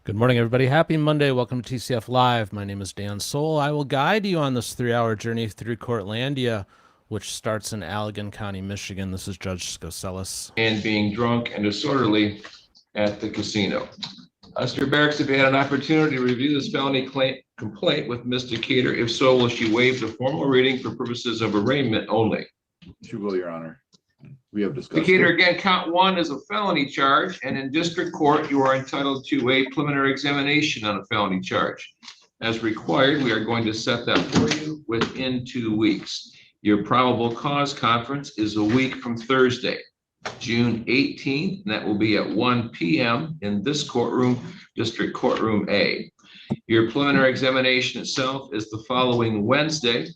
Good morning, everybody. Happy Monday. Welcome to TCF Live. My name is Dan Soul. I will guide you on this 3-hour journey through Courtlandia, which starts in Allegan County, Michigan. This is Judge Skocelas. And being drunk and disorderly at the casino. Mr. Barracks, have you had an opportunity to review this felony complaint with Ms. Decatur? If so, will she waive the formal reading for purposes of arraignment only? She will, Your Honor. We have discussed Decatur, it. again, count one is a felony charge, and in district court, you are entitled to a preliminary examination on a felony charge. As required, we are going to set that for you within 2 weeks. Your probable cause conference is a week from Thursday, June 18th, and that will be at 1 p.m. in this courtroom, District Courtroom A. Your preliminary examination itself is the following Wednesday,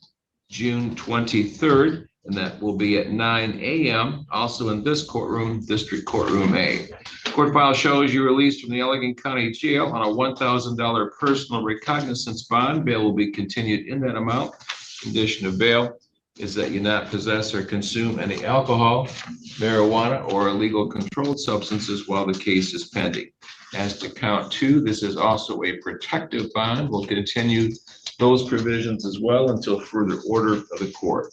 June 23rd, and that will be at 9 a.m. also in this courtroom, District Courtroom A. Court file shows you released from the Allegan County Jail on a $1,000 personal recognizance bond. Bail will be continued in that amount. Condition of bail is that you not possess or consume any alcohol, marijuana, or illegal controlled substances while the case is pending. As to count two, this is also a protective bond. We'll continue those provisions as well until further order of the court.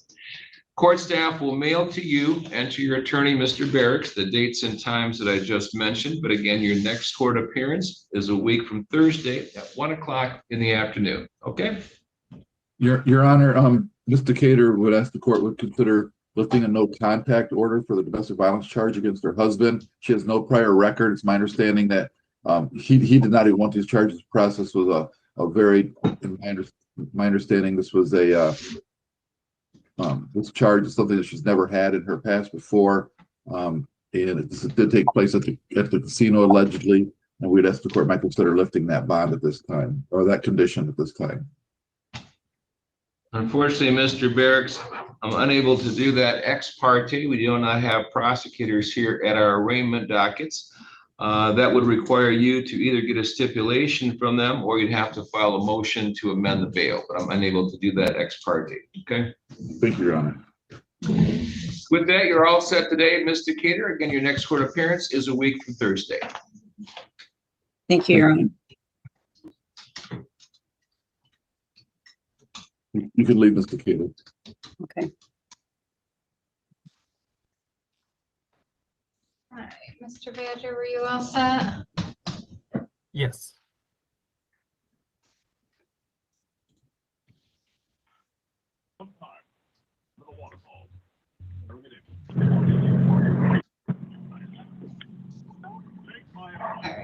Court staff will mail to you and to your attorney, Mr. Barracks, the dates and times that I just mentioned. But again, your next court appearance is a week from Thursday at 1 o'clock in the afternoon. Okay? Your Honor, Ms. Decatur would ask the court would consider lifting a no contact order for the domestic violence charge against her husband. She has no prior record. It's my understanding that he did not even want these charges processed. Was a very, in my understanding, this was a this charge is something that she's never had in her past before, and it did take place at the casino allegedly, and we'd ask the court might consider lifting that bond at this time, or that condition at this time. Unfortunately, Mr. Barracks, I'm unable to do that ex parte. We do not have prosecutors here at our arraignment dockets. That would require you to either get a stipulation from them or you'd have to file a motion to amend the bail, but I'm unable to do that ex parte. Okay? Thank you, Your Honor. With that, you're all set today, Ms. Decatur. Again, your next court appearance is a week from Thursday. Thank you, Your Honor. You can leave, Ms. Decatur. Okay. All right, Mr. Badger, were you all set? Yes.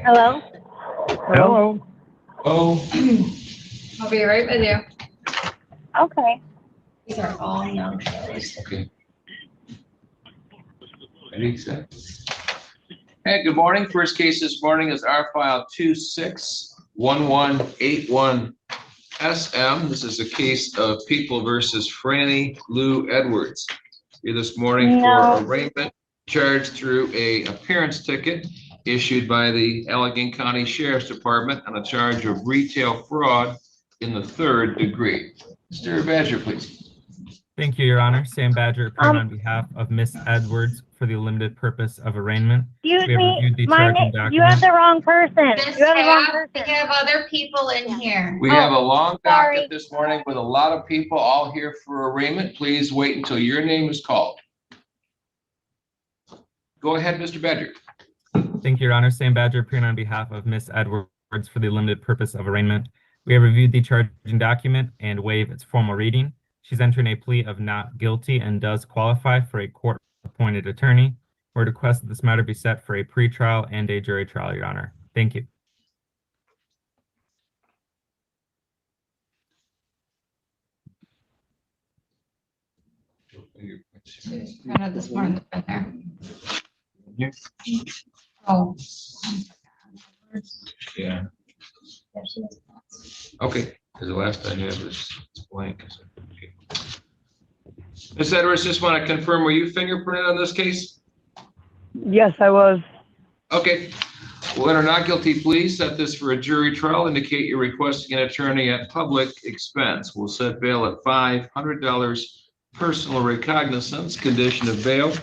Hello? Hello. Oh, I'll be right with you. Okay. These are all no shows. okay. Ready, set? Hey, good morning. First case this morning is our file 261181SM. This is a case of People versus Frannie Lou Edwards. Here this morning for arraignment, charged through a appearance ticket issued by the Allegan County Sheriff's Department on a charge of retail fraud in the 3rd degree. Mr. Badger, please. Thank you, Your Honor. Sam Badger, appearing on behalf of Miss Edwards for the limited purpose of arraignment. Excuse We have reviewed the me, charging you have document. the wrong person. Just You have the wrong we person. have other people in here. We have a long sorry. docket this morning with a lot of people all here for arraignment. Please wait until your name is called. Go ahead, Mr. Badger. Thank you, Your Honor. Sam Badger, appearing on behalf of Miss Edwards for the limited purpose of arraignment. We have reviewed the charging document and waive its formal reading. She's entering a plea of not guilty and does qualify for a court-appointed attorney. We request that this matter be set for a pretrial and a jury trial, Your Honor. Thank you. She's printed this morning, been there. Oh. Yeah. There she is. Okay, because the last time you have this blank. Okay. Ms. Edwards, just want to confirm, were you fingerprinted on this case? Yes, I was. Okay. Well, enter not guilty, please. Set this for a jury trial. Indicate you're requesting an attorney at public expense. We'll set bail at $500 personal recognizance. Condition of bail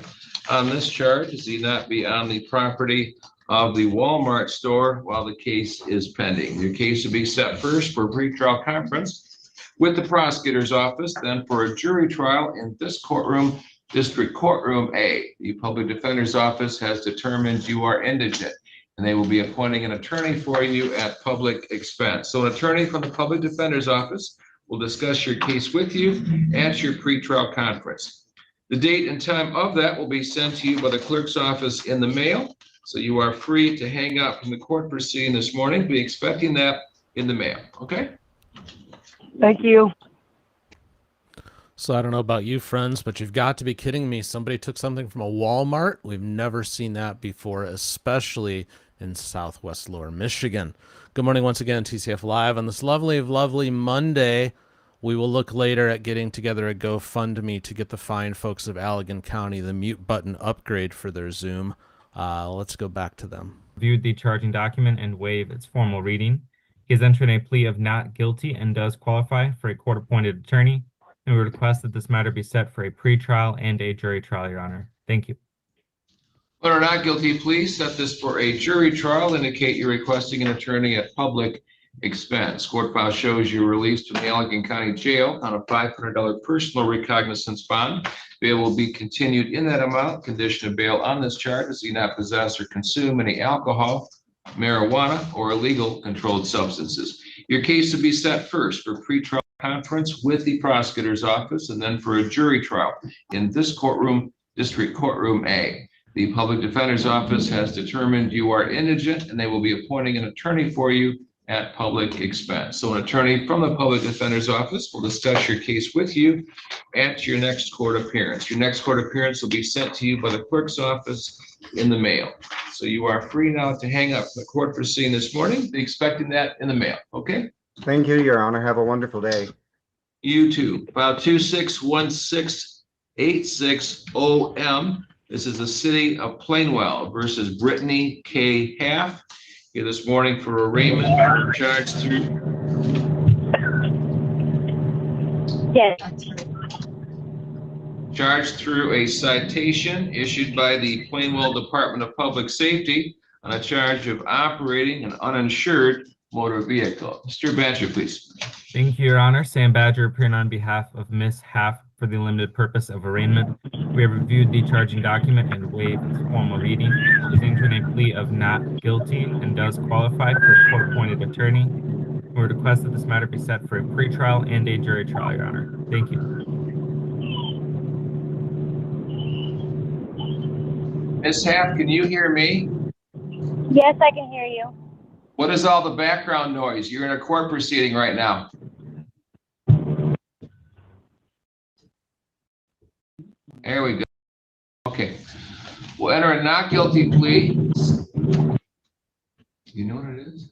on this charge is he not be on the property of the Walmart store while the case is pending. Your case will be set first for pretrial conference with the prosecutor's office, then for a jury trial in this courtroom, District Courtroom A. The public defender's office has determined you are indigent, and they will be appointing an attorney for you at public expense. So an attorney from the public defender's office will discuss your case with you at your pretrial conference. The date and time of that will be sent to you by the clerk's office in the mail. So you are free to hang up from the court proceeding this morning. Be expecting that in the mail, okay? Thank you. So I don't know about you, friends, but you've got to be kidding me. Somebody took something from a Walmart. We've never seen that before, especially in Southwest Lower Michigan. Good morning once again, TCF Live on this lovely, lovely Monday. We will look later at getting together a GoFundMe to get the fine folks of Allegan County the mute button upgrade for their Zoom. Let's go back to them. Viewed the charging document and waive its formal reading. He has entered a plea of not guilty and does qualify for a court-appointed attorney. And we request that this matter be set for a pretrial and a jury trial, Your Honor. Thank you. When not guilty, please set this for a jury trial. Indicate you're requesting an attorney at public expense. Court file shows you released from the Allegan County Jail on a $500 personal recognizance bond. Bail will be continued in that amount. Condition of bail on this charge is you not possess or consume any alcohol, marijuana, or illegal controlled substances. Your case will be set first for pretrial conference with the prosecutor's office and then for a jury trial in this courtroom, District Courtroom A. The public defender's office has determined you are indigent and they will be appointing an attorney for you at public expense. So an attorney from the public defender's office will discuss your case with you at your next court appearance. Your next court appearance will be sent to you by the clerk's office in the mail. So you are free now to hang up the court proceeding this morning. Be expecting that in the mail, okay? Thank you, Your Honor. Have a wonderful day. You too. File 261686OM. This is the City of Plainwell versus Britney K Half. Here this morning for arraignment, charged through. Yes. Charged through a citation issued by the Plainwell Department of Public Safety on a charge of operating an uninsured motor vehicle. Mr. Badger, please. Thank you, Your Honor. Sam Badger appearing on behalf of Ms. Half for the limited purpose of arraignment. We have reviewed the charging document and waived its formal reading. She is entering a plea of not guilty and does qualify for a court-appointed attorney. We request that this matter be set for a pretrial and a jury trial, Your Honor. Thank you. Ms. Half, can you hear me? Yes, I can hear you. What is all the background noise? You're in a court proceeding right now. There we go. Okay. We'll enter a not guilty plea. You know what it is?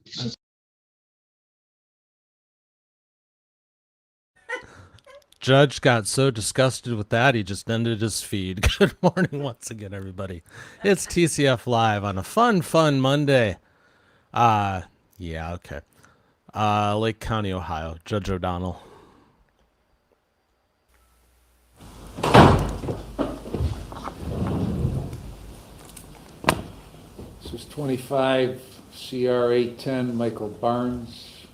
Judge got so disgusted with that, he just ended his feed. Good morning once again, everybody. It's TCF Live on a fun Monday. Yeah, okay. Lake County, Ohio. Judge O'Donnell. This is 25 CR 810, Michael Barnes.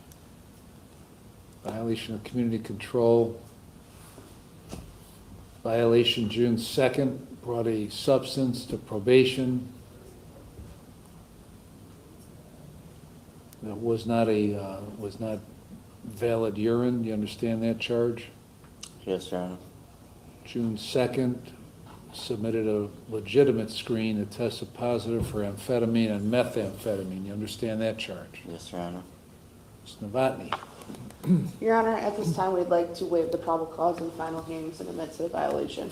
Violation of community control. Violation June 2nd, brought a substance to probation. That was not valid urine. Do you understand that charge? Yes, Your Honor. June 2nd, submitted a legitimate screen that tested positive for amphetamine and methamphetamine. You understand that charge? Yes, Your Honor. Ms. Novotny. Your Honor, at this time, we'd like to waive the probable cause and final hearings and admit to the violation.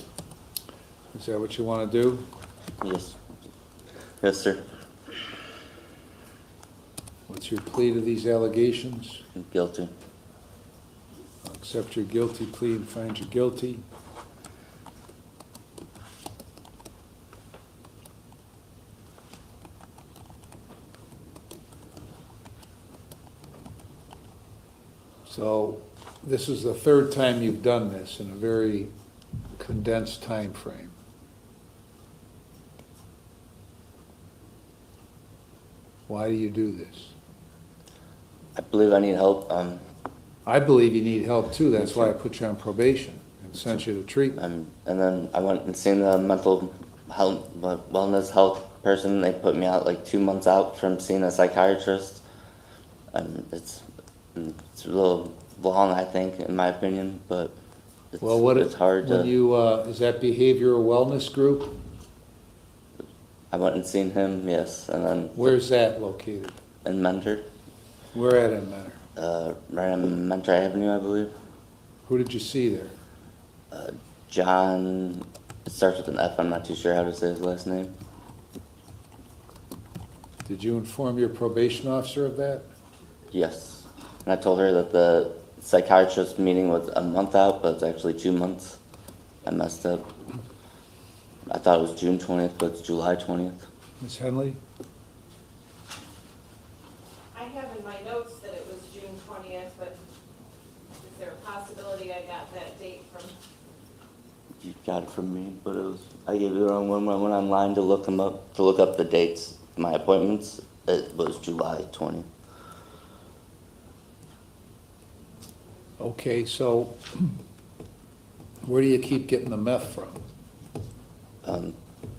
Is that what you want to do? Yes. Yes, sir. What's your plea to these allegations? I'm guilty. I'll accept your guilty plea and find you guilty. So this is the third time you've done this in a very condensed time frame. Why do you do this? I believe I need help. I believe you need help too. That's why I put you on probation and sent you to treatment. And then I went and seen the mental health, wellness health person. They put me out like 2 months out from seeing a psychiatrist. It's a little long, I think, in my opinion, but it's hard to. Is that behavioral wellness group? I went and seen him, yes, and then. Where's that located? In Mentor. Where at in Mentor? Right on Mentor Avenue, I believe. Who did you see there? John, it starts with an F, I'm not too sure how to say his last name. Did you inform your probation officer of that? Yes. And I told her that the psychiatrist meeting was a month out, but it's actually 2 months. I messed up. I thought it was June 20th, but it's July 20th. Ms. Henley? I have in my notes that it was June 20th, but is there a possibility I got that date from? You got it from me, but I gave you the wrong one. When I went online to look them up, to look up the dates, my appointments, it was July 20th. Okay, so where do you keep getting the meth from?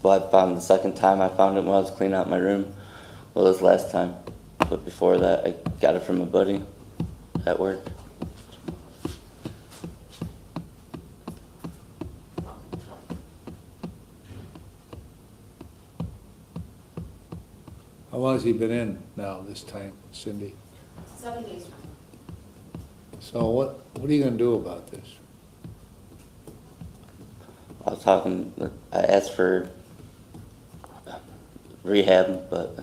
Well, I found the second time I found it when I was cleaning out my room. Well, this last time. But before that, I got it from a buddy at work. How long has he been in now this time, Cindy? 7 days. So what are you gonna do about this? I asked for rehab, but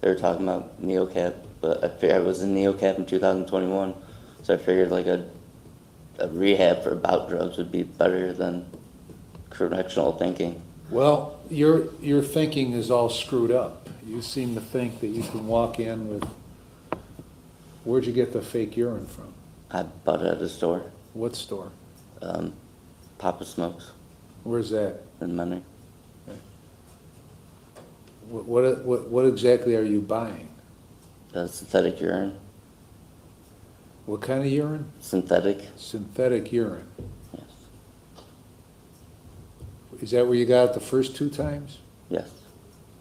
they were talking about neocap, but I figured I was in neocap in 2021, so I figured like a rehab for bout drugs would be better than correctional thinking. Well, your thinking is all screwed up. You seem to think that you can walk in with, where'd you get the fake urine from? I bought it at a store. What store? Papa Smokes Where's that? in Mentor. What exactly are you buying? Synthetic urine. What kind of urine? Synthetic. Synthetic urine. Yes. Is that where you got it the first 2 times? Yes.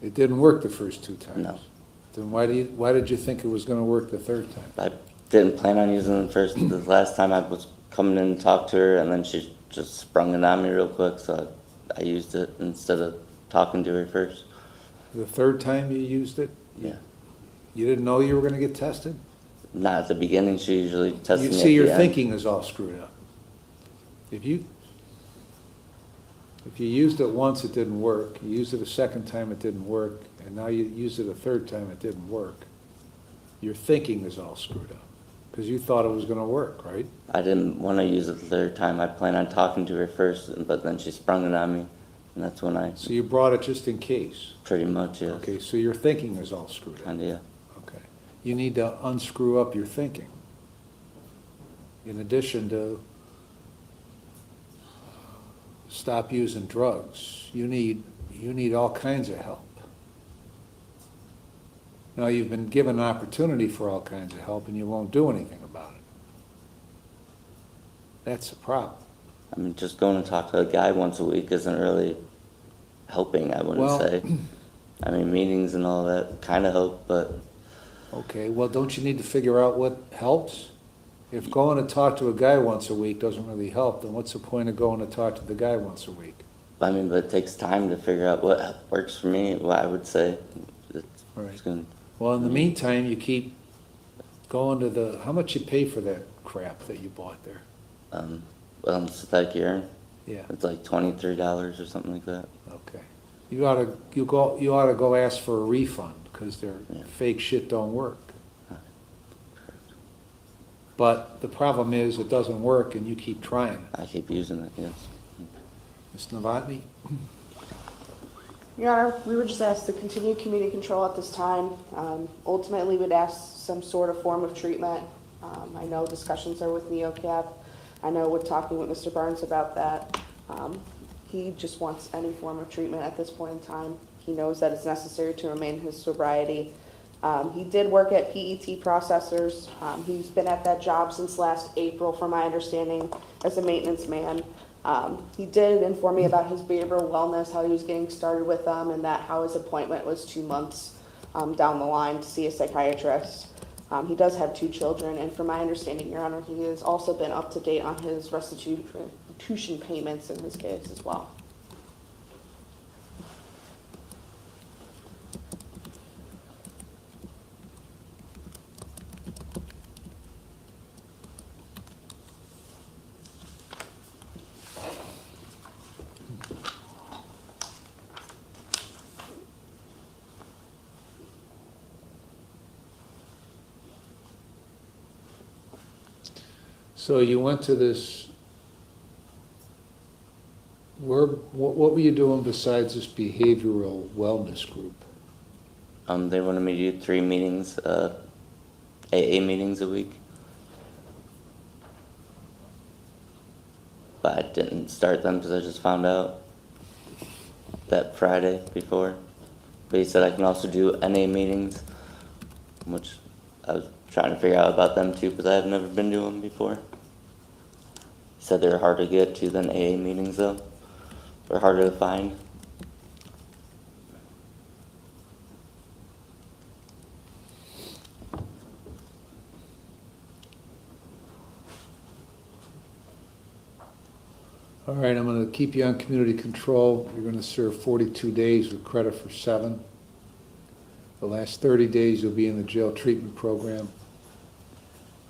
It didn't work the first 2 times? No. Then why did you think it was gonna work the 3rd time? I didn't plan on using it the last time I was coming in to talk to her, and then she just sprung it on me real quick, so I used it instead of talking to her first. The 3rd time you used it? Yeah. You didn't know you were gonna get tested? Not at the beginning, she usually tests me You at see, your the end. thinking is all screwed up. If you used it once, it didn't work, you used it a 2nd time, it didn't work, and now you use it a 3rd time, it didn't work, your thinking is all screwed up, because you thought it was gonna work, right? I didn't want to use it the 3rd time. I planned on talking to her first, but then she sprung it on me, and that's when I So you brought it just in case? pretty much, yeah. Okay, so your thinking is all screwed up. Kinda, yeah. Okay. You need to unscrew up your thinking. In addition to stop using drugs, you need all kinds of help. Now, you've been given an opportunity for all kinds of help and you won't do anything about it. That's the problem. I mean, just going to talk to a guy once a week isn't really helping, I wouldn't Well- say. I mean, meetings and all that kind of help, but Okay, well, don't you need to figure out what helps? If going to talk to a guy once a week doesn't really help, then what's the point of going to talk to the guy once a week? but it takes time to figure out what works for me. What I would say, it's gonna, Well, in the meantime, you keep going to how much you pay for that crap that you bought there? synthetic urine. Yeah, It's like $23 or something like that. okay. You ought to go ask for a refund, because their Yeah. fake shit don't work. But the problem is, it doesn't work and you keep trying. I keep using it, yes. Ms. Novotny? Your Honor, we were just asked to continue community control at this time. Ultimately, we'd ask some sort of form of treatment. I know discussions are with NeoCap. I know we're talking with Mr. Barnes about that. He just wants any form of treatment at this point in time. He knows that it's necessary to remain his sobriety. He did work at PET Processors. He's been at that job since last April, from my understanding, as a maintenance man. He did inform me about his behavioral wellness, how he was getting started with them, and that how his appointment was 2 months down the line to see a psychiatrist. He does have 2 children, and from my understanding, Your Honor, he has also been up to date on his restitution payments in his case as well. So you went to this, what were you doing besides this behavioral wellness group? They wanted me to do 3 meetings, AA meetings a week. But I didn't start them because I just found out that Friday before. But he said I can also do NA meetings, which I was trying to figure out about them too because I have never been to them before. He said they're harder to get to than AA meetings though. They're harder to find. All right, I'm going to keep you on community control. You're going to serve 42 days with credit for 7. The last 30 days you'll be in the jail treatment program.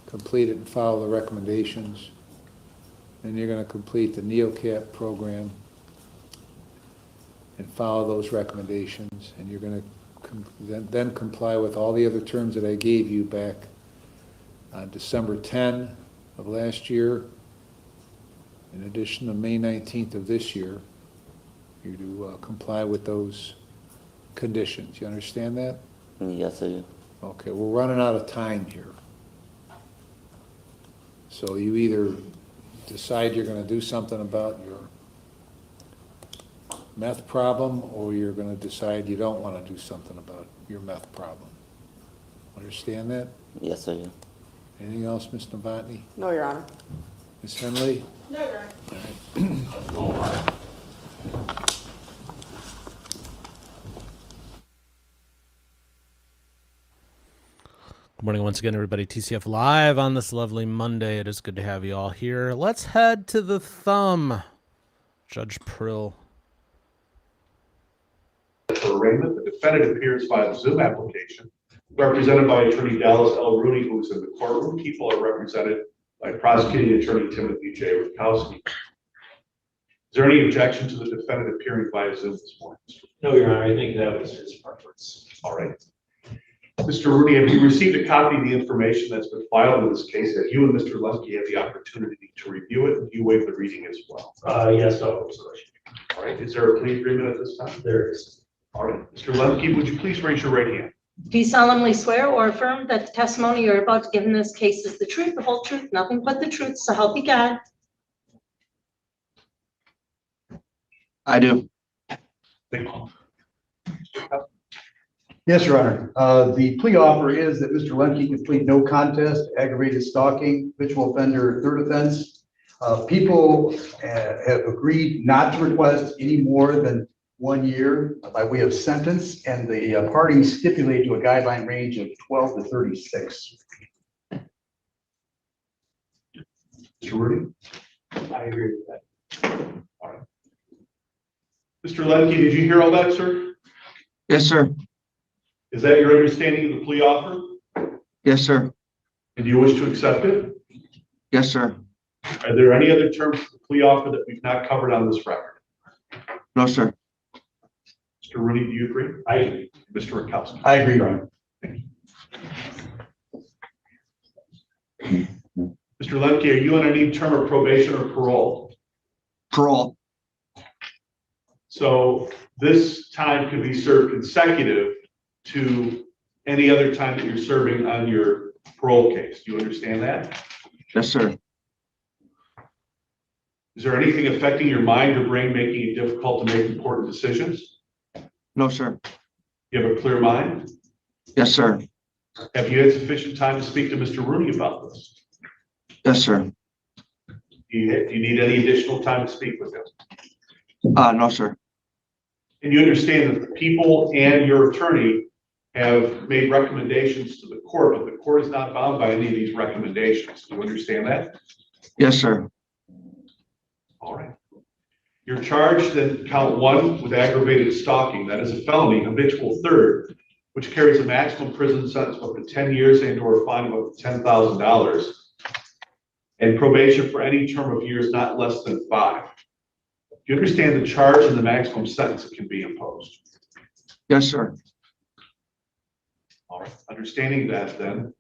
Complete it and follow the recommendations. Then you're going to complete the NeoCap program and follow those recommendations. And you're going to then comply with all the other terms that I gave you back on December 10 of last year. In addition to May 19th of this year, you to comply with those conditions. You understand that? Yes, I do. Okay, we're running out of time here. So you either decide you're going to do something about your meth problem, or you're going to decide you don't want to do something about your meth problem. Understand that? Yes, I do. Anything else, Ms. Novotny? No, Your Honor. Ms. Henley? No, Your Honor. All right. Good morning once again, everybody. TCF Live on this lovely Monday. It is good to have you all here. Let's head to the thumb. Judge Prill. For arraignment, the defendant appears by the Zoom application, represented by Attorney Dallas L. Rooney, who is in the courtroom. People are represented by Prosecuting Attorney Timothy J. Rutkowski. Is there any objection to the defendant appearing via Zoom this morning? No, Your Honor, I think that was his preference. All right. Mr. Rooney, have you received a copy of the information that's been filed in this case? Have you and Mr. Lemke had the opportunity to review it, and you waive the reading as well? Yes, no. All right. Is there a plea agreement at this time? There is. All right. Mr. Lemke, would you please raise your right hand? Do you solemnly swear or affirm that the testimony you're about to give in this case is the truth, the whole truth, nothing but the truth, so help you God? I do. Thank you. Yes, Your Honor. The plea offer is that Mr. Lemke can plead no contest, aggravated stalking, habitual offender, third offense. People have agreed not to request any more than 1 year by way of sentence, and the parties stipulate to a guideline range of 12 to 36. Mr. Rooney? I agree with that. All right. Mr. Lemke, did you hear all that, sir? Yes, sir. Is that your understanding of the plea offer? Yes, sir. And do you wish to accept it? Yes, sir. Are there any other terms of the plea offer that we've not covered on this record? No, sir. Mr. Rooney, do you agree? I agree. Mr. Rutkowski? I agree, Your Honor. Mr. Lemke, are you on any term of probation or parole? Parole. So this time could be served consecutive to any other time that you're serving on your parole case. Do you understand that? Yes, sir. Is there anything affecting your mind or brain making it difficult to make important decisions? No, sir. You have a clear mind? Yes, sir. Have you had sufficient time to speak to Mr. Rooney about this? Yes, sir. Do you need any additional time to speak with him? No, sir. And you understand that the people and your attorney have made recommendations to the court, but the court is not bound by any of these recommendations. Do you understand that? Yes, sir. All right. You're charged in count 1 with aggravated stalking. That is a felony, habitual third, which carries a maximum prison sentence of up to 10 years and or a fine of up to $10,000 and probation for any term of years not less than 5. Do you understand the charge and the maximum sentence that can be imposed? Yes, sir. All right. Understanding that then,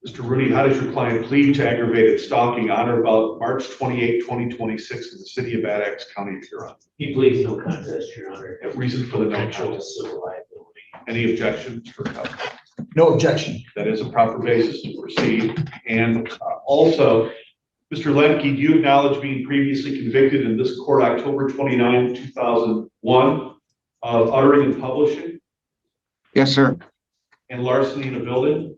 Mr. Rooney, how does your client plead to aggravated stalking on or about March 28, 2026 in the city of Bad Axe, County of Huron? He pleads no contest, Your Honor. Reason for the no Potential contest. civil liability. Any objections for counsel? No objection. That is a proper basis to proceed. And also, Mr. Lemke, do you acknowledge being previously convicted in this court October 29, 2001 of uttering and publishing Yes, sir. and larceny in a building?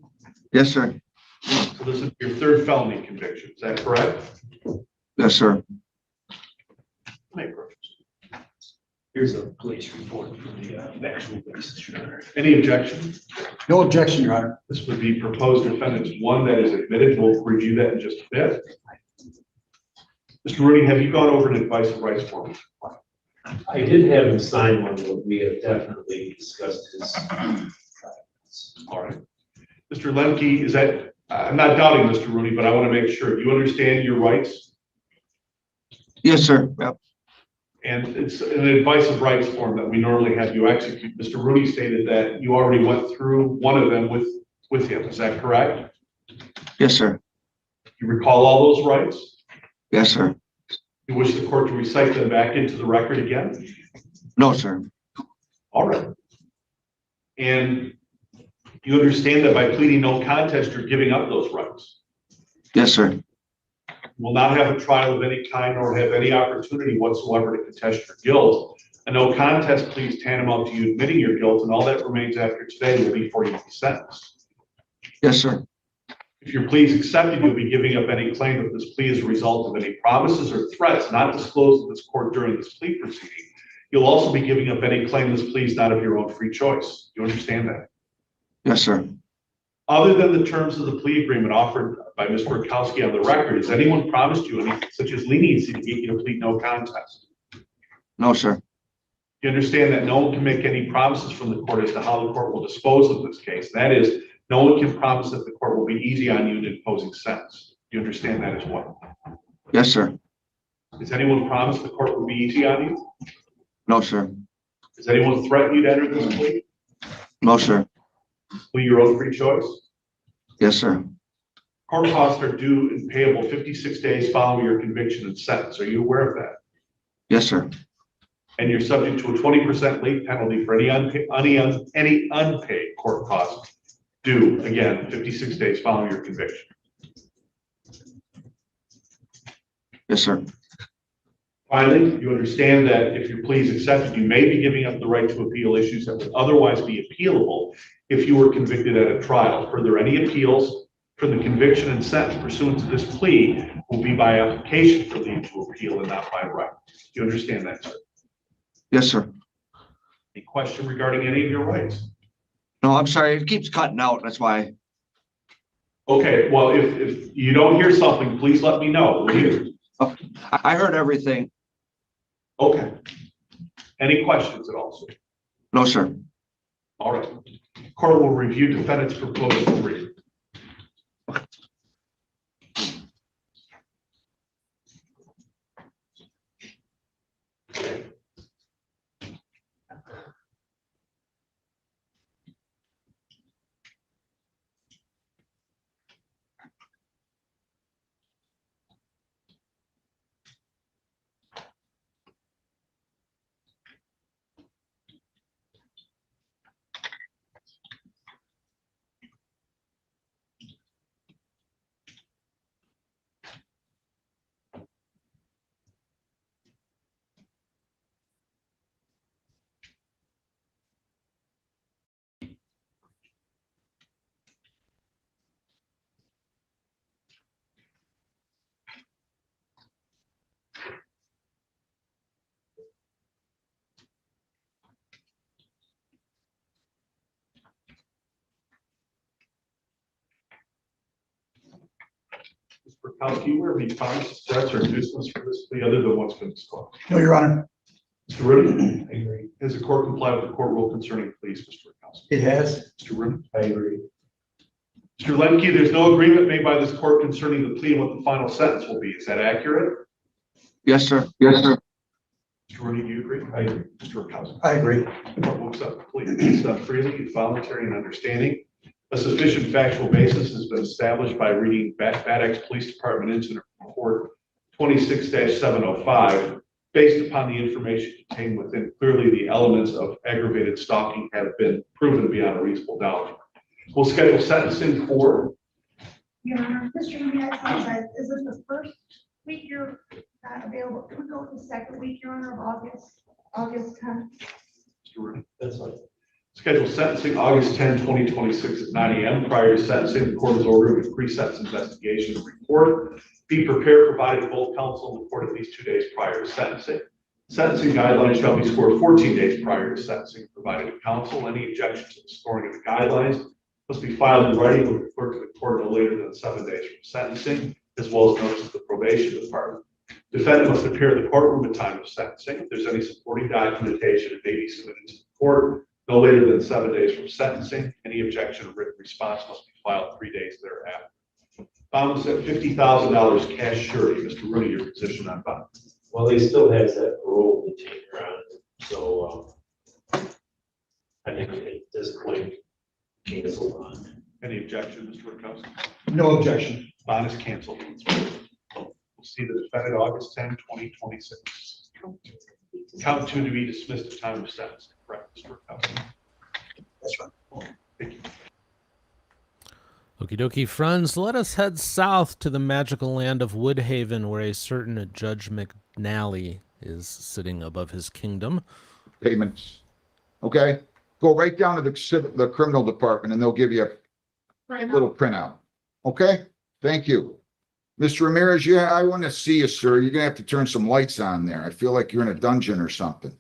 Yes, sir. So this is your 3rd felony conviction, is that correct? Yes, sir. Make reference. Here's a police report from the actual basis, Your Honor. Any objection? No objection, Your Honor. This would be proposed defendants 1 that is admitted. We'll review that in just a bit. Mr. Rooney, have you gone over an advice of rights form? I did have him sign one, but we have definitely discussed his. All right. Mr. Lemke, is that, I'm not doubting Mr. Rooney, but I want to make sure. Do you understand your rights? Yes, sir. Yep. And it's an advice of rights form that we normally have you execute. Mr. Rooney stated that you already went through one of them with him. Is that correct? Yes, sir. You recall all those rights? Yes, sir. You wish the court to recite them back into the record again? No, sir. All right. And you understand that by pleading no contest, you're giving up those rights? Yes, sir. You will not have a trial of any kind or have any opportunity whatsoever to contest your guilt. A no contest plea is tantamount to you admitting your guilt, and all that remains after today will be for you to be sentenced. Yes, sir. If your plea is accepted, you'll be giving up any claim that this plea is a result of any promises or threats not disclosed to this court during this plea proceeding. You'll also be giving up any claim this plea is not of your own free choice. Do you understand that? Yes, sir. Other than the terms of the plea agreement offered by Ms. Burkowski on the record, has anyone promised you any such as leniency to get you to plead no contest? No, sir. You understand that no one can make any promises from the court as to how the court will dispose of this case. That is, no one can promise that the court will be easy on you in imposing sentence. You understand that as well? Yes, sir. Has anyone promised the court will be easy on you? No, sir. Has anyone threatened you to enter this plea? No, sir. Plea your own free choice? Yes, sir. Court costs are due and payable 56 days following your conviction and sentence. Are you aware of that? Yes, sir. And you're subject to a 20% late penalty for any unpaid court costs due, again, 56 days following your conviction. Yes, sir. Finally, you understand that if your plea is accepted, you may be giving up the right to appeal issues that would otherwise be appealable if you were convicted at a trial. Further, any appeals for the conviction and sentence pursuant to this plea will be by application for leave to appeal and not by right. Do you understand that, sir? Yes, sir. Any question regarding any of your rights? No, I'm sorry. It keeps cutting out. That's why. Okay, well, if you don't hear something, please let me know, will you? Oh, I heard everything. Okay. Any questions at all, sir? No, sir. All right. Court will review defendant's proposed plea. Rakowski, where he promised threats or inducements for this plea other than what's been disclosed? No, Your Honor. Mr. Rooney? I agree. Has the court complied with the court rule concerning pleas, Mr. Rakowski? It has. Mr. Rooney? I agree. Mr. Lemke, there's no agreement made by this court concerning the plea and what the final sentence will be. Is that accurate? Yes, sir. Yes, sir. Mr. Rooney, do you agree? I agree. Mr. Rakowski? I agree. The court will accept the plea based on freely, voluntary, and understanding. A sufficient factual basis has been established by reading Bad Axe Police Department Incident Report 26-705. Based upon the information contained within, clearly the elements of aggravated stalking have been proven beyond a reasonable doubt. We'll schedule sentencing for. Your Honor, Mr. Lemke, I apologize. Is it the first week you're available? Can we go with the second week, Your Honor, of August 10th? That's fine. Schedule sentencing August 10, 2026 at 9 a.m. Prior to sentencing, the court is ordering a pre-sentence investigation report. Be prepared, provided both counsel and the court at least 2 days prior to sentencing. Sentencing guidelines shall be scored 14 days prior to sentencing, provided to counsel. Any objection to the scoring of the guidelines must be filed in writing with the clerk of the court no later than 7 days from sentencing, as well as notice to the probation department. Defendant must appear in the courtroom at time of sentencing. If there's any supporting documentation, it may be submitted to the court no later than 7 days from sentencing. Any objection or written response must be filed 3 days thereafter. Bond was at $50,000 cash surety. Mr. Rooney, your position on bond? Well, he still has that parole detainer on it, so, I think at this point, cancel bond. Any objection, Mr. Rakowski? No objection. Bond is canceled. We'll see the defendant August 10, 2026. Count 2 to be dismissed at time of sentencing. Correct, Mr. Rakowski? That's right. Thank you. Okie dokie, friends, let us head south to the magical land of Woodhaven, where a certain Judge McNally is sitting above his kingdom. Payments. Okay, go right down to the criminal department and they'll give you a little printout. Okay, thank you. Mr. Ramirez, yeah, I want to see you, sir. You're gonna have to turn some lights on there. I feel like you're in a dungeon or something.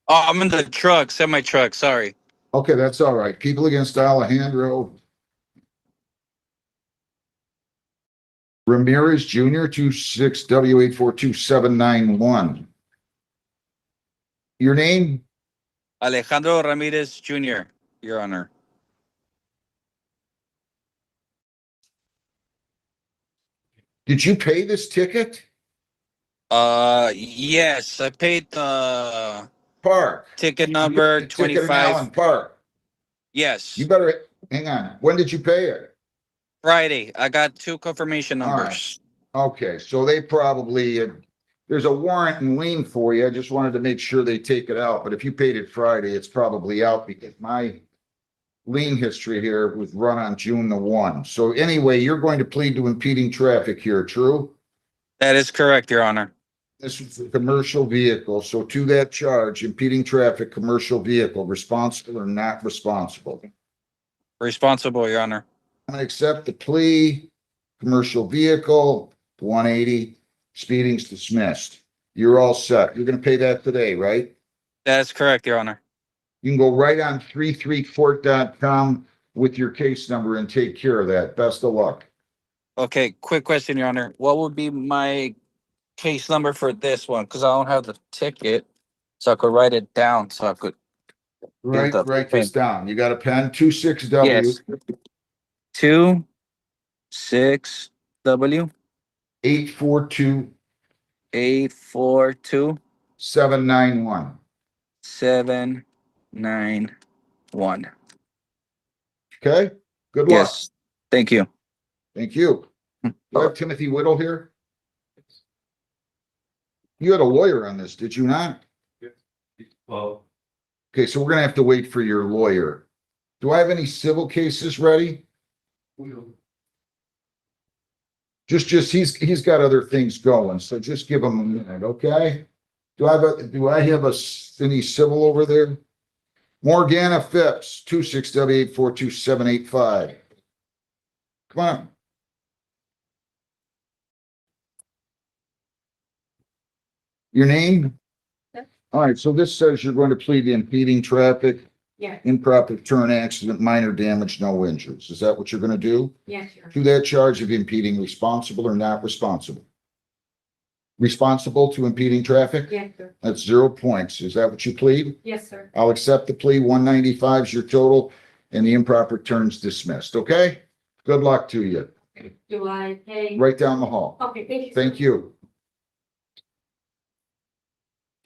Oh, I'm in the truck, semi-truck, sorry. Okay, that's all right. People against Alejandro Ramirez Jr., 26W842791. Your name? Alejandro Ramirez Jr., Your Honor. Did you pay this ticket? Yes, I paid the Park. ticket number Ticket in 25. Allen Park. Yes, You better, hang on. When did you pay it? Friday. I got 2 confirmation All right. numbers. Okay, so they probably, there's a warrant and lien for you. I just wanted to make sure they take it out. But if you paid it Friday, it's probably out because my lien history here was run on June the 1. So anyway, you're going to plead to impeding traffic here, true? That is correct, Your Honor. This is a commercial vehicle. So to that charge, impeding traffic, commercial vehicle, responsible or not responsible? Responsible, Your Honor. I accept the plea, commercial vehicle, 180, speeding's dismissed. You're all set. You're gonna pay that today, right? That is correct, Your Honor. You can go right on 33court.com with your case number and take care of that. Best of luck. Okay, quick question, Your Honor. What would be my case number for this one? Because I don't have the ticket, so I could write it down so I could. Write this down. You got a pen? 26W. Yes. 26W 842 842 791. 791. Okay, good luck. Yes, thank you. Thank you. Do I have Timothy Whittle here? You had a lawyer on this, did you not? Well, Okay, so we're gonna have to wait for your lawyer. Do I have any civil cases ready? Just he's got other things going, so just give him a minute, okay? Do I have any civil over there? Morgana Phipps, 26W842785. Come on. Your name? All right, so this says you're going to plead the impeding traffic, Yeah. Improper turn accident, minor damage, no injuries. Is that what you're gonna do? Yes, Your Honor. To that charge of impeding, responsible or not responsible? Responsible to impeding traffic? Yes, sir. That's 0 points. Is that what you plead? Yes, sir. I'll accept the plea. 195 is your total and the improper turn's dismissed, okay? Good luck to you. Do I pay? Right down the hall. Okay, thank you. Thank you.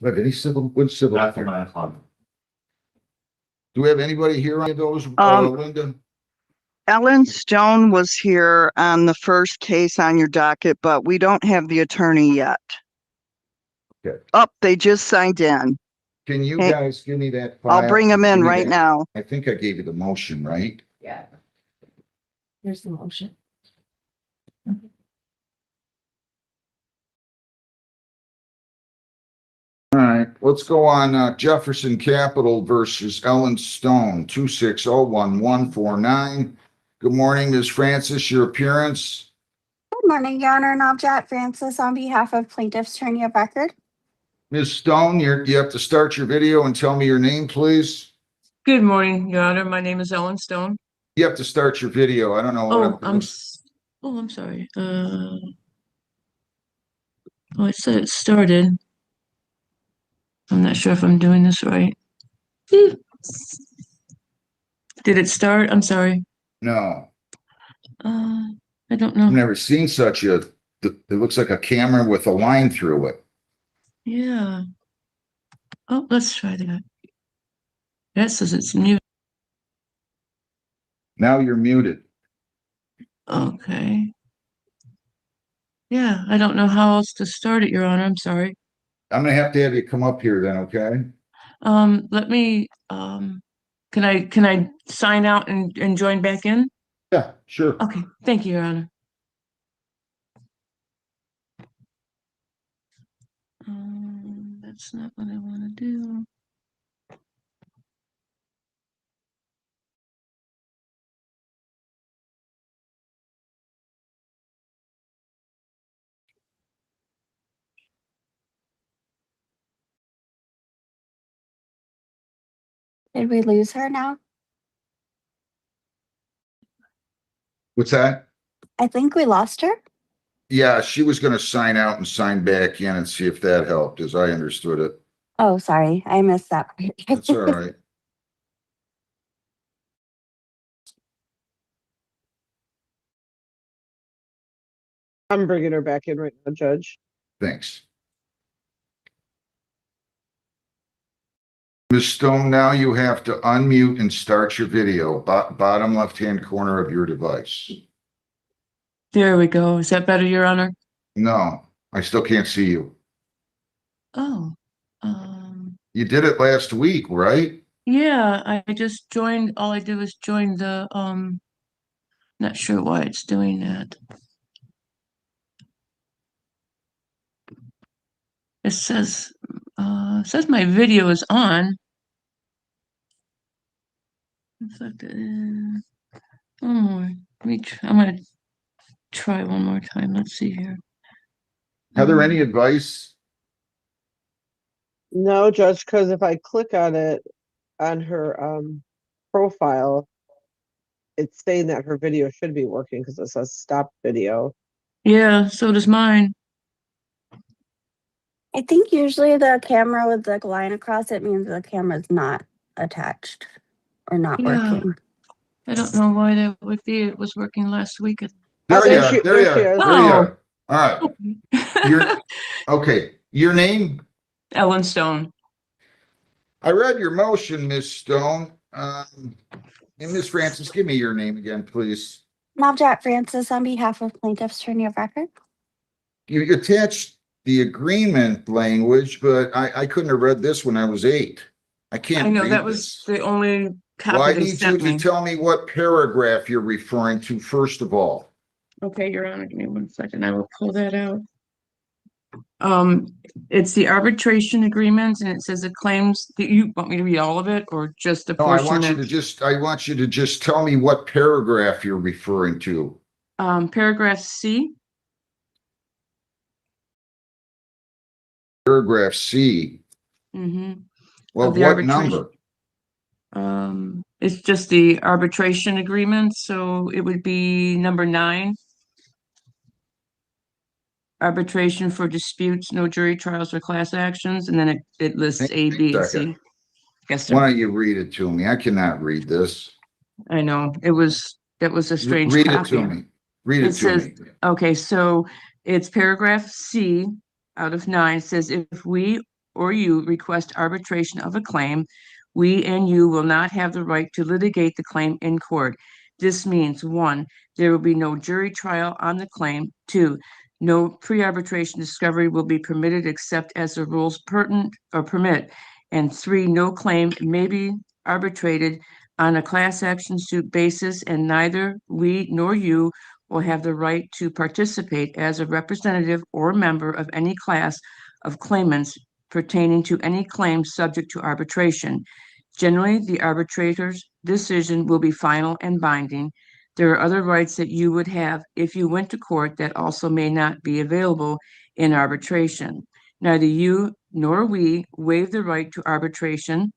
Do we have any civil, which civil? After 9 o'clock. Do we have anybody here on those, Linda? Ellen Stone was here on the first case on your docket, but we don't have the attorney yet. Okay. They just signed in. Can you Hey, guys give me that file? I'll bring them in Give me right that. now. I think I gave you the motion, right? Yeah. Here's the motion. All right, let's go on, Jefferson Capital versus Ellen Stone, 2601149. Good morning, Ms. Francis, your appearance. Good morning, Your Honor, and Jack Francis on behalf of plaintiff's attorney of record. Ms. Stone, you have to start your video and tell me your name, please. Good morning, Your Honor. My name is Ellen Stone. You have to start your video. I don't know. I'm sorry. It said it started. I'm not sure if I'm doing this right. Did it start? I'm sorry. No. I don't know. I've never seen such a, it looks like a camera with a line through it. Yeah. Oh, let's try that. That says it's muted. Now you're muted. Okay. Yeah, I don't know how else to start it, Your Honor. I'm sorry. I'm gonna have you come up here then, okay? Let me, can I sign out and join back in? Yeah, sure. Okay, thank you, Your Honor. That's not what I want to do. Did we lose her now? What's that? I think we lost her. Yeah, she was gonna sign out and sign back in and see if that helped, as I understood it. Oh, sorry. I missed that part. That's all right. I'm bringing her back in right now, Judge. Thanks. Ms. Stone, now you have to unmute and start your video, bottom left-hand corner of your device. There we go. Is that better, Your Honor? No, I still can't see you. Oh, You did it last week, right? yeah, I just joined. All I did was join the, not sure why it's doing that. It says my video is on. It's like, one more. I'm gonna try one more time. Let's see here. Heather, any advice? No, Judge, because if I click on it on her profile, it's saying that her video should be working because it says stop video. Yeah, so does mine. I think usually the camera with the line across it means the camera's not attached or not Yeah. working. I don't know why that would be. It was working last week. There you there are, she- there you there she are, is. there you Oh. are. All right. Okay, your name? Ellen Stone. I read your motion, Ms. Stone. And Ms. Francis, give me your name again, please. Jack Francis on behalf of plaintiff's attorney of record. You attached the agreement language, but I couldn't have read this when I was 8. I can't I know read that was this. the only Well, copy I they need you sent to me. tell me what paragraph you're referring to, first of all. Okay, Your Honor, give me 1 second. I will pull that out. It's the arbitration agreement, and it says the claims. Do you want me to read all of it, or just the No, I portion want you to just tell me what paragraph you're referring to. Paragraph C. Paragraph C. Mm-hmm. Well, Of the what arbitration. number? It's just the arbitration agreement, so it would be number 9. Arbitration for disputes, no jury trials or class actions, and then it lists A, B, and C. Yes, sir. Why don't you read it to me? I cannot read this. I know, that was a strange Read it copy. to me. Read it to says, me. okay, so it's paragraph C out of 9 says, if we or you request arbitration of a claim, we and you will not have the right to litigate the claim in court. This means 1, there will be no jury trial on the claim. 2, no pre-arbitration discovery will be permitted except as the rules pertinent or permit. And 3, no claim may be arbitrated on a class action suit basis, and neither we nor you will have the right to participate as a representative or member of any class of claimants pertaining to any claim subject to arbitration. Generally, the arbitrator's decision will be final and binding. There are other rights that you would have if you went to court that also may not be available in arbitration. Neither you nor we waive the right to arbitration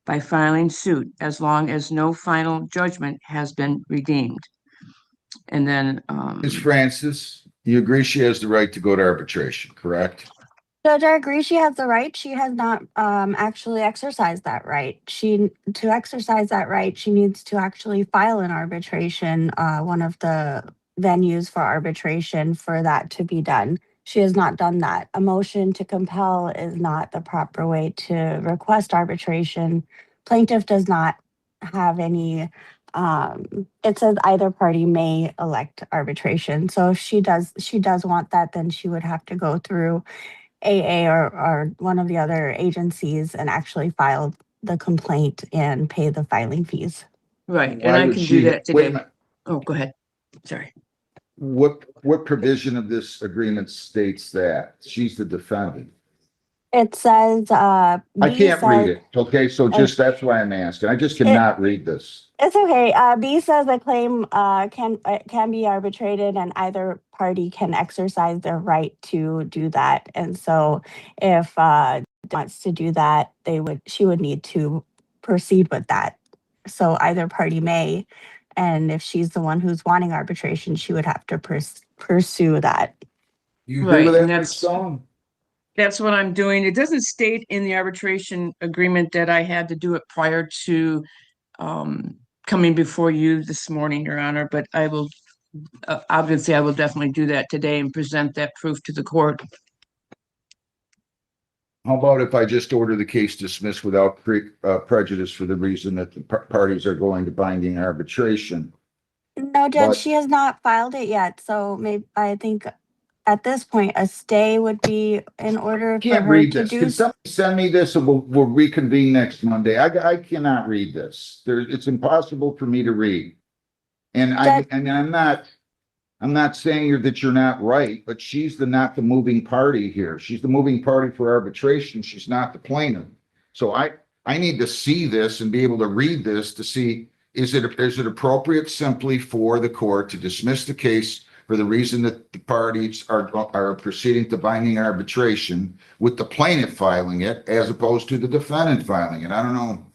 by filing suit as long as no final judgment has been redeemed. And then, Ms. Francis, you agree she has the right to go to arbitration, correct? Judge, I agree she has the right. She has not actually exercised that right. To exercise that right, she needs to actually file an arbitration, one of the venues for arbitration for that to be done. She has not done that. A motion to compel is not the proper way to request arbitration. Plaintiff does not have any, it says either party may elect arbitration. So if she does want that, then she would have to go through AA or one of the other agencies and actually file the complaint and pay the filing fees. right, and Why I would can she- do that wait a today. minute. Oh, go ahead. Sorry. What provision of this agreement states that? She's the defendant. It says, I can't read it, okay? So just, that's why I'm asking. I just cannot read this. It's okay. B says a claim can be arbitrated and either party can exercise their right to do that. And so if wants to do that, she would need to proceed with that. So either party may, and if she's the one who's wanting arbitration, she would have to pursue that. You Right, agree with and that, that's- Ms. Stone? That's what I'm doing. It doesn't state in the arbitration agreement that I had to do it prior to coming before you this morning, Your Honor, but I will, obviously, I will definitely do that today and present that proof to the court. How about if I just order the case dismissed without prejudice for the reason that the parties are going to binding arbitration? No, Judge, But- she has not filed it yet. So maybe I think at this point, a stay would be in order for Can't her read to this. do. Can somebody send me this and we'll reconvene next Monday? I cannot read this. It's impossible for me to read. And I'm not saying that you're not right, but she's not the moving party here. She's the moving party for arbitration. She's not the plaintiff. So I need to see this and be able to read this to see, is it appropriate simply for the court to dismiss the case for the reason that the parties are proceeding to binding arbitration with the plaintiff filing it as opposed to the defendant filing it? I don't know.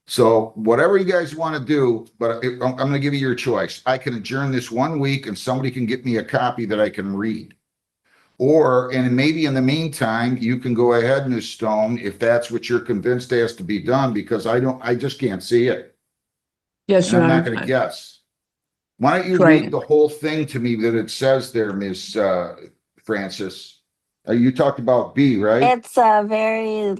So whatever you guys want to do, but I'm going to give you your choice. I can adjourn this 1 week and somebody can get me a copy that I can read. And maybe in the meantime, you can go ahead, Ms. Stone, if that's what you're convinced has to be done, because I just can't see it. Yes, And Your I'm not Honor. going to guess. Why don't you Right. read the whole thing to me that it says there, Ms. Francis? You talked about B, right? It's a very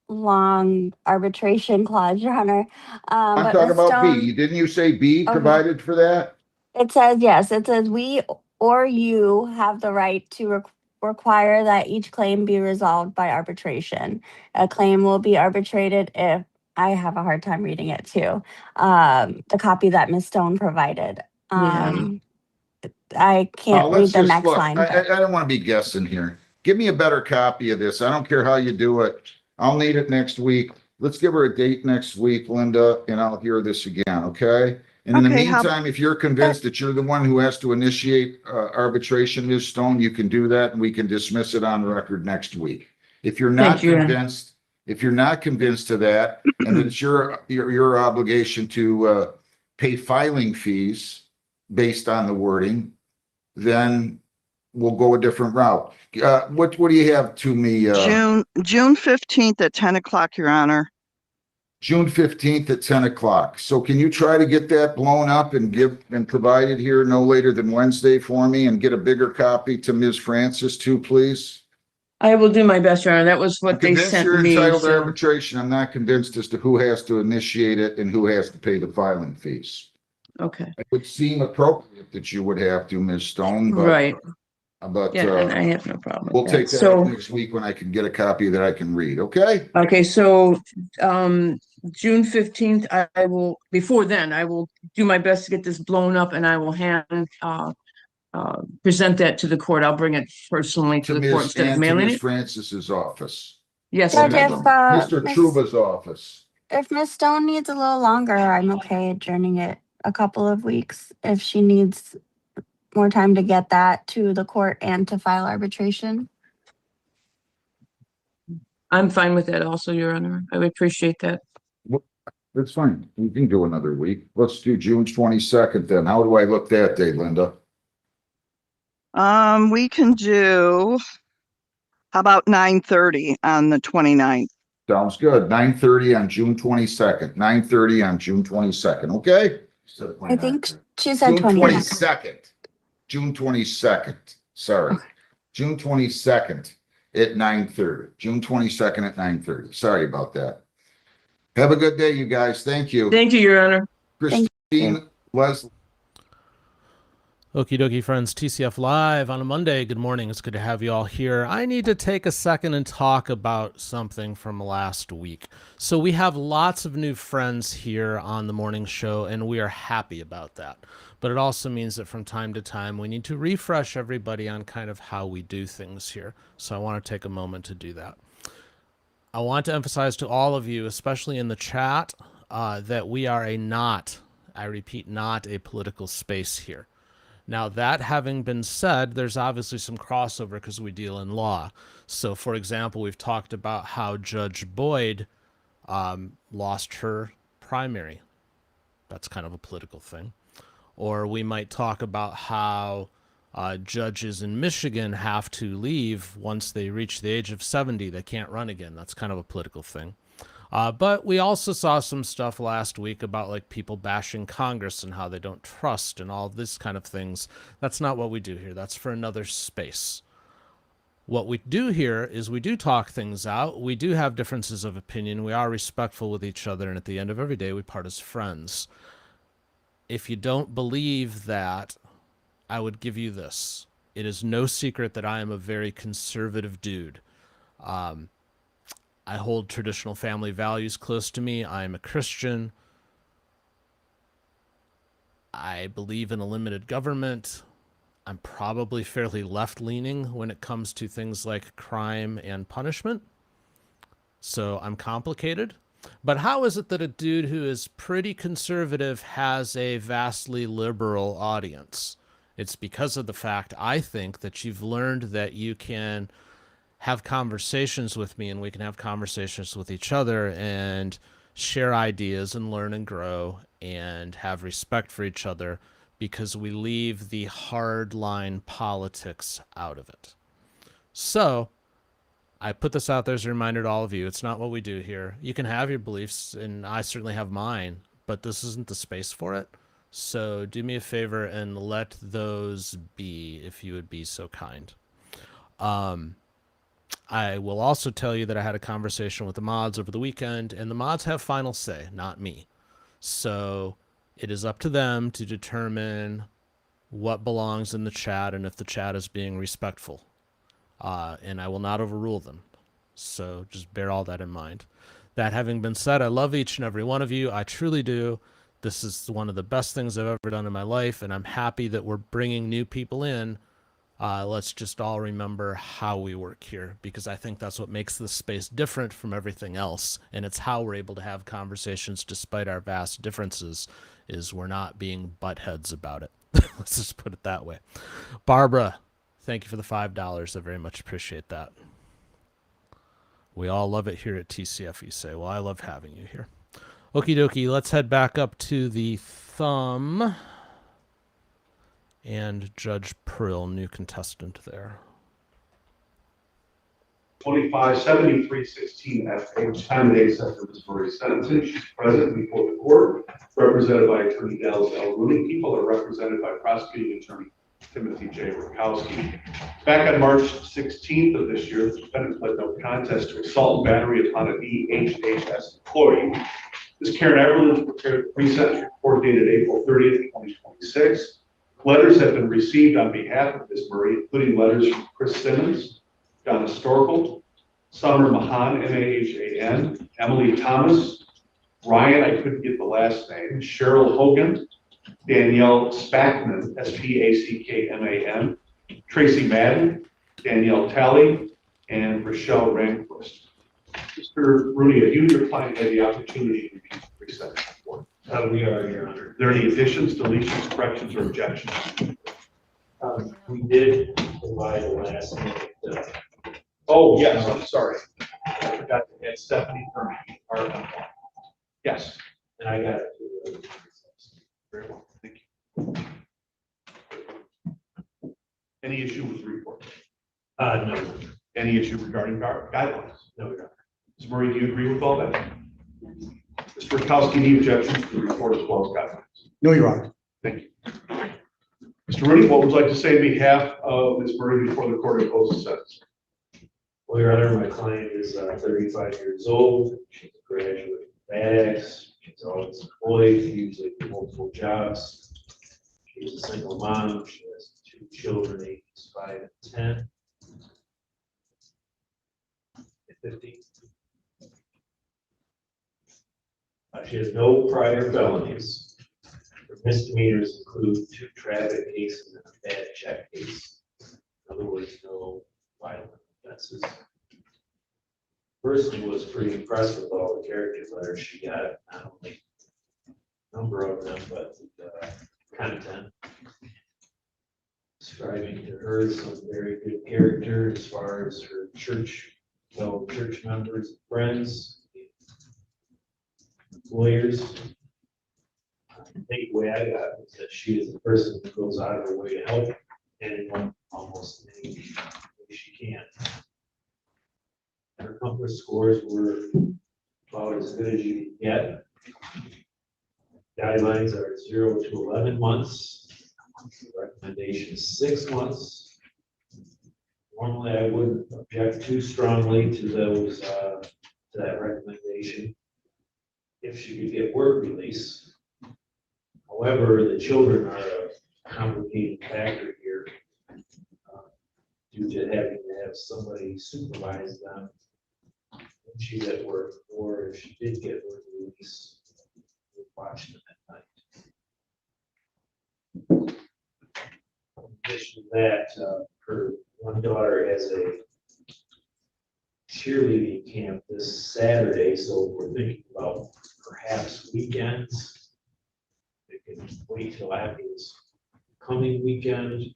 long arbitration clause, Your Honor. I'm But talking Ms. about Stone, B. Didn't you say B provided for that? it says, yes, it says we or you have the right to require that each claim be resolved by arbitration. A claim will be arbitrated if, I have a hard time reading it too, the copy that Ms. Stone provided. I can't read Let's the just next look. line. I but- don't want to be guessing here. Give me a better copy of this. I don't care how you do it. I'll need it next week. Let's give her a date next week, Linda, and I'll hear this again, okay? And in the Okay, meantime, if you're convinced that you're the one who has to initiate arbitration, Ms. Stone, you can do that and we can dismiss it on record next week. If you're not Thank you. convinced, If you're not convinced of that, and it's your obligation to pay filing fees based on the wording, then we'll go a different route. What do you have to me? June 15th at 10 o'clock, Your Honor. June 15th at 10 o'clock. So can you try to get that blown up and provide it here no later than Wednesday for me, and get a bigger copy to Ms. Francis too, please? I will do my best, Your Honor. That was what they Convinced sent you're me. entitled to So, arbitration. I'm not convinced as to who has to initiate it and who has to pay the filing fees. okay, It would seem appropriate that you would have to, Ms. Stone, but. right. But Yeah, and I have no problem we'll with take that. that up So, next week when I can get a copy that I can read, okay? okay, so, June 15th, I will, before then, I will do my best to get this blown up and I will present that to the court. I'll bring it personally to the court instead of mailing Ms. it. Francis's office. Yes, Judge, okay. if, Mr. Miss- Truba's office. if Miss Stone needs a little longer, I'm okay adjourning it a couple of weeks. If she needs more time to get that to the court and to file arbitration. I'm fine with that also, Your Honor. I would appreciate that. That's fine. We can do another week. Let's do June 22nd then. How do I look that day, Linda? We can do, how about 9:30 on the 29th? Sounds good. 9:30 on June 22nd. 9:30 on June 22nd, okay? I think she said June 22nd. June 22nd. Sorry. June 22nd at 9:30. June 22nd at 9:30. Sorry about that. Have a good day, you guys. Thank you. Thank you, Your Honor. Christine, Leslie. Okie dokie, friends. TCF Live on a Monday. Good morning. It's good to have you all here. I need to take a second and talk about something from last week. So we have lots of new friends here on the morning show, and we are happy about that. But it also means that from time to time, we need to refresh everybody on kind of how we do things here. So I want to take a moment to do that. I want to emphasize to all of you, especially in the chat, that we are I repeat, not a political space here. Now, that having been said, there's obviously some crossover because we deal in law. So, for example, we've talked about how Judge Boyd lost her primary. That's kind of a political thing. Or we might talk about how judges in Michigan have to leave once they reach the age of 70. They can't run again. That's kind of a political thing. But we also saw some stuff last week about like people bashing Congress and how they don't trust and all this kind of things. That's not what we do here. That's for another space. What we do here is we do talk things out. We do have differences of opinion. We are respectful with each other. And at the end of every day, we part as friends. If you don't believe that, I would give you this. It is no secret that I am a very conservative dude. I hold traditional family values close to me. I am a Christian. I believe in a limited government. I'm probably fairly left-leaning when it comes to things like crime and punishment. So I'm complicated. But how is it that a dude who is pretty conservative has a vastly liberal audience? It's because of the fact, I think, that you've learned that you can have conversations with me and we can have conversations with each other and share ideas and learn and grow and have respect for each other because we leave the hardline politics out of it. So I put this out there as a reminder to all of you. It's not what we do here. You can have your beliefs, and I certainly have mine, but this isn't the space for it. So do me a favor and let those be, if you would be so kind. I will also tell you that I had a conversation with the mods over the weekend, and the mods have final say, not me. So it is up to them to determine what belongs in the chat and if the chat is being respectful. And I will not overrule them. So just bear all that in mind. That having been said, I love each and every one of you. I truly do. This is one of the best things I've ever done in my life, and I'm happy that we're bringing new people in. Let's just all remember how we work here, because I think that's what makes this space different from everything else, and it's how we're able to have conversations despite our vast differences, is we're not being buttheads about it. Let's just put it that way. Barbara, thank you for the $5. I very much appreciate that. We all love it here at TCF, you say. Well, I love having you here. Okie dokie, let's head back up to the thumb. And Judge Prill, new contestant there. 257316 FH, time and date set for Ms. Murray's sentencing. She's present before the court, represented by Attorney Dallas L. Rooney. People are represented by Prosecuting Attorney Timothy J. Rakowski. Back on March 16th of this year, the defendant pled no contest to assault and battery upon a DHHS employee. Ms. Karen Everland prepared the pre-sentence report dated April 30th, 2026. Letters have been received on behalf of Ms. Murray, including letters from Chris Simmons, Donna Storkel, Summer Mahan, M-A-H-A-N, Emily Thomas, Ryan, I couldn't get the last name, Cheryl Hogan, Danielle Spackman, S-P-A-C-K-M-A-N, Tracy Madden, Danielle Talley, and Rochelle Ranquist. Mr. Rooney, have you and your client had the opportunity to review the pre-sentence report? We are, Your Honor. Are there any additions, deletions, corrections, or objections? We did provide the last minute. Oh, yes, I'm sorry. I forgot to add Stephanie Kermit, our yes. And I got it. Very well, thank you. Any issue with the report? No. Any issue regarding guidelines? No, Your Honor. Ms. Murray, do you agree with all that? Mr. Rakowski, any objections to the report as well as guidelines? No, Your Honor. Thank you. Mr. Rooney, what would you like to say on behalf of Ms. Murray before the court imposes sentence? Well, Your Honor, my client is 35 years old. She's a graduate of FedEx. She's always employed, usually for multiple jobs. She's a single mom. She has 2 children, ages 5 and 10. And 15. She has no prior felonies. Her misdemeanors include 2 traffic cases and a bad check case. In other words, no violent offenses. Personally was pretty impressed with all the character letters she got, not only number of them, but the content. Describing to her some very good character as far as her fellow church members, and friends, employers. The takeaway I got was that she is a person who goes out of her way to help anyone almost any way she can. Her comfort scores were about as good as you can get. Guidelines are 0 to 11 months. Recommendation is 6 months. Normally, I wouldn't object too strongly to those to that recommendation if she could get work release. However, the children are a complicating factor here due to having to have somebody supervise them when she's at work, or if she did get work release, we'd watch them at night. In addition to that, her one daughter has a cheerleading camp this Saturday, so we're thinking about perhaps weekends. They can wait till after this coming weekend.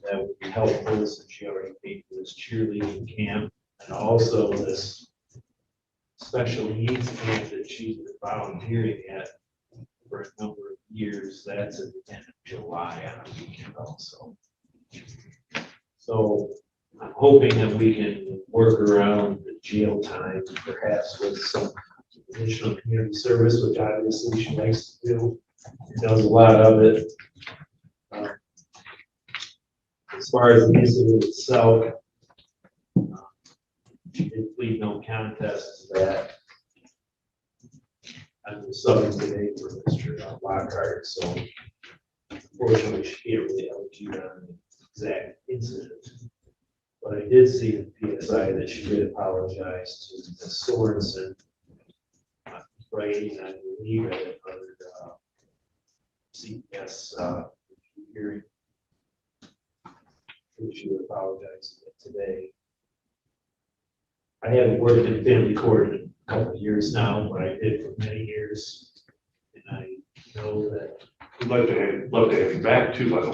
That would be helpful since she already paid for this cheerleading camp and also this special needs camp that she's been volunteering at for a number of years. That's at the end of July on a weekend also. So I'm hoping that we can work around the jail time, perhaps with some additional community service, which obviously she likes to do. She does a lot of it. As far as the incident itself, she did plead no contest to that. I'm the subbing today for Mr. Lockhart, so unfortunately she can't really execute on the exact incident. But I did see in the PSI that she did apologize to Ms. Sorensen, writing, I believe, at another CPS hearing. She would apologize today. I haven't worked in family court in a couple of years now, but I did for many years. And I know that. We'd love to have you back too, by the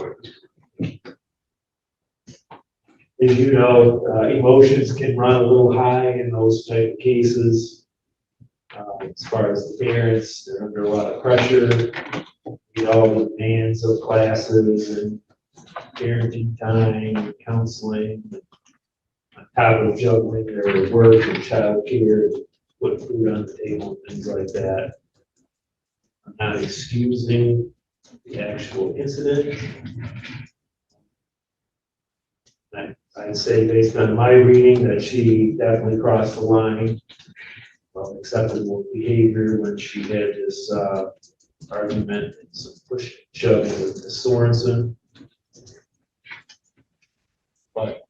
way. As you know, emotions can run a little high in those type of cases. As far as the parents, they're under a lot of pressure. All the demands of classes and parenting time, and counseling, on top of juggling their work and childcare, put food on the table, things like that. I'm not excusing the actual incident. I'd say based on my reading that she definitely crossed the line of acceptable behavior when she had this argument and some push shoving with Ms. Sorensen. But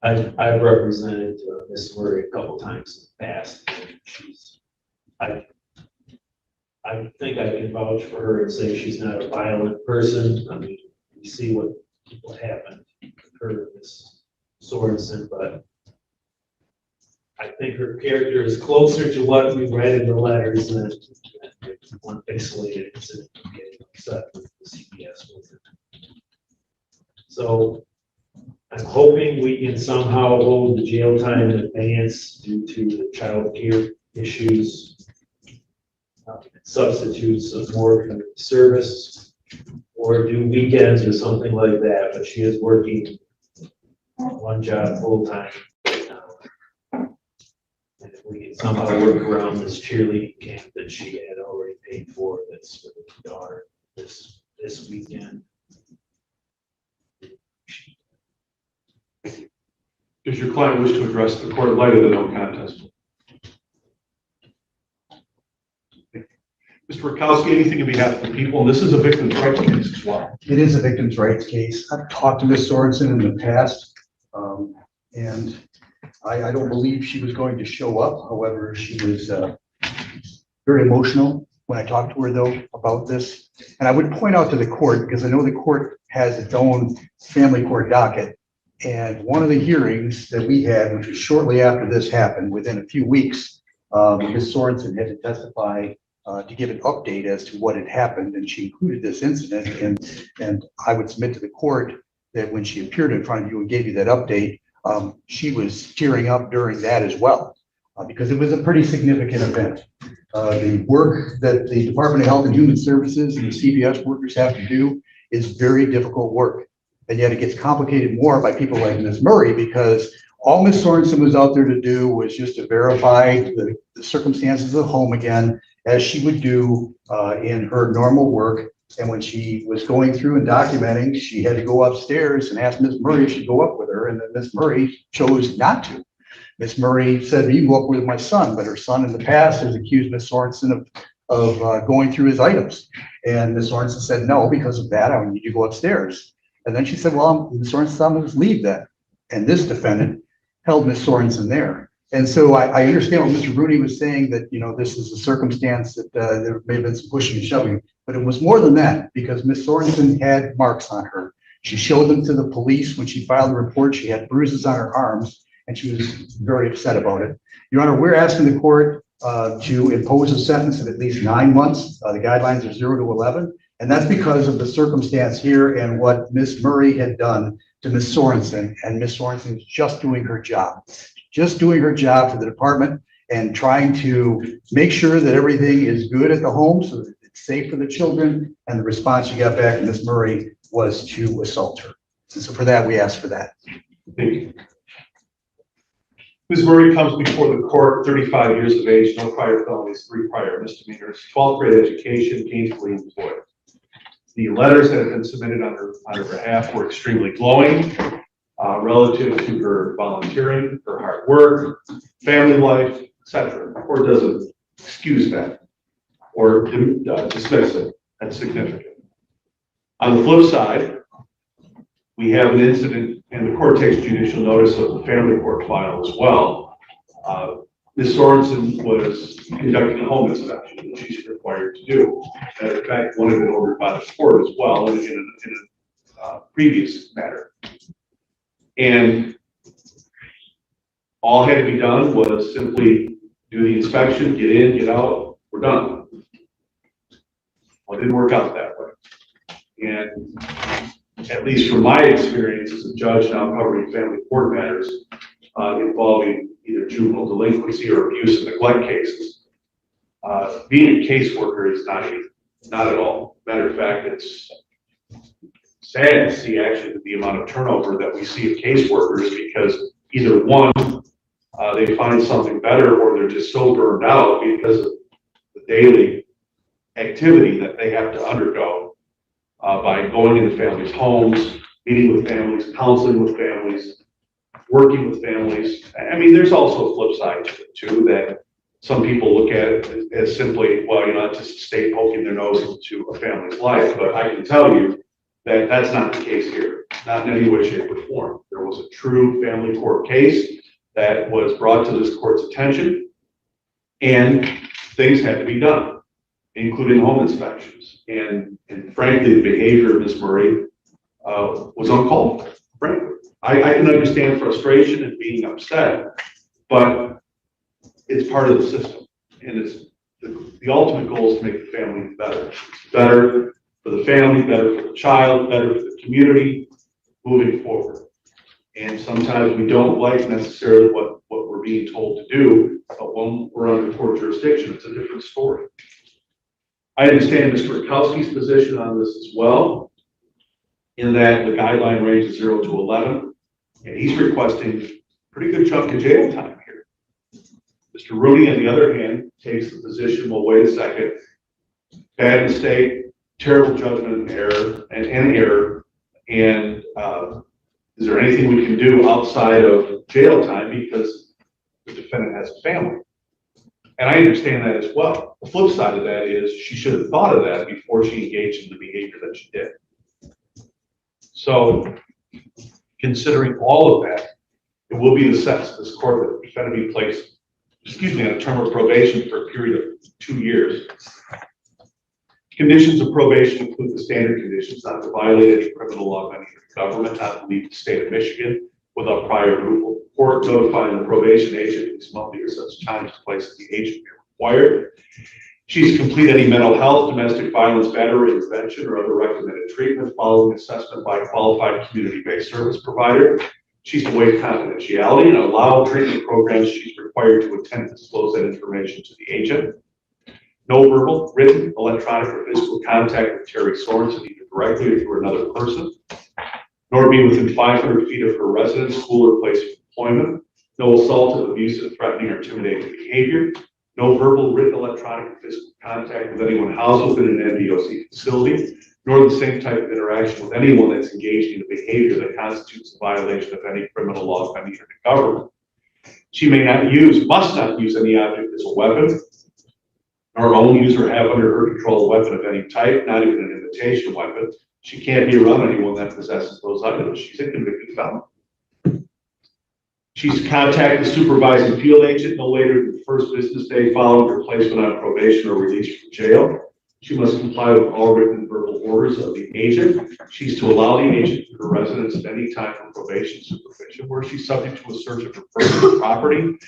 I've represented Ms. Murray a couple times in the past. I think I can vouch for her and say she's not a violent person. I mean, you see what happened with her and Ms. Sorensen, but I think her character is closer to what we read in the letters than one isolated incident of getting upset with the CPS with it. So I'm hoping we can somehow hold the jail time in advance due to the child care issues, substitutes of more community service, or do weekends or something like that. But she is working one job full time right now. And if we can somehow work around this cheerleading camp that she had already paid for, that's for the daughter this weekend. Does your client wish to address the court in light of the no contest? Mr. Rakowski, anything on behalf of the people? And this is a victim's rights case as well. It is a victim's rights case. I've talked to Ms. Sorensen in the past, and I don't believe she was going to show up. However, she was very emotional when I talked to her, though, about this. And I would point out to the court, because I know the court has its own family court docket. And one of the hearings that we had, which was shortly after this happened, within a few weeks, Ms. Sorensen had to testify to give an update as to what had happened, and she included this incident. And I would submit to the court that when she appeared in front of you and gave you that update, she was tearing up during that as well, because it was a pretty significant event. The work that the Department of Health and Human Services and the CPS workers have to do is very difficult work. And yet it gets complicated more by people like Ms. Murray, because all Ms. Sorensen was out there to do was just to verify the circumstances of the home again, as she would do in her normal work. And when she was going through and documenting, she had to go upstairs and ask Ms. Murray if she'd go up with her, and then Ms. Murray chose not to. Ms. Murray said, "You go up with my son," but her son in the past has accused Ms. Sorensen of going through his items. And Ms. Sorensen said, "No, because of that, I need you to go upstairs." And then she said, "Well, Ms. Sorensen, I'm going to leave then." And this defendant held Ms. Sorensen there. And so I understand what Mr. Rooney was saying, that, you know, this is a circumstance that there may have been some pushing and shoving, but it was more than that, because Ms. Sorensen had marks on her. She showed them to the police when she filed the report. She had bruises on her arms, and she was very upset about it. Your Honor, we're asking the court to impose a sentence of at least 9 months. The guidelines are 0 to 11. And that's because of the circumstance here and what Ms. Murray had done to Ms. Sorensen. And Ms. Sorensen is just doing her job for the department and trying to make sure that everything is good at the home so that it's safe for the children. And the response you got back from Ms. Murray was to assault her. And so for that, we asked for that. Thank you. Ms. Murray comes before the court, 35 years of age, no prior felonies, 3 prior misdemeanors, 12th grade education, gainfully employed. The letters that have been submitted on her behalf were extremely glowing relative to her volunteering, her hard work, family life, etc. The court doesn't excuse that or dismiss it. That's significant. On the flip side, we have an incident, and the court takes judicial notice of the family court file as well. Ms. Sorensen was conducting a home inspection that she's required to do. Matter of fact, one had been ordered by the court as well in a previous matter. And all had to be done was simply do the inspection, get in, get out, we're done. Well, it didn't work out that way. And at least from my experience as a judge now covering family court matters involving either juvenile delinquency or abuse and neglect cases, being a caseworker is not easy, not at all. Matter of fact, it's sad to see actually the amount of turnover that we see of caseworkers, because either one, they find something better, or they're just so burned out because of the daily activity that they have to undergo by going into families' homes, meeting with families, counseling with families, working with families. I mean, there's also a flip side to it too, that some people look at it as simply, well, you know, it's just a state poking their nose into a family's life. But I can tell you that that's not the case here, not in any way, shape, or form. There was a true family court case that was brought to this court's attention, and things had to be done, including home inspections. And frankly, the behavior of Ms. Murray was uncalled for, frankly. I can understand frustration and being upset, but it's part of the system. And it's the ultimate goal is to make the family better. Better for the family, better for the child, better for the community moving forward. And sometimes we don't like necessarily what we're being told to do, but when we're under court jurisdiction, it's a different story. I understand Mr. Rakowski's position on this as well, in that the guideline range is 0 to 11, and he's requesting a pretty good chunk of jail time here. Mr. Rooney, on the other hand, takes the position, well, wait a second, bad mistake, terrible judgment and error, and is there anything we can do outside of jail time because the defendant has a family? And I understand that as well. The flip side of that is she should have thought of that before she engaged in the behavior that she did. So, considering all of that, it will be the sentence of this court that the defendant be placed, on a term of probation for a period of 2 years. Conditions of probation include the standard conditions: not to violate any criminal law of any government, not to leave the state of Michigan without prior approval. Court notifying the probation agent at least monthly or such time as place as the agent may require. She's complete any mental health, domestic violence, battery intervention, or other recommended treatment following assessment by a qualified community-based service provider. She's to waive confidentiality and allow treatment programs she's required to attend to disclose that information to the agent. No verbal, written, electronic, or physical contact with Terry Sorensen, either directly or through another person, nor be within 500 feet of her residence, school, or place of employment. No assaultive, abusive, threatening, or intimidating behavior. No verbal, written, electronic, or physical contact with anyone housed within an NDOC facility, nor the same type of interaction with anyone that's engaged in a behavior that constitutes a violation of any criminal law of any government. She must not use any object as a weapon, nor own, use, or have under her control a weapon of any type, not even an imitation weapon. She can't be around anyone that possesses those items. She's a convicted felon. She's to contact the supervising field agent no later than the first business day following her placement on probation or release from jail. She must comply with all written and verbal orders of the agent. She's to allow the agent to her residence at any time for probation supervision, where she's subject to a search of her personal property,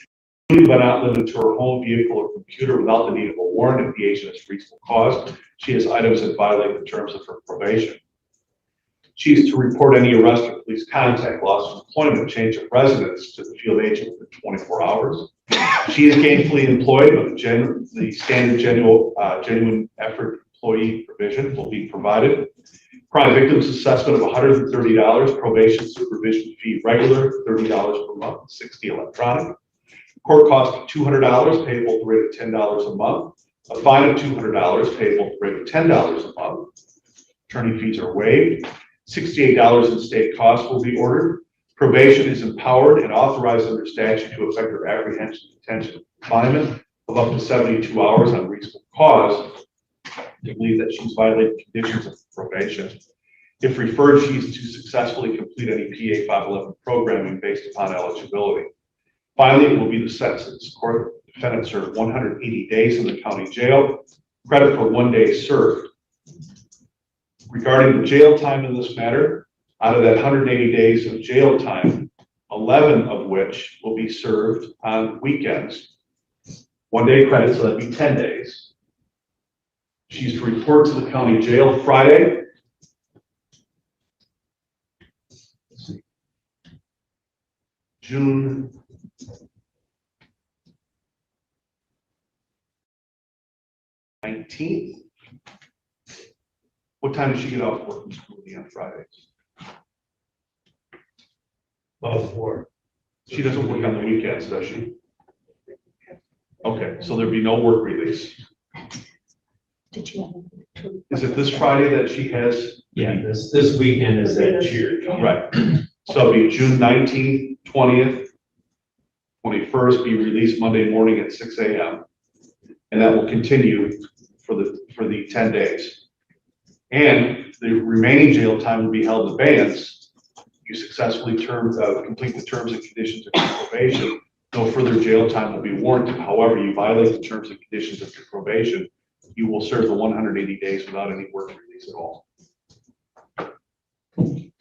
but not limited to her home, vehicle, or computer without the need of a warrant if the agent has reasonable cause. She has items that violate the terms of her probation. She is to report any arrest or police contact, loss of employment, change of residence to the field agent within 24 hours. She is gainfully employed, but the standard genuine effort employee provision will be provided. Crime victims assessment of $130, probation supervision fee regular, $30 per month, $60 electronic. Court cost of $200 payable at the rate of $10 a month. A fine of $200 payable at the rate of $10 a month. Attorney fees are waived. $68 in state costs will be ordered. Probation is empowered and authorized under statute to effect her apprehension, detention, and confinement of up to 72 hours on reasonable cause to believe that she's violated conditions of probation. If referred, she is to successfully complete any PA 511 programming based upon eligibility. Finally, it will be the sentence of this court. The defendant served 180 days in the county jail, credit for 1 day served. Regarding the jail time in this matter, out of that 180 days of jail time, 11 of which will be served on weekends. 1 day credit, so that'd be 10 days. She's to report to the county jail Friday, June 19th. What time does she get off work from school on Fridays? About 4. She doesn't work on the weekends, does she? Okay, so there'd be no work release. Did you have? Is it this Friday that she has? Yeah, this weekend is that cheer. Right. So it'll be June 19th, 20th, 21st, be released Monday morning at 6 a.m. And that will continue for the 10 days. And the remaining jail time will be held in abeyance. You successfully complete the terms and conditions of your probation. No further jail time will be warranted. However, you violate the terms and conditions of your probation, you will serve the 180 days without any work release at all.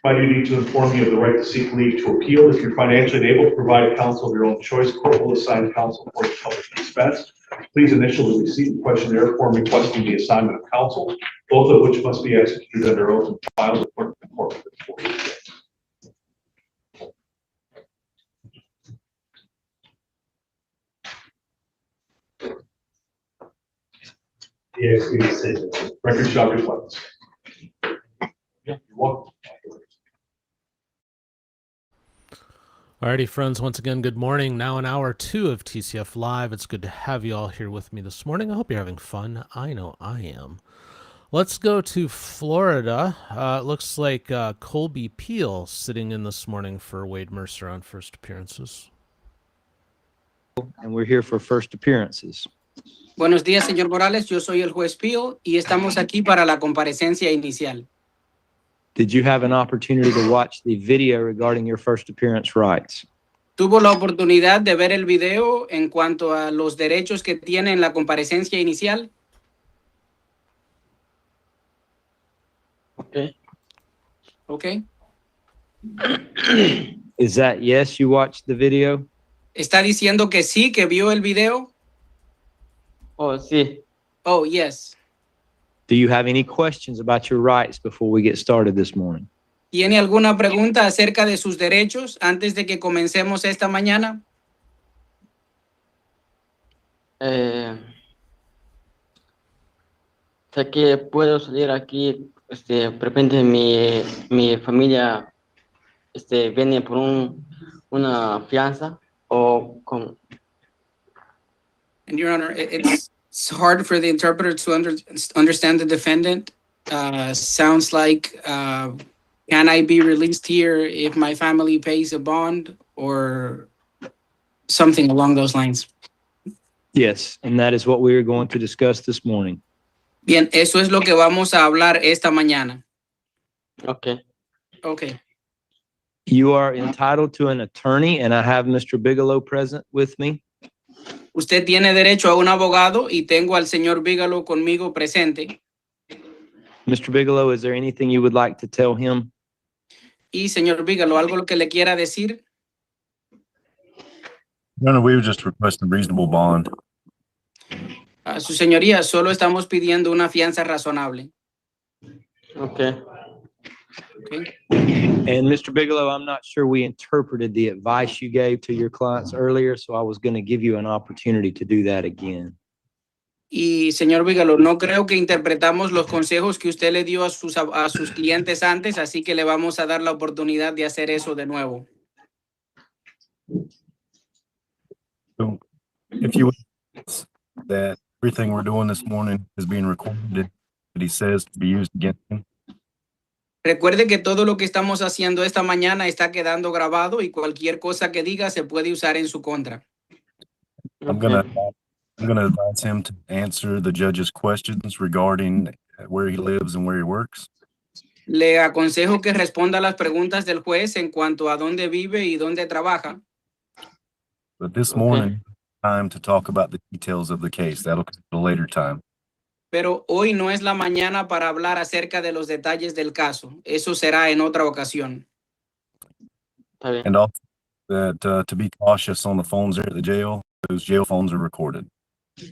My duty to inform you of the right to seek leave to appeal. If you're financially unable to provide counsel of your own choice, court will assign counsel for the public expense. Please initial the receipt and questionnaire form requesting the assignment of counsel, both of which must be executed under oath and filed with clerk of the court within 48 days. Record shop reflects. Yeah, you're welcome. Alrighty, friends, once again, good morning. Now in hour 2 of TCF Live. It's good to have you all here with me this morning. I hope you're having fun. I know I am. Let's go to Florida. It looks like Colby Peel sitting in this morning for Wade Mercer on first appearances. And we're here for first appearances. Buenos días, señor Morales. Yo soy el juez Pío y estamos aquí para la comparecencia inicial. Did you have an opportunity to watch the video regarding your first appearance rights? ¿Tuvo la oportunidad de ver el video en cuanto a los derechos que tiene en la comparecencia inicial? Okay. Okay. Is that yes, you watched the video? ¿Está diciendo que sí, que vio el video? Oh, sí. Oh, yes. Do you have any questions about your rights before we get started this morning? ¿Tiene alguna pregunta acerca de sus derechos antes de que comencemos esta mañana? Sé que puedo salir aquí, de repente mi familia viene por una fianza o con... And Your Honor, it's hard for the interpreter to understand the defendant. Sounds like, can I be released here if my family pays a bond or something along those lines? Yes, and that is what we are going to discuss this morning. Bien, eso es lo que vamos a hablar esta mañana. Okay. Okay. You are entitled to an attorney, and I have Mr. Bigelow present with me. Usted tiene derecho a un abogado y tengo al señor Bigelow conmigo presente. Mr. Bigelow, is there anything you would like to tell him? Y señor Bigelow, ¿algo que le quiera decir? No, we were just requesting reasonable bond. Su señoría, solo estamos pidiendo una fianza razonable. Okay. Okay. And Mr. Bigelow, I'm not sure we interpreted the advice you gave to your clients earlier, so I was going to give you an opportunity to do that again. Y señor Bigelow, no creo que interpretamos los consejos que usted le dio a sus clientes antes, así que le vamos a dar la oportunidad de hacer eso de nuevo. So if you would, that everything we're doing this morning is being recorded, that he says to be used against him. Recuerde que todo lo que estamos haciendo esta mañana está quedando grabado y cualquier cosa que diga se puede usar en su contra. I'm gonna advise him to answer the judge's questions regarding where he lives and where he works. Le aconsejo que responda a las preguntas del juez en cuanto a dónde vive y dónde trabaja. But this morning, time to talk about the details of the case. That'll come at a later time. Pero hoy no es la mañana para hablar acerca de los detalles del caso. Eso será en otra ocasión. And also that to be cautious on the phones there at the jail. Those jail phones are recorded.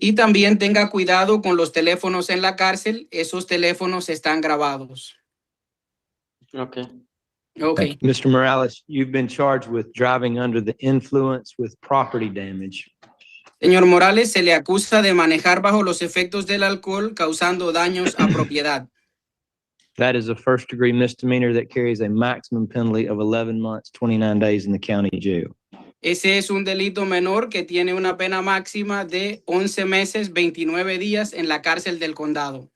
Y también tenga cuidado con los teléfonos en la cárcel. Esos teléfonos están grabados. Okay. Okay. Mr. Morales, you've been charged with driving under the influence with property damage. Señor Morales, se le acusa de manejar bajo los efectos del alcohol causando daños a propiedad. That is a first-degree misdemeanor that carries a maximum penalty of 11 months, 29 days in the county jail. Ese es un delito menor que tiene una pena máxima de 11 meses, 29 días en la cárcel del condado.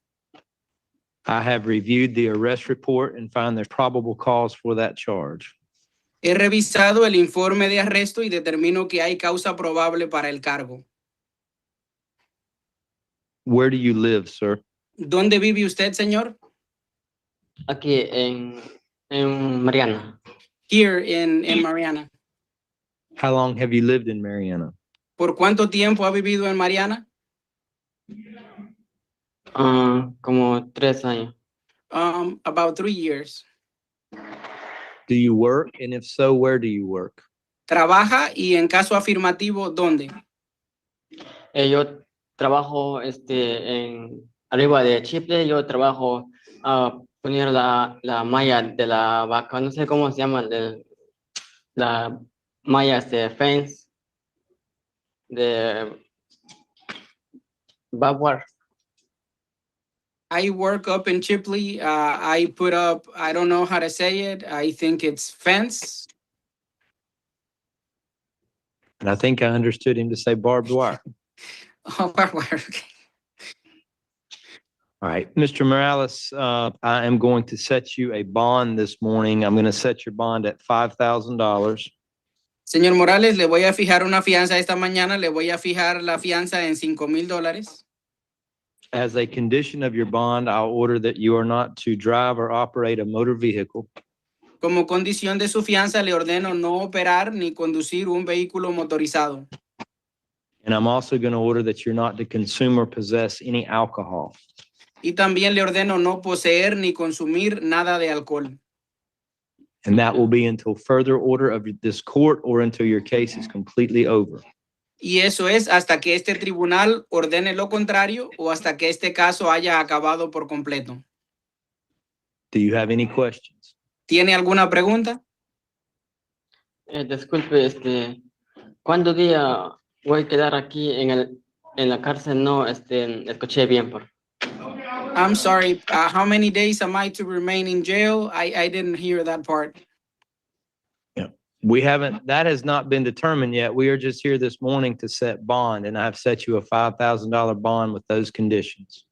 I have reviewed the arrest report and found there's probable cause for that charge. He revisado el informe de arresto y determino que hay causa probable para el cargo. Where do you live, sir? ¿Dónde vive usted, señor? Aquí en Mariana. Here in Mariana. How long have you lived in Mariana? ¿Por cuánto tiempo ha vivido en Mariana? Como 3 años. About 3 years. Do you work? And if so, where do you work? ¿Trabaja? Y en caso afirmativo, ¿dónde? Yo trabajo en arriba de Chipre, yo trabajo poner la malla de la vaca, no sé cómo se llama, la malla de fence, de barbed. I work up in Chipley. I put up, I don't know how to say it. I think it's fence. And I think I understood him to say barbed wire. Oh, barbed wire. Okay. All right, Mr. Morales, I am going to set you a bond this morning. I'm going to set your bond at $5,000. Señor Morales, le voy a fijar una fianza esta mañana. Le voy a fijar la fianza en $5,000. As a condition of your bond, I'll order that you are not to drive or operate a motor vehicle. Como condición de su fianza, le ordeno no operar ni conducir un vehículo motorizado. And I'm also going to order that you're not to consume or possess any alcohol. Y también le ordeno no poseer ni consumir nada de alcohol. And that will be until further order of this court or until your case is completely over. Y eso es hasta que este tribunal ordene lo contrario o hasta que este caso haya acabado por completo. Do you have any questions? ¿Tiene alguna pregunta? Disculpe, ¿cuántos días voy a quedar aquí en la cárcel? No, escuché bien, por. I'm sorry, how many days am I to remain in jail? I didn't hear that part. We haven't, that has not been determined yet. We are just here this morning to set bond, and I've set you a $5,000 bond with those conditions.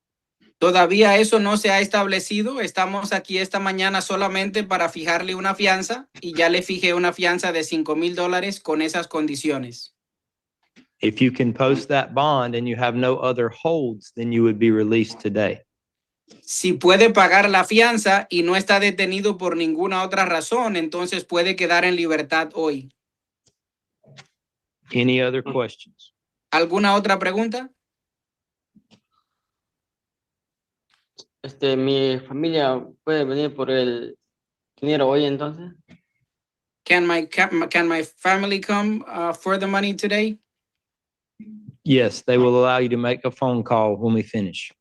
Todavía eso no se ha establecido. Estamos aquí esta mañana solamente para fijarle una fianza y ya le fijé una fianza de $5,000 con esas condiciones. If you can post that bond and you have no other holds, then you would be released today. Si puede pagar la fianza y no está detenido por ninguna otra razón, entonces puede quedar en libertad hoy. Any other questions? ¿Alguna otra pregunta? Mi familia puede venir por el dinero hoy entonces. Can my family come for the money today? Yes, they will allow you to make a phone call when we finish.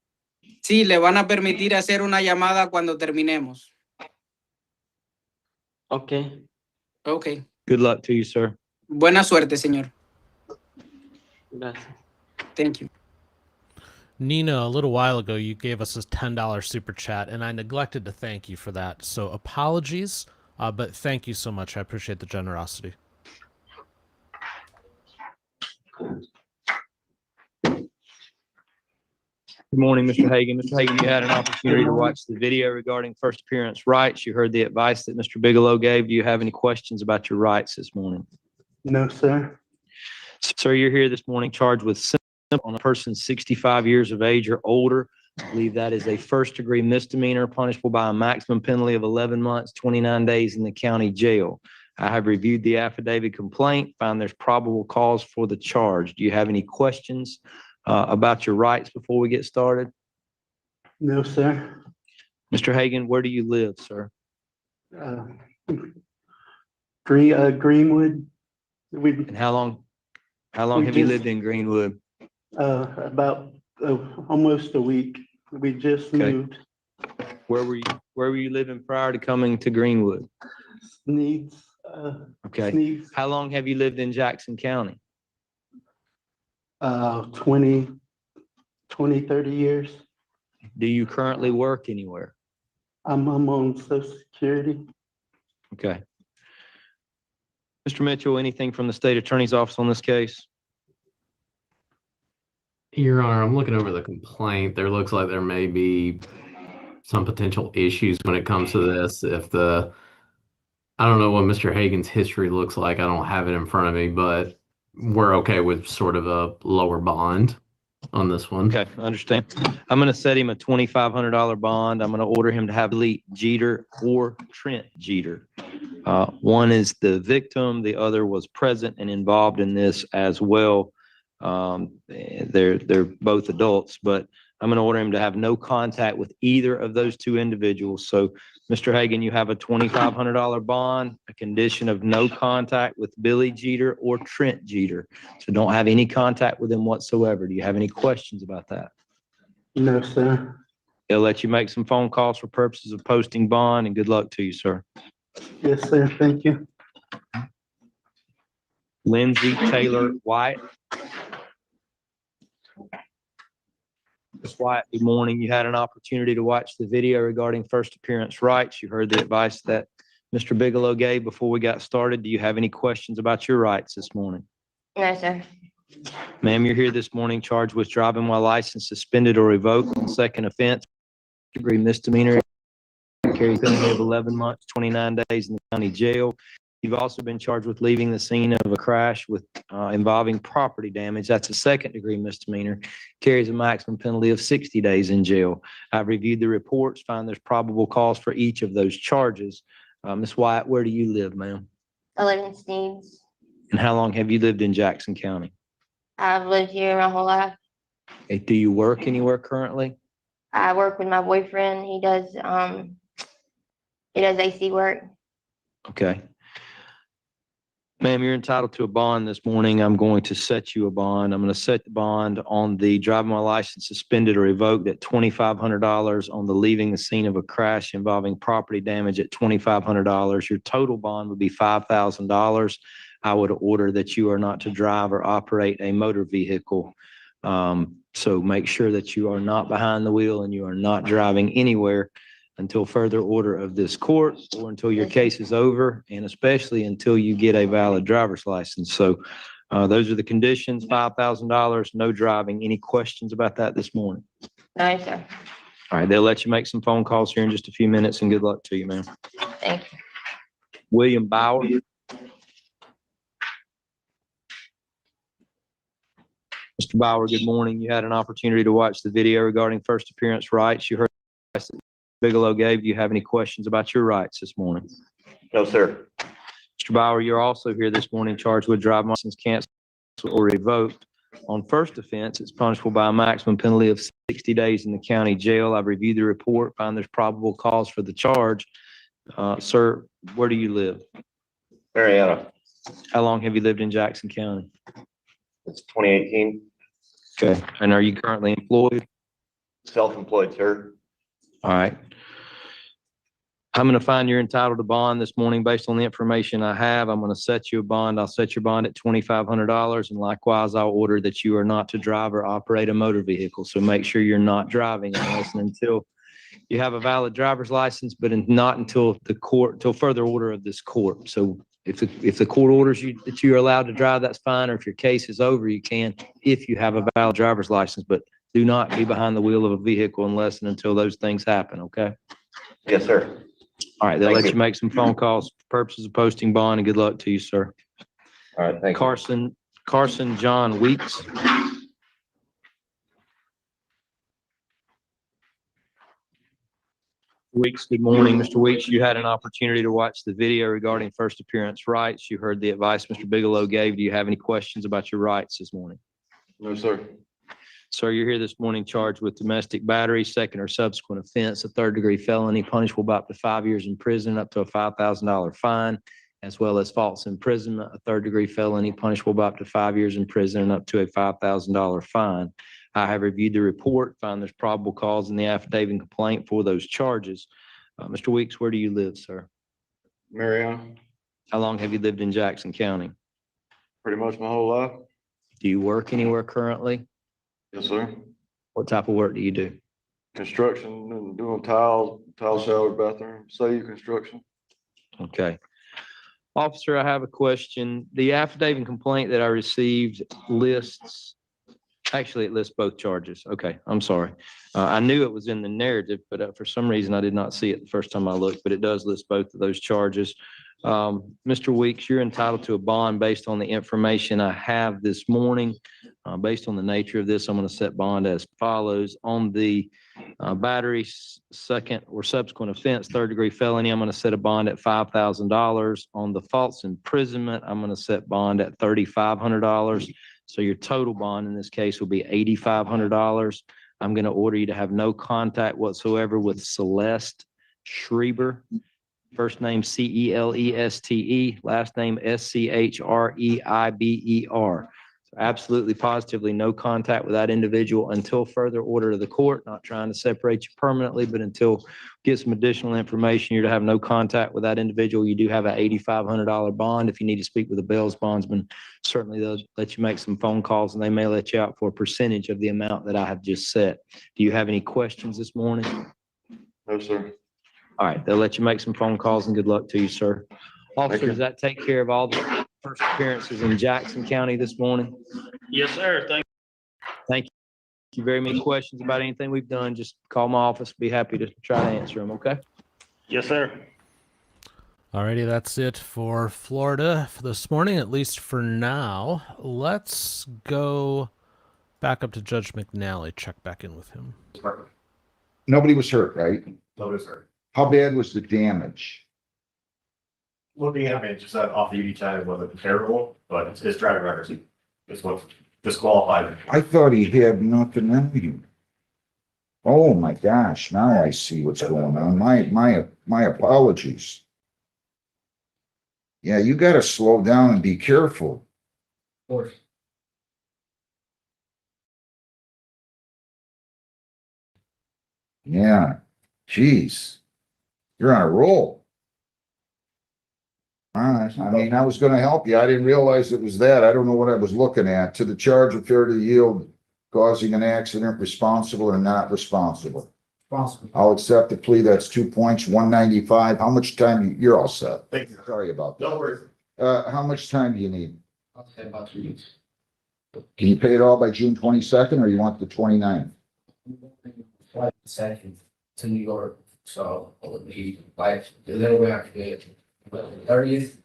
Sí, le van a permitir hacer una llamada cuando terminemos. Okay. Okay. Good luck to you, sir. Buena suerte, señor. Gracias. Thank you. Nina, a little while ago, you gave us a $10 super chat, and I neglected to thank you for that. So apologies, but thank you so much. I appreciate the generosity. Good morning, Mr. Hagan. Mr. Hagan, you had an opportunity to watch the video regarding first appearance rights. You heard the advice that Mr. Bigelow gave. Do you have any questions about your rights this morning? No, sir. Sir, you're here this morning charged with simple on a person 65 years of age or older. I believe that is a first-degree misdemeanor punishable by a maximum penalty of 11 months, 29 days in the county jail. I have reviewed the affidavit complaint, found there's probable cause for the charge. Do you have any questions about your rights before we get started? No, sir. Mr. Hagan, where do you live, sir? Greenwood. And how long have you lived in Greenwood? About almost a week. We just moved. Where were you living prior to coming to Greenwood? Needs, Okay. Sneeds, How long have you lived in Jackson County? 20, 30 years. Do you currently work anywhere? I'm on Social Security. Okay. Mr. Mitchell, anything from the state attorney's office on this case? Your Honor, I'm looking over the complaint. There looks like there may be some potential issues when it comes to this. I don't know what Mr. Hagan's history looks like. I don't have it in front of me, but we're okay with sort of a lower bond on this one. Okay, I understand. I'm going to set him a $2,500 bond. I'm going to order him to have Lee Jeter or Trent Jeter. One is the victim, the other was present and involved in this as well. They're both adults, but I'm going to order him to have no contact with either of those two individuals. So, Mr. Hagan, you have a $2,500 bond, a condition of no contact with Billy Jeter or Trent Jeter. So don't have any contact with them whatsoever. Do you have any questions about that? No, sir. They'll let you make some phone calls for purposes of posting bond, and good luck to you, sir. Yes, sir. Thank you. Lindsey Taylor White. Ms. White, good morning. You had an opportunity to watch the video regarding first appearance rights. You heard the advice that Mr. Bigelow gave before we got started. Do you have any questions about your rights this morning? No, sir. Ma'am, you're here this morning charged with driving while license suspended or revoked on second offense, degree misdemeanor, carry penalty of 11 months, 29 days in the county jail. You've also been charged with leaving the scene of a crash with involving property damage. That's a second degree misdemeanor, carries a maximum penalty of 60 days in jail. I've reviewed the reports, find there's probable cause for each of those charges. Ms. White, where do you live, ma'am? I live in Steves. And how long have you lived in Jackson County? I've lived here my whole life. Okay, do you work anywhere currently? I work with my boyfriend. He does AC work. Okay. Ma'am, you're entitled to a bond this morning. I'm going to set you a bond. I'm going to set the bond on the driving while license suspended or revoked at $2,500, on the leaving the scene of a crash involving property damage at $2,500. Your total bond would be $5,000. I would order that you are not to drive or operate a motor vehicle. So make sure that you are not behind the wheel and you are not driving anywhere until further order of this court, or until your case is over, and especially until you get a valid driver's license. So those are the conditions, $5,000, no driving. Any questions about that this morning? No, sir. All right, they'll let you make some phone calls here in just a few minutes, and good luck to you, ma'am. Thank you. William Bauer. Mr. Bauer, good morning. You had an opportunity to watch the video regarding first appearance rights. You heard Bigelow gave. Do you have any questions about your rights this morning? No, sir. Mr. Bauer, you're also here this morning charged with driving license canceled or revoked. On first offense, it's punishable by a maximum penalty of 60 days in the county jail. I've reviewed the report, find there's probable cause for the charge. Sir, where do you live? Mariana. How long have you lived in Jackson County? It's 2018. Okay. And are you currently employed? Self-employed, sir. All right. I'm going to find you're entitled to bond this morning based on the information I have. I'm going to set you a bond. I'll set your bond at $2,500. And likewise, I'll order that you are not to drive or operate a motor vehicle. So make sure you're not driving unless and until you have a valid driver's license, but not until the court, till further order of this court. So if the court orders you that you're allowed to drive, that's fine. Or if your case is over, you can, if you have a valid driver's license, but do not be behind the wheel of a vehicle unless and until those things happen. Okay. Yes, sir. All right, they'll Thank let you you. make some phone calls for purposes of posting bond, and good luck to you, sir. All right, thank you. Carson John Weeks. Weeks, good morning. Mr. Weeks, you had an opportunity to watch the video regarding first appearance rights. You heard the advice Mr. Bigelow gave. Do you have any questions about your rights this morning? No, sir. Sir, you're here this morning charged with domestic battery, second or subsequent offense, a third degree felony punishable by up to 5 years in prison, up to a $5,000 fine, as well as false imprisonment, a third degree felony punishable by up to 5 years in prison and up to a $5,000 fine. I have reviewed the report, find there's probable cause in the affidavit and complaint for those charges. Mr. Weeks, where do you live, sir? Marion, How long have you lived in Jackson County? pretty much my whole life. Do you work anywhere currently? Yes, sir. What type of work do you do? Construction and doing tile shower, bathroom, construction. Okay. Officer, I have a question. The affidavit and complaint that I received lists, actually, it lists both charges. Okay, I'm sorry. I knew it was in the narrative, but for some reason I did not see it the first time I looked, but it does list both of those charges. Mr. Weeks, you're entitled to a bond based on the information I have this morning. Based on the nature of this, I'm going to set bond as follows. On the battery, second or subsequent offense, third-degree felony, I'm going to set a bond at $5,000. On the false imprisonment, I'm going to set bond at $3,500. So your total bond in this case will be $8,500. I'm going to order you to have no contact whatsoever with Celeste Schreiber. First name Celeste, last name Schreiber. Absolutely positively no contact with that individual until further order of the court. Not trying to separate you permanently, but until get some additional information, you're to have no contact with that individual. You do have an $8,500 bond. If you need to speak with a bail's bondsman, certainly they'll let you make some phone calls and they may let you out for a percentage of the amount that I have just set. Do you have any questions this morning? No, sir. All right, they'll let you make some phone calls and good luck to you, sir. Officer, does that take care of all the first appearances in Jackson County this morning? Yes, sir. Thank you. If you have very many questions about anything we've done, just call my office. Be happy to try to answer them, okay? Yes, sir. Alrighty, that's it for Florida for this morning, at least for now. Let's go back up to Judge McNally, check back in with him. Nobody was hurt, right? Notice her. How bad was the damage? Looking at me, just that off-duty time wasn't terrible, but his driving record is what disqualified. I thought he had nothing in him. Oh my gosh, now I see what's going on. My apologies. Yeah, you gotta slow down and be careful. Of course. Yeah, geez, you're on a roll. All right, I mean, I was gonna help you. I didn't realize it was that. I don't know what I was looking at. To the charge of failure to yield, causing an accident, responsible or not responsible. Responsible. I'll accept the plea. That's 2 points, 195. How much time? You're all set. Thank you. Sorry about that. No worries. How much time do you need? I'll say about 2 weeks. Can you pay it all by June 22nd or you want the 29th? Flight second to New York, so it would be like, then we have to get the 30th.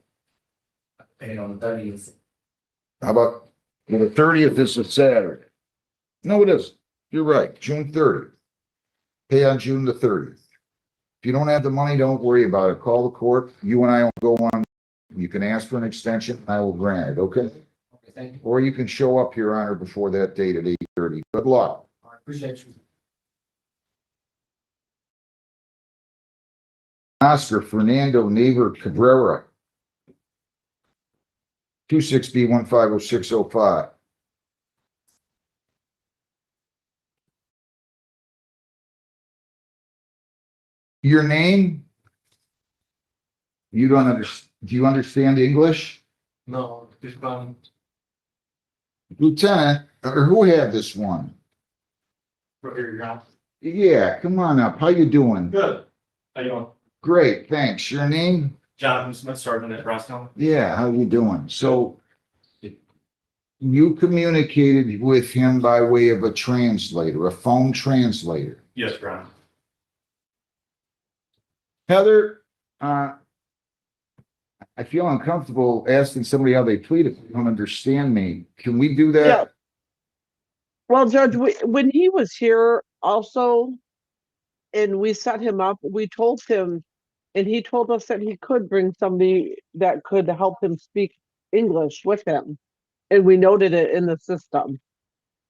Paying on the 30th. How about, well, the 30th is a Saturday? No, it isn't. You're right, June 30th. Pay on June the 30th. If you don't have the money, don't worry about it. Call the court. You and I will go on. You can ask for an extension, and I will grant it, okay? Okay, thank you. Or you can show up, Your Honor, before that date at 8:30. Good luck. I appreciate you. Oscar Fernando Neighbor Cabrera. 26B150605. Your name? You don't do you understand English? No, just about. Lieutenant, or who had this one? Here, Your Honor. Yeah, come on up. How you doing? Good. How you doing? Great, thanks. Your name? Jonathan Smith, Sergeant at Brosstown. Yeah, how you doing? So you communicated with him by way of a translator, a phone translator. Yes, Your Honor. Heather, I feel uncomfortable asking somebody how they plead if they don't understand me. Can we do that? Yeah. Well, Judge, when he was here also, and we set him up, we told him, and he told us that he could bring somebody that could help him speak English with him. And we noted it in the system.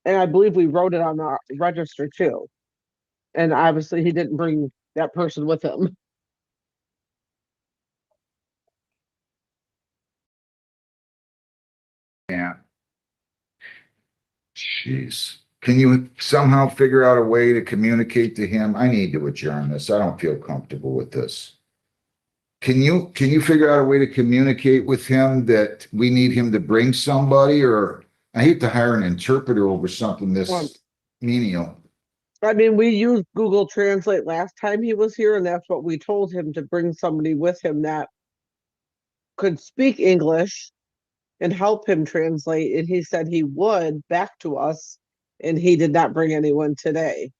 And I believe we wrote it on the register too. And obviously he didn't bring that person with him. Yeah. Jeez. Can you somehow figure out a way to communicate to him? I need to adjourn this. I don't feel comfortable with this. Can you figure out a way to communicate with him that we need him to bring somebody, or I hate to hire an interpreter over something this menial. I mean, we used Google Translate last time he was here, and that's what we told him, to bring somebody with him that could speak English and help him translate. And he said he would back to us, and he did not bring anyone today.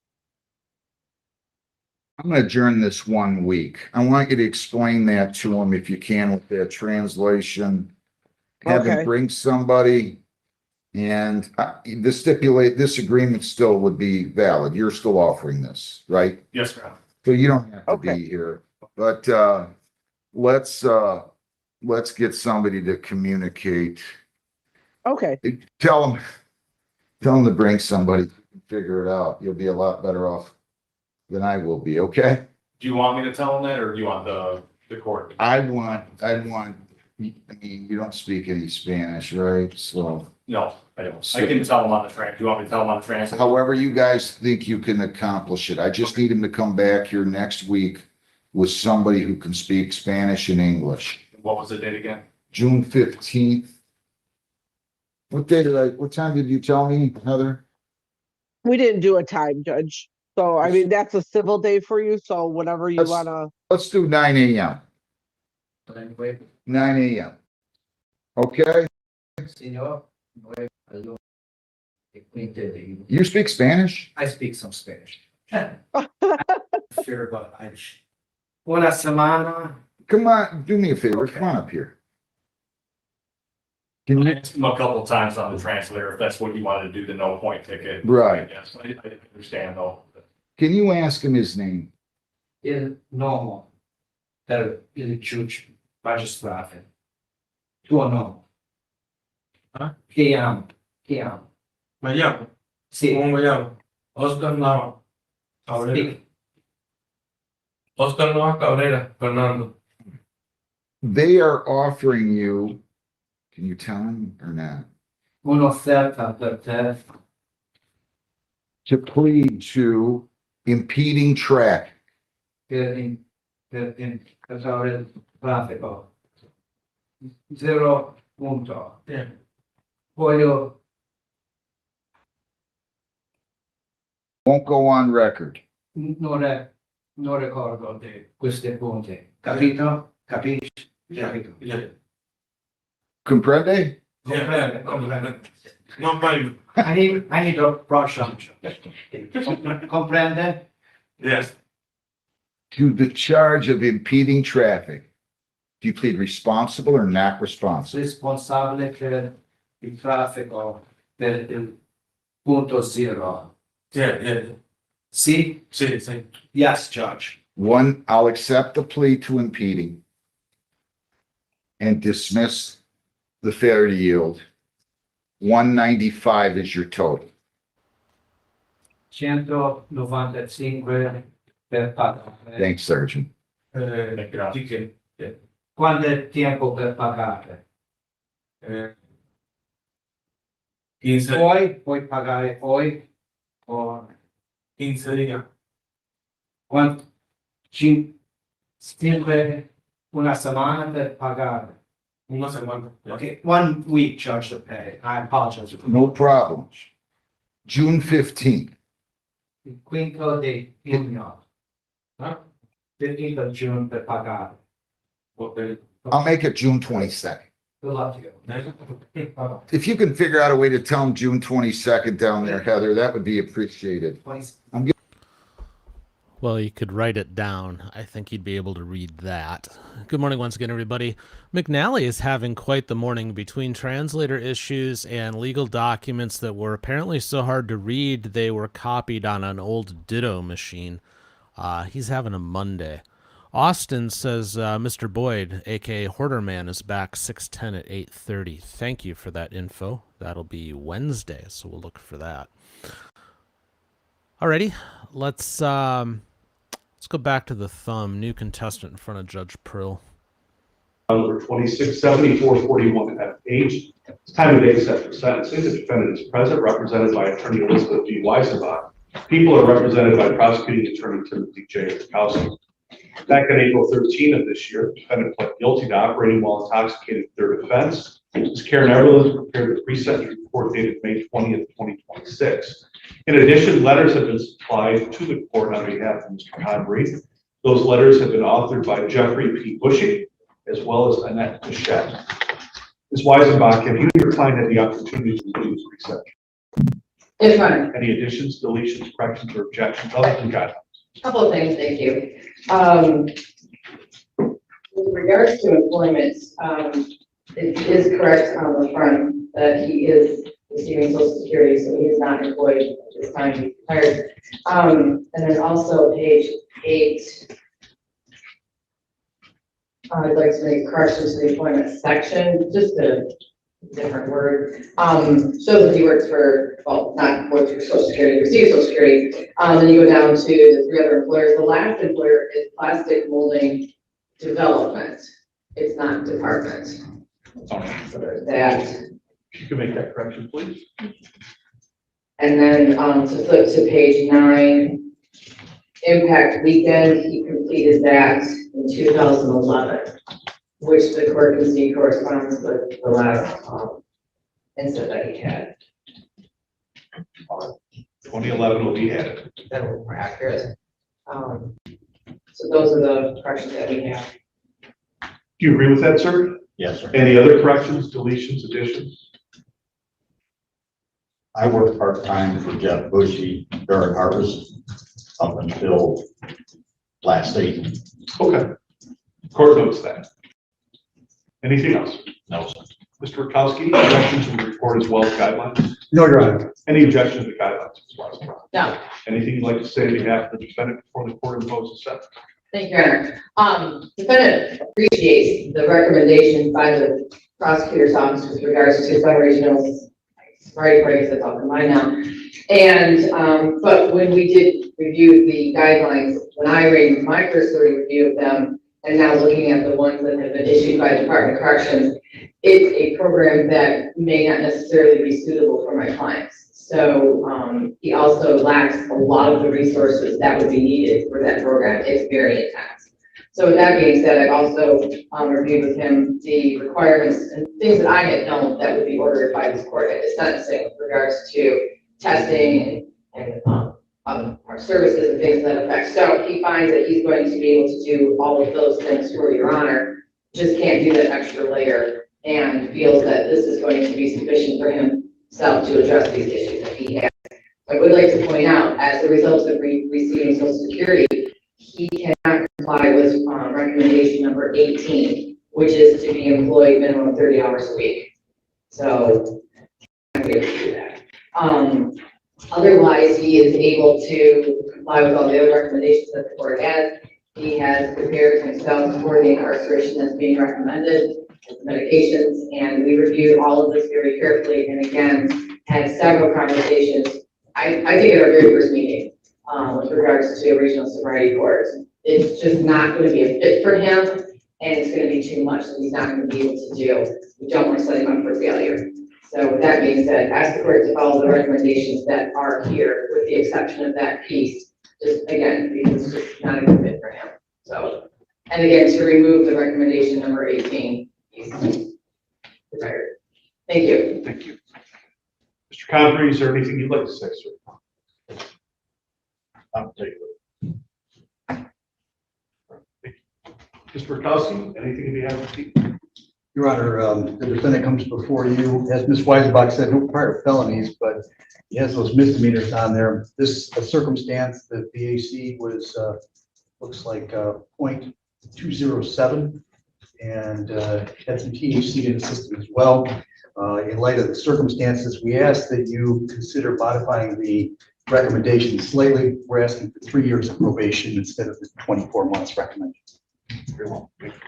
I'm gonna adjourn this 1 week. I want you to explain that to him if you can with that translation. Have him Okay. bring somebody. And this agreement still would be valid. You're still offering this, right? Yes, ma'am. So you don't have to be here, but let's get somebody to communicate. Okay. Tell them to bring somebody, figure it out. You'll be a lot better off than I will be, okay? Do you want me to tell them that, or do you want the court? I want, I mean, you don't speak any Spanish, right? So. No, I don't. I can tell them on the train. Do you want me to tell them on the train? However you guys think you can accomplish it. I just need him to come back here next week with somebody who can speak Spanish and English. What was the date again? June 15th. What time did you tell me, Heather? We didn't do a time, Judge. So, I mean, that's a civil day for you, so whatever you wanna. Let's do 9 a.m. 9 a.m. Okay? You speak Spanish? I speak some Spanish. Fair about Irish. Una semana. Come on, do me a favor. Come on up here. Can you? I asked him a couple times on the translator if that's what you wanted to do, the no point ticket. Right. Yes, I understand though. Can you ask him his name? Il nome il giudice magistrate. Tuo nome. Chi amo? Chi amo? Me llamo. Sì. ¿Cómo me llamo? Oscar Nava Cabrera. Oscar Nava Cabrera, Fernando. They are offering you, can you tell him or not? Un'offerta per te. To plead to impeding traffic. Per incassare il traffico. 0 punto. Voglio. Won't go on record. Non ricordo di questi punti. Capito? Capisci? Capito? Comprende? Comprende. Non vai. I need to brush up. Comprende? Yes. To the charge of impeding traffic. Do you plead responsible or not responsible? Responsabile per il traffico per il punto 0. Yeah. Sì? Sì. Yes, Judge. One, I'll accept the plea to impeding and dismiss the failure to yield. 195 is your total. 195 per pagare. Thanks, Sergeant. Grazie. Quanto è tempo per pagare? 15. Puoi pagare poi? O 15 días. quanto? 5 una settimana per pagare. Una semana. Okay, 1 week, Judge, to pay. I apologize. No problem. June 15th. Il 5 di giugno. 15 di giugno per pagare. I'll make it June 22nd. Good luck to you. If you can figure out a way to tell them June 22nd down there, Heather, that would be appreciated. Well, you could write it down. I think you'd be able to read that. Good morning once again, everybody. McNally is having quite the morning between translator issues and legal documents that were apparently so hard to read they were copied on an old Ditto machine. He's having a Monday. Austin says Mr. Boyd, aka Hoarderman, is back 6:10 at 8:30. Thank you for that info. That'll be Wednesday, so we'll look for that. Alrighty, let's go back to the thumb. New contestant in front of Judge Prill. Number 267441F. Time of day set for sentencing. The defendant is present, represented by Attorney Elizabeth G. Weisenbach. People are represented by Prosecuting Attorney Timothy J. Skocelas. Back on April 13 of this year, the defendant pled guilty to operating while intoxicated third offense. Ms. Karen Everland prepared a pre-sentence report dated May 20th, 2026. In addition, letters have been supplied to the court on behalf of Mr. Convery. Those letters have been authored by Jeffrey P. Bushy, as well as Annette Pichette. Ms. Weisenbach, have you and your client had the opportunity to review this pre-sentence? Yes, Your Honor. Any additions, deletions, corrections, or objections other than guidelines? Couple of things, thank you. With regards to employment, it is correct on the front that he is receiving Social Security, so he is not employed at this time, he's retired. And then also page 8, I'd like to make corrections to the employment section, just a different word. Shows that he works for, well, not works for Social Security, receives Social Security. Then you go down to the 3 other employers. The last employer is Plastic Molding Development. It's not department. So there's that. You can make that correction, please. And then to flip to page 9, Impact Weekend, he completed that in 2011, which the court can see corresponds with the last incident that he had. 2011 will be added. That was more accurate. So those are the corrections that we have. Do you agree with that, sir? Yes, sir. Any other corrections, deletions, additions? I worked part-time for Jeff Bushy during harvest up until last season. Okay. Court notes that. Anything else? No, sir. Mr. Rakowski, objections to the report as well as guidelines? No, Your Honor. Any objections to the guidelines as well as guidelines? No. Anything you'd like to say on behalf of the defendant before the court imposes sentence? Thank you, Your Honor. Defendant appreciates the recommendations by the prosecutor's office with regards to sub-regional sobriety breaks, that's off in mine now. And, but when we did review the guidelines, when I ran my first review of them, and now looking at the ones that have been issued by the Department of Corrections, it's a program that may not necessarily be suitable for my clients. So he also lacks a lot of the resources that would be needed for that program. It's very intense. So with that being said, I've also reviewed with him the requirements and things that I had known that would be ordered by this court at the sentencing with regards to testing and our services and things to that effect. So he finds that he's going to be able to do all of those things for Your Honor, just can't do that extra layer, and feels that this is going to be sufficient for himself to address these issues that he has. I would like to point out, as a result of receiving Social Security, he cannot comply with recommendation number 18, which is to be employed minimum 30 hours a week. So I'm able to do that. Otherwise, he is able to comply with all the other recommendations that the court has. He has prepared himself for the incarceration that's being recommended, his medications, and we reviewed all of this very carefully, and again, had several conversations. I think at our very first meeting with regards to regional sobriety courts. It's just not going to be a fit for him, and it's going to be too much that he's not going to be able to do. We don't want to set him up for failure. So with that being said, ask the court to follow the recommendations that are here, with the exception of that piece, just again, because it's just not a good fit for him. So, and again, to remove the recommendation number 18, he's retired. Thank you. Thank you. Mr. Convery, is there anything you'd like to say, sir? I'm taking it. Mr. Rakowski, anything in behalf of the team? Your Honor, the defendant comes before you, as Ms. Weisenbach said, no prior felonies, but he has those misdemeanors on there. This circumstance, the BAC was, looks like .207, and had some THC in the system as well. In light of the circumstances, we ask that you consider modifying the recommendation slightly. We're asking for 3 years of probation instead of the 24 months recommended. Very well. Thank you.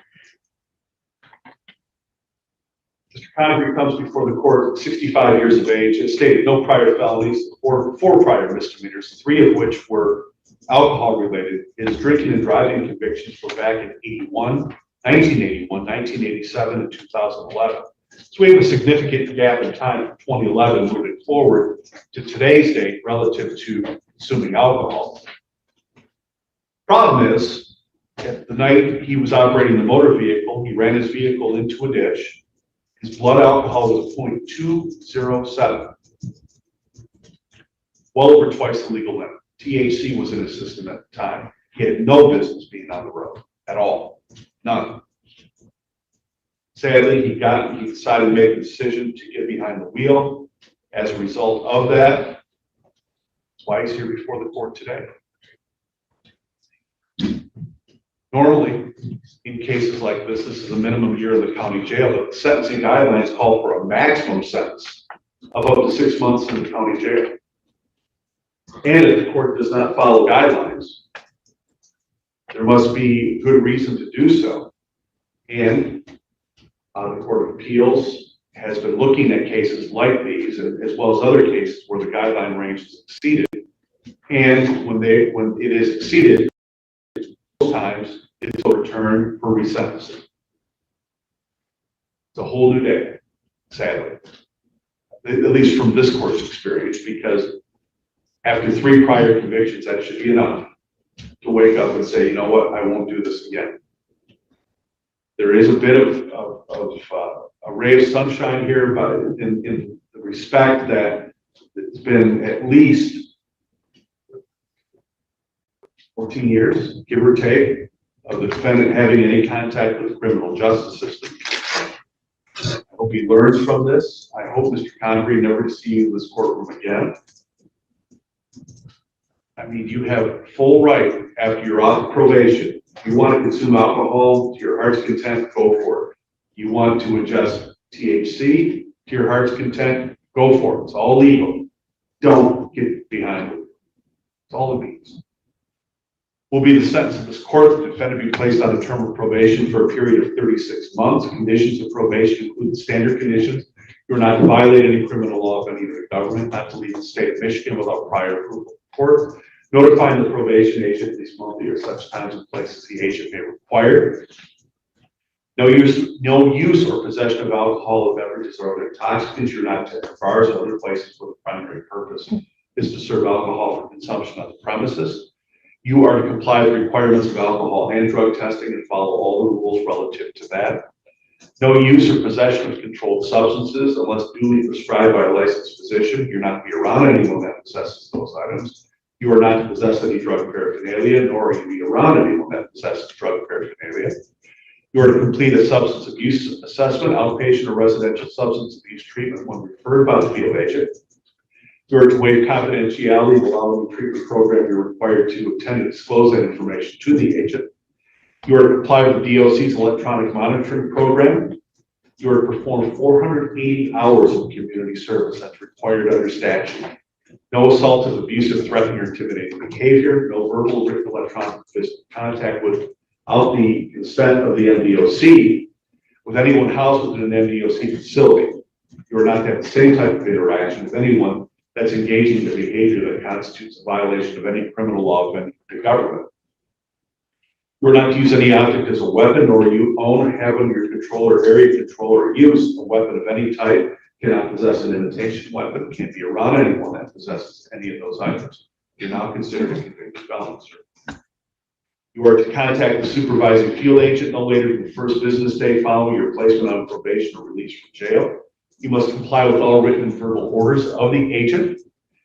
Mr. Convery comes before the court, 65 years of age, has stated no prior felonies or 4 prior misdemeanors, 3 of which were alcohol related. His drinking and driving convictions were back in 1981, 1987, and 2011. So we have a significant gap in time from 2011 moving forward to today's date relative to consuming alcohol. Problem is, The night he was operating the motor vehicle, he ran his vehicle into a ditch. His blood alcohol was 0.207. Well over twice the legal limit. THC was in his system at the time. He had no business being on the road at all. None. Sadly, he decided to make a decision to get behind the wheel. As a result of that, that's why he's here before the court today. Normally, in cases like this is a minimum year in the county jail, but the sentencing guidelines call for a maximum sentence of up to 6 months in the county jail. And if the court does not follow guidelines, there must be good reason to do so. And the Court of Appeals has been looking at cases like these, as well as other cases where the guideline range is exceeded. And when it is exceeded, most times it's overturned for resentencing. It's a whole new day, sadly, at least from this court's experience, because after 3 prior convictions, that should be enough to wake up and say, you know what, I won't do this again. There is a bit of a ray of sunshine here, but in the respect that it's been at least 14 years, give or take, of the defendant having any contact with the criminal justice system. I hope he learns from this. I hope Mr. Connery never to see you in this courtroom again. I mean, you have full right after you're off probation. If you want to consume alcohol to your heart's content, go for it. You want to ingest THC to your heart's content, go for it. It's all legal. Don't get behind it. That's all it means. Will be the sentence of this court. The defendant be placed on a term of probation for a period of 36 months. Conditions of probation include standard conditions. You are not to violate any criminal law of any of the government, not to leave the state of Michigan without prior approval of the court, notifying the probation agent at least monthly or such times and places the agent may require. No use or possession of alcohol or beverages or other intoxicants. You're not to enter bars or other places where the primary purpose is to serve alcohol for consumption on the premises. You are to comply with the requirements of alcohol and drug testing and follow all the rules relative to that. No use or possession of controlled substances unless duly prescribed by a licensed physician. You're not to be around anyone that possesses those items. You are not to possess any drug paraphernalia, nor are you to be around anyone that possesses drug paraphernalia. You are to complete a substance abuse assessment, outpatient or residential substance abuse treatment when referred by the field agent. You are to waive confidentiality and allow the treatment program you're required to attend and disclose that information to the agent. You are to comply with the DOC's electronic monitoring program. You are to perform 480 hours of community service that's required under statute. No assaultive, abusive, threatening, or intimidating behavior. No verbal, written, electronic, physical contact without the consent of the MDOC with anyone housed within an MDOC facility. You are not to have the same type of interaction with anyone that's engaging in the behavior that constitutes a violation of any criminal law of any government. You are not to use any object as a weapon, or you own, have under your control or area of control or use a weapon of any type. Cannot possess an imitation weapon, can't be around anyone that possesses any of those items. You're now considered a convicted felon, sir. You are to contact the supervising field agent no later than the first business day following your placement on probation or release from jail. You must comply with all written and verbal orders of the agent.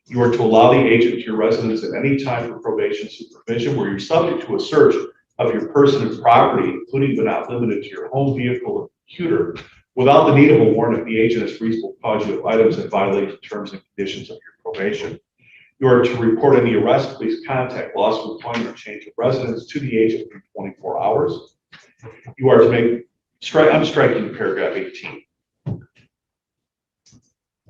You are to allow the agent to your residence at any time for probation supervision where you're subject to a search of your person and property, including but not limited to your home, vehicle, or computer, without the need of a warrant if the agent has reasonable cause you of items that violate the terms and conditions of your probation. You are to report any arrest, police contact, loss of employment, or change of residence to the agent within 24 hours. You are to I'm striking paragraph 18.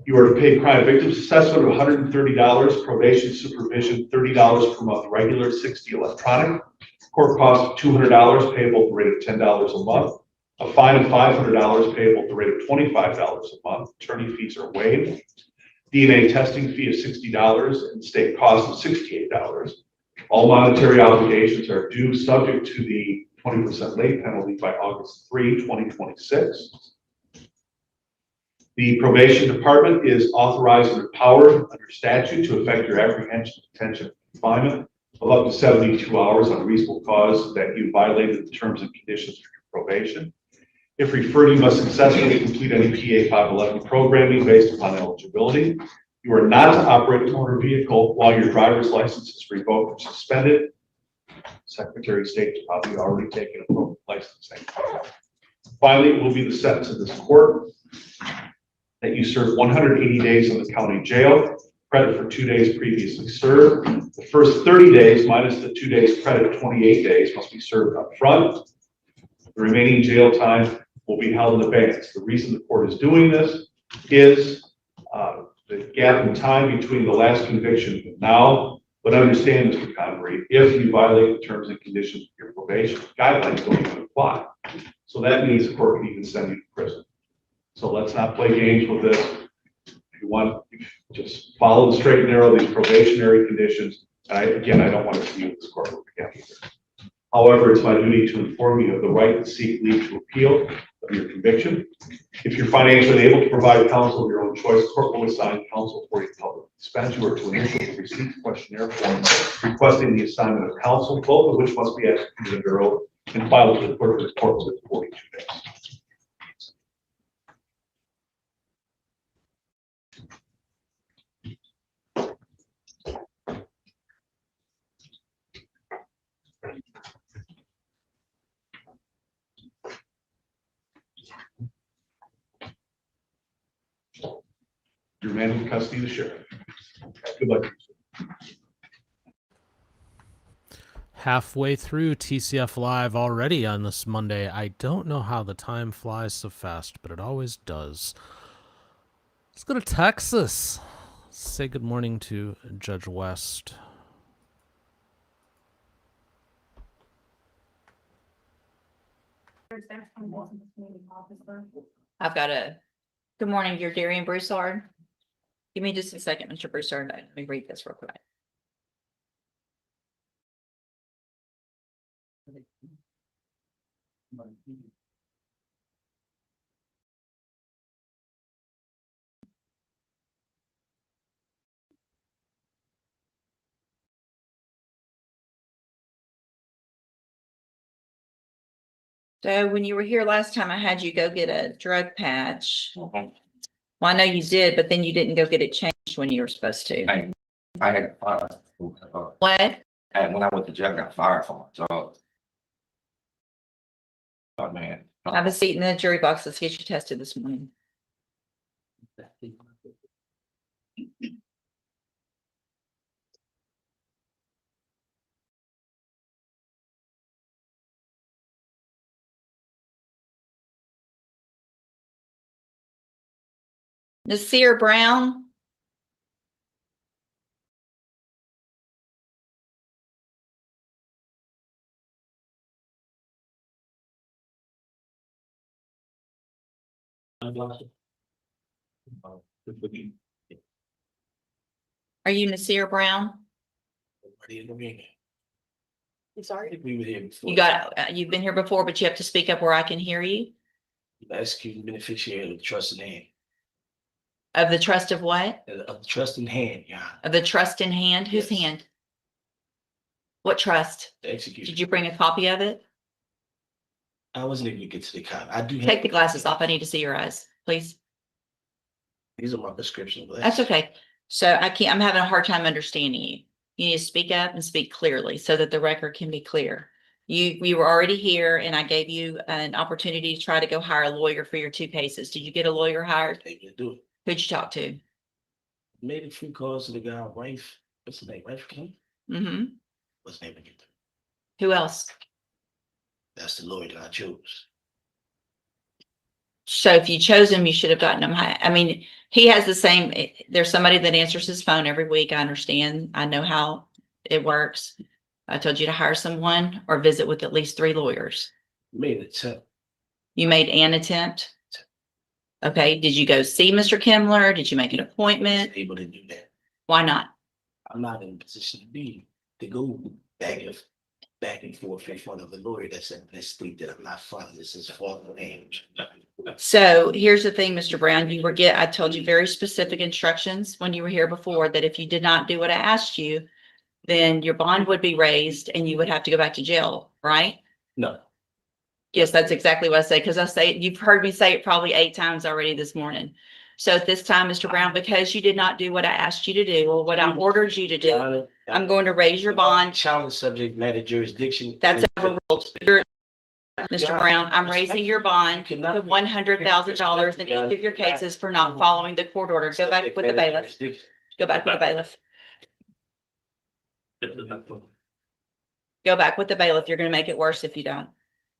You are to pay crime victims assessment of $130, probation supervision $30 per month regular, $60 electronic, court cost of $200 payable at the rate of $10 a month, a fine of $500 payable at the rate of $25 a month. Attorney fees are waived. DNA testing fee of $60 and state cost of $68. All monetary obligations are due subject to the 20% late penalty by August 3, 2026. The probation department is authorized and empowered under statute to effect your apprehension, detention, and confinement. of up to 72 hours on reasonable cause that you violated the terms and conditions of your probation. If referred, you must successfully complete any PA 511 programming based upon eligibility. You are not to operate a motor vehicle while your driver's license is revoked or suspended. Secretary of State has probably already taken a licensing. Finally, it will be the sentence of this court that you serve 180 days in the county jail, credit for 2 days previously served. The first 30 days minus the 2 days credit, 28 days must be served up front. The remaining jail time will be held in abeyance. The reason the court is doing this is the gap in time between the last conviction and now. But understand, Mr. Convery, if you violate the terms and conditions of your probation, guidelines don't even apply. So that means the court can even send you to prison. So let's not play games with this. If you want, just follow the straight and narrow of these probationary conditions. Again, I don't want to see you in this courtroom again either. However, it's my duty to inform you of the right to seek leave to appeal of your conviction. If you're financially able to provide counsel of your own choice, the court will assign counsel for your public expense. You are to initial the receipt questionnaire form requesting the assignment of counsel, both of which must be executed under oath and filed to the clerk of the court within 42 days. Your man in custody, the sheriff. Good luck. Halfway through TCF Live already on this Monday. I don't know how the time flies so fast, but it always does. Let's go to Texas. Say good morning to Judge West. I've got a, good morning, you're Darian Broussard. Give me just a second, Mr. Broussard. Let me read this real quick. So when you were here last time, I had you go get a drug patch. Well, I know you did, but then you didn't go get it changed when you were supposed to. I had fired. What? And when I went to jail, I got fired for it. So, oh man. Have a seat in the jury box. Let's get you tested this morning. Nasir Brown. Are you Nasir Brown? I'm sorry. You got, you've been here before, but you have to speak up where I can hear you. Executing beneficiary of the trust in hand. Of the trust of what? Of the trust in hand, yeah. Of the trust in hand? Whose hand? What trust? The execution. Did you bring a copy of it? I wasn't able to get to the copy. I do have. Take the glasses off. I need to see your eyes, please. These are my prescription glasses. That's okay. So I'm having a hard time understanding you. You need to speak up and speak clearly so that the record can be clear. You were already here and I gave you an opportunity to try to go hire a lawyer for your 2 cases. Did you get a lawyer hired? Able to do it. Who'd you talk to? Made a few calls to the guy, wife. What's his name? Wife King? Mm-hmm. What's his name again? Who else? That's the lawyer that I chose. So if you chose him, you should have gotten him. I mean, he has the same, there's somebody that answers his phone every week. I understand. I know how it works. I told you to hire someone or visit with at least 3 lawyers. Made an attempt. You made an attempt? Okay. Did you go see Mr. Kimler? Did you make an appointment? Able to do that. Why not? I'm not in a position to go back and forth in front of a lawyer that's in this state that I'm not from. This is formal age. So here's the thing, Mr. Brown, I told you very specific instructions when you were here before that if you did not do what I asked you, then your bond would be raised and you would have to go back to jail, right? No. Yes, that's exactly what I say, because I say, you've heard me say it probably 8 times already this morning. So at this time, Mr. Brown, because you did not do what I asked you to do, or what I ordered you to do, I'm going to raise your bond. Challenge subject matter jurisdiction. That's overruled. Mr. Brown, I'm raising your bond to $100,000 in each of your cases for not following the court order. Go back with the bailiff. Go back with the bailiff. Go back with the bailiff. You're gonna make it worse if you don't.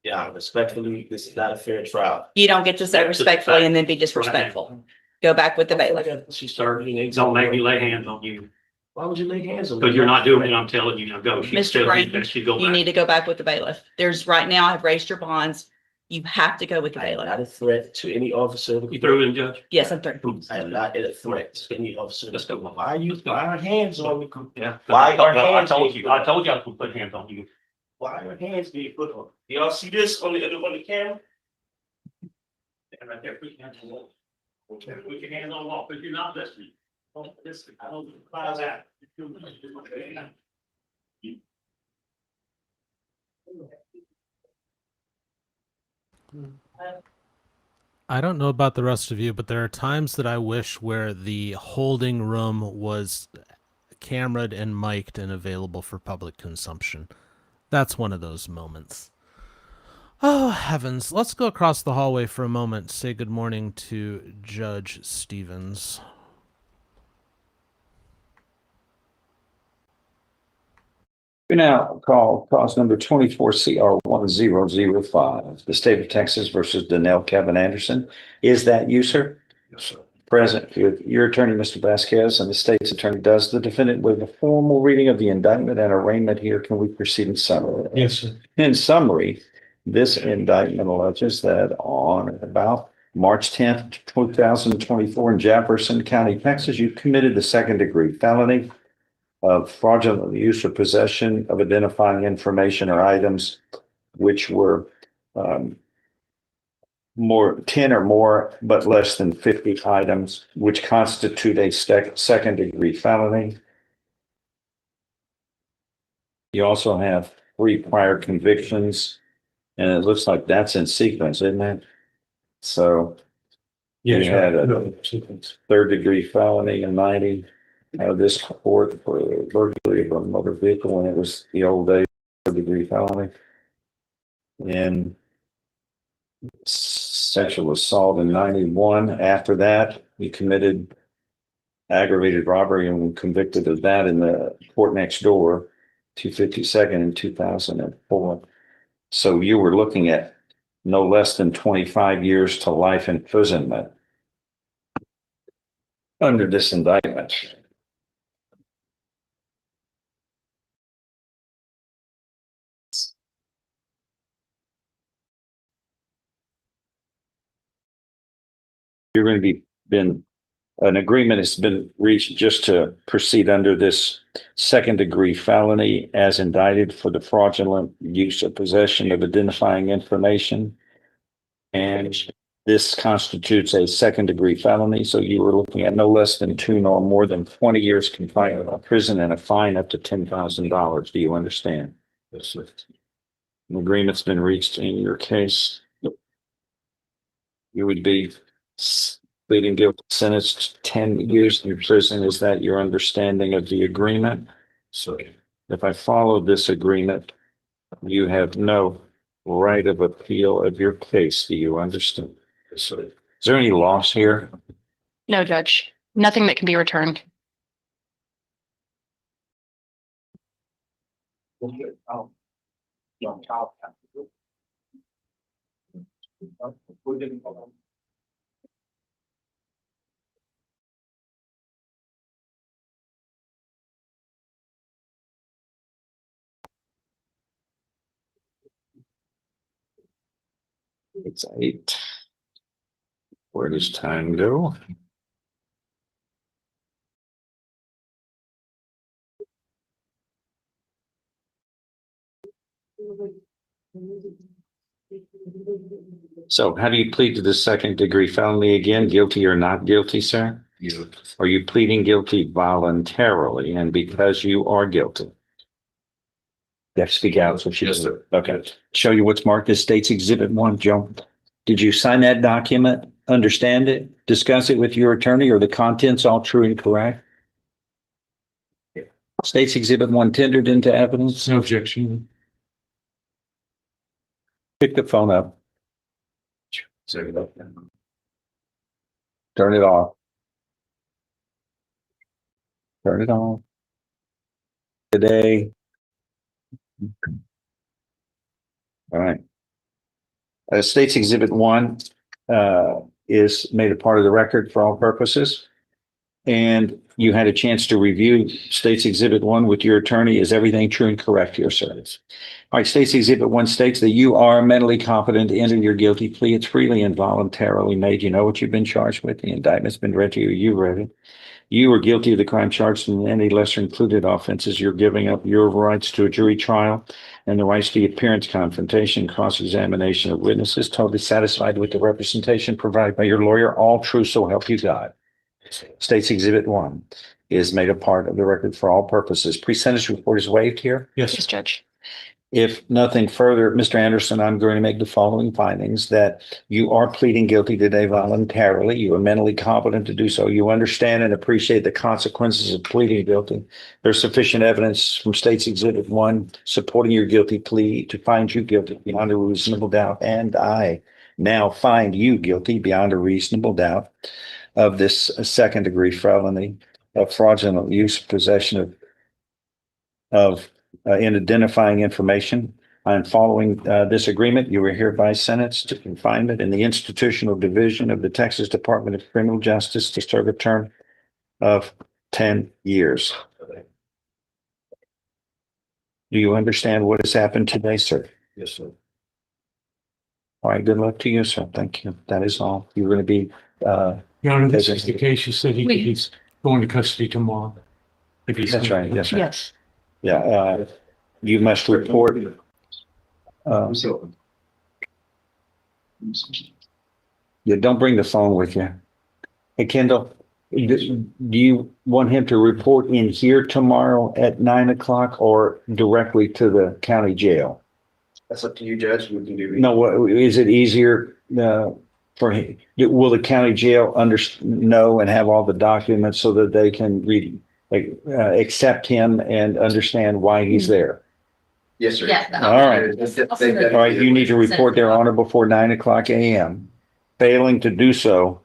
Yeah, respectfully, this is not a fair trial. You don't get to say respectfully and then be disrespectful. Go back with the bailiff. She started, don't make me lay hands on you. Why would you lay hands on me? Because you're not doing it, I'm telling you, now go. Mr. Brown, you need to go back with the bailiff. There's right now, I've raised your bonds. You have to go with the I am bailiff. not a threat to any officer. You through in, Judge? Yes, I'm through. I am not a threat to any officer. Let's go. Why are hands on me? Yeah. Why are No, I hands told being you, I told you I was gonna put hands on you. Why are hands being put on? Y'all see this on the camera? And right there, put your hands on the wall. Okay, put your hands on the wall, but you're not listening. Don't listen. I don't advise that. I don't know about the rest of you, but there are times that I wish where the holding room was cameraed and mic'd and available for public consumption. That's one of those moments. Oh, heavens. Let's go across the hallway for a moment. Say good morning to Judge Stevens. We now call cause number 24 CR 1005, the state of Texas versus Donnell Kevin Anderson. Is that you, sir? Yes, sir. Present with your attorney, Mr. Vasquez, and the state's attorney. Does the defendant with a formal reading of the indictment and arraignment here? Can we proceed in summary? Yes, sir. In summary, this indictment alleges that on and about March 10th, 2024 in Jefferson County, Texas, you committed the second-degree felony of fraudulent use or possession of identifying information or items which were 10 or more, but less than 50 items, which constitute a second-degree felony. You also have 3 prior convictions, and it looks like that's in sequence, isn't it? So you had a third-degree felony in 90. This court for burglary of a motor vehicle, and it was the old days third-degree felony. And sexual assault in 91. After that, you committed aggravated robbery and were convicted of that in the court next door, 252nd in 2004. So you were looking at no less than 25 years to life imprisonment under this indictment. You're going to an agreement has been reached just to proceed under this second-degree felony as indicted for the fraudulent use of possession of identifying information. And this constitutes a second-degree felony. So you were looking at no less than 2 nor more than 20 years confinement of prison and a fine up to $10,000. Do you understand? Yes, sir. An agreement's been reached in your case. You would be pleading guilty, sentenced to 10 years in prison. Is that your understanding of the agreement? So if I follow this agreement, you have no right of appeal of your case. Do you understand? So is there any loss here? No, Judge. Nothing that can be returned. It's 8. Where does time go? So how do you plead to the second-degree felony again? Guilty or not guilty, sir? Are you pleading guilty voluntarily and because you are guilty? You have to speak out so she doesn't. Okay. Show you what's marked as State's Exhibit 1, Joe. Did you sign that document, understand it, discuss it with your attorney, or the contents all true and correct? State's Exhibit 1 tendered into evidence? No objection. Pick the phone up. Turn it off. Turn it on. Today. All right. State's Exhibit 1 is made a part of the record for all purposes. And you had a chance to review State's Exhibit 1 with your attorney. Is everything true and correct here, sir? All right, State's Exhibit 1 states that you are mentally competent to enter your guilty plea. It's freely and voluntarily made. You know what you've been charged with. The indictment's been read to you. You read it. You are guilty of the crime charged in any lesser included offenses. You're giving up your rights to a jury trial and the rights to the appearance, confrontation, cross-examination of witnesses. Totally satisfied with the representation provided by your lawyer. All true, so help you God. State's Exhibit 1 is made a part of the record for all purposes. Pre-sentence report is waived here. Yes. Yes, Judge. If nothing further, Mr. Anderson, I'm going to make the following findings: that you are pleading guilty today voluntarily. You are mentally competent to do so. You understand and appreciate the consequences of pleading guilty. There's sufficient evidence from State's Exhibit 1 supporting your guilty plea to find you guilty beyond a reasonable doubt. And I now find you guilty beyond a reasonable doubt of this second degree felony of fraudulent use, possession of in identifying information. I'm following this agreement. You are hereby sentenced to confinement in the institutional division of the Texas Department of Criminal Justice to serve a term of 10 years. Do you understand what has happened today, sir? Yes, sir. All right, good luck to you, sir. Thank you. That is all. You're going to be Your Honor, this is the case. You said he's going to custody tomorrow. That's right. Yes, sir. Yes. Yeah, you must report. Yeah, don't bring the phone with you. Hey, Kendall, do you want him to report in here tomorrow at 9 o'clock or directly to the county jail? That's up to you, Judge. We can do. No, is it easier for him? Will the county jail know and have all the documents so that they can accept him and understand why he's there? Yes, sir. Yes. All right. All right, you need to report their honor before 9 o'clock a.m. Failing to do so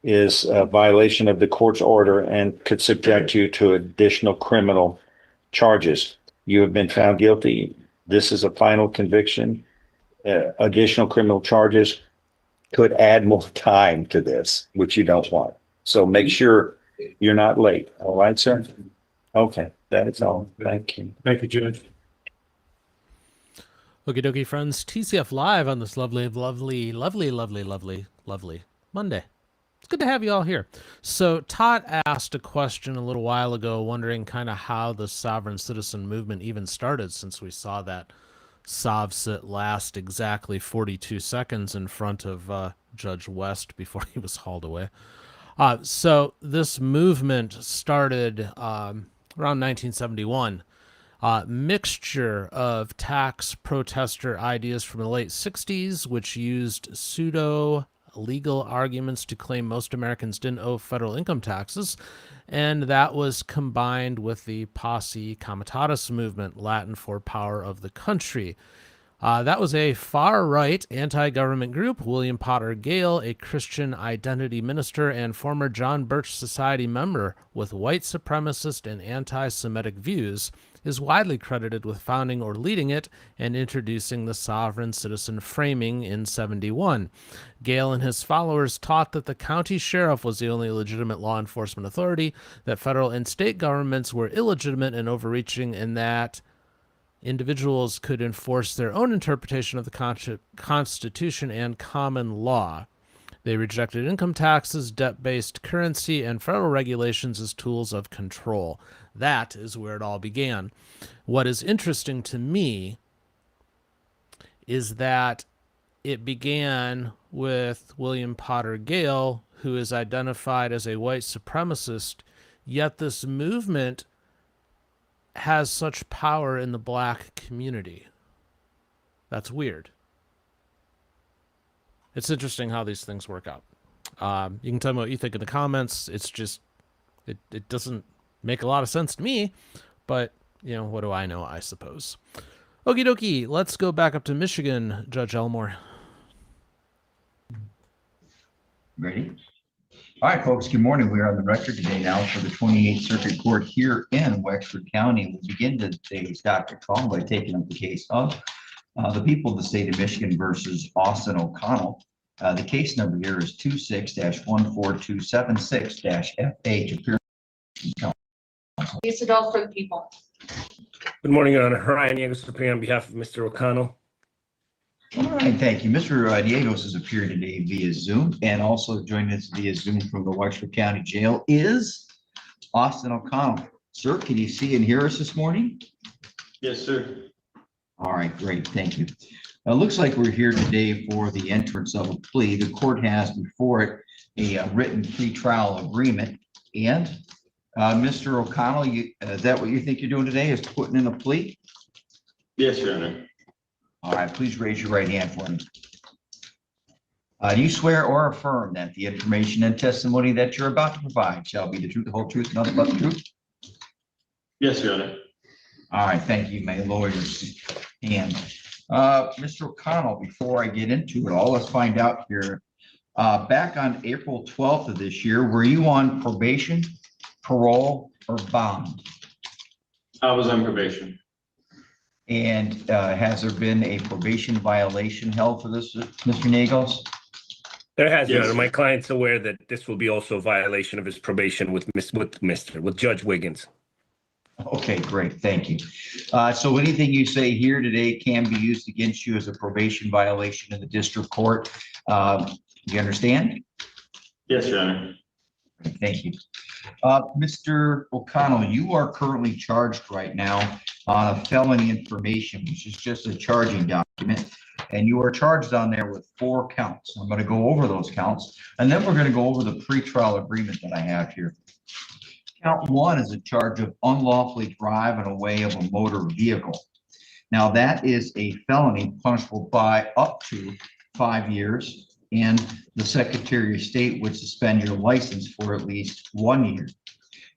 is a violation of the court's order and could subject you to additional criminal charges. You have been found guilty. This is a final conviction. Additional criminal charges could add more time to this, which you don't want. So make sure you're not late. All right, sir? Okay, that is all. Thank you. Thank you, Judge. Okie dokie, friends. TCF Live on this lovely Monday. It's good to have you all here. So Todd asked a question a little while ago, wondering kind of how the sovereign citizen movement even started, since we saw that SovCit last exactly 42 seconds in front of Judge West before he was hauled away. So this movement started around 1971. Mixture of tax protester ideas from the late 60s, which used pseudo-legal arguments to claim most Americans didn't owe federal income taxes, and that was combined with the Posse Comitatus movement, Latin for power of the country. That was a far-right anti-government group. William Potter Gale, a Christian identity minister and former John Birch Society member with white supremacist and anti-Semitic views, is widely credited with founding or leading it and introducing the sovereign citizen framing in 71. Gale and his followers taught that the county sheriff was the only legitimate law enforcement authority, that federal and state governments were illegitimate and overreaching, and that individuals could enforce their own interpretation of the Constitution and common law. They rejected income taxes, debt-based currency, and federal regulations as tools of control. That is where it all began. What is interesting to me is that it began with William Potter Gale, who is identified as a white supremacist, yet this movement has such power in the black community. That's weird. It's interesting how these things work out. You can tell me what you think in the comments. It's just, it doesn't make a lot of sense to me, but, you know, what do I know, I suppose. Okie dokie, let's go back up to Michigan, Judge Elmore. Ready? All right, folks, good morning. We are on the record today now for the 28th Circuit Court here in Wexford County. We'll begin today's docket call by taking up the case of the people of the state of Michigan versus Austin O'Connell. The case number here is 26-14276-FH. Lisa Dahl for the people. Good morning, Your Honor. Ryan Diegos appearing on behalf of Mr. O'Connell. All right, thank you. Mr. Diegos is appearing today via Zoom, and also joining us via Zoom from the Wexford County Jail is Austin O'Connell. Sir, can you see and hear us this morning? Yes, sir. All right, great, thank you. It looks like we're here today for the entrance of a plea. The court has before it a written pretrial agreement. And Mr. O'Connell, is that what you think you're doing today, is putting in a plea? Yes, Your Honor. All right, please raise your right hand for me. Do you swear or affirm that the information and testimony that you're about to provide shall be the truth, the whole truth, and nothing but the truth? Yes, Your Honor. All right, thank you, my lawyers. And Mr. O'Connell, before I get into it all, let's find out here. Back on April 12th of this year, were you on probation, parole, or bond? I was on probation. And has there been a probation violation held for this, Mr. Nagels? There has, Your Yes. Honor. My client's aware that this will be also a violation of his probation with Judge Wiggins. Okay, great, thank you. So anything you say here today can be used against you as a probation violation in the district court. You understand? Yes, Your Honor. Thank you. Mr. O'Connell, you are currently charged right now on a felony information, which is just a charging document. And you are charged on there with 4 counts. I'm going to go over those counts, and then we're going to go over the pretrial agreement that I have here. Count 1 is a charge of unlawfully driving away of a motor vehicle. Now that is a felony punishable by up to 5 years, and the Secretary of State would suspend your license for at least 1 year.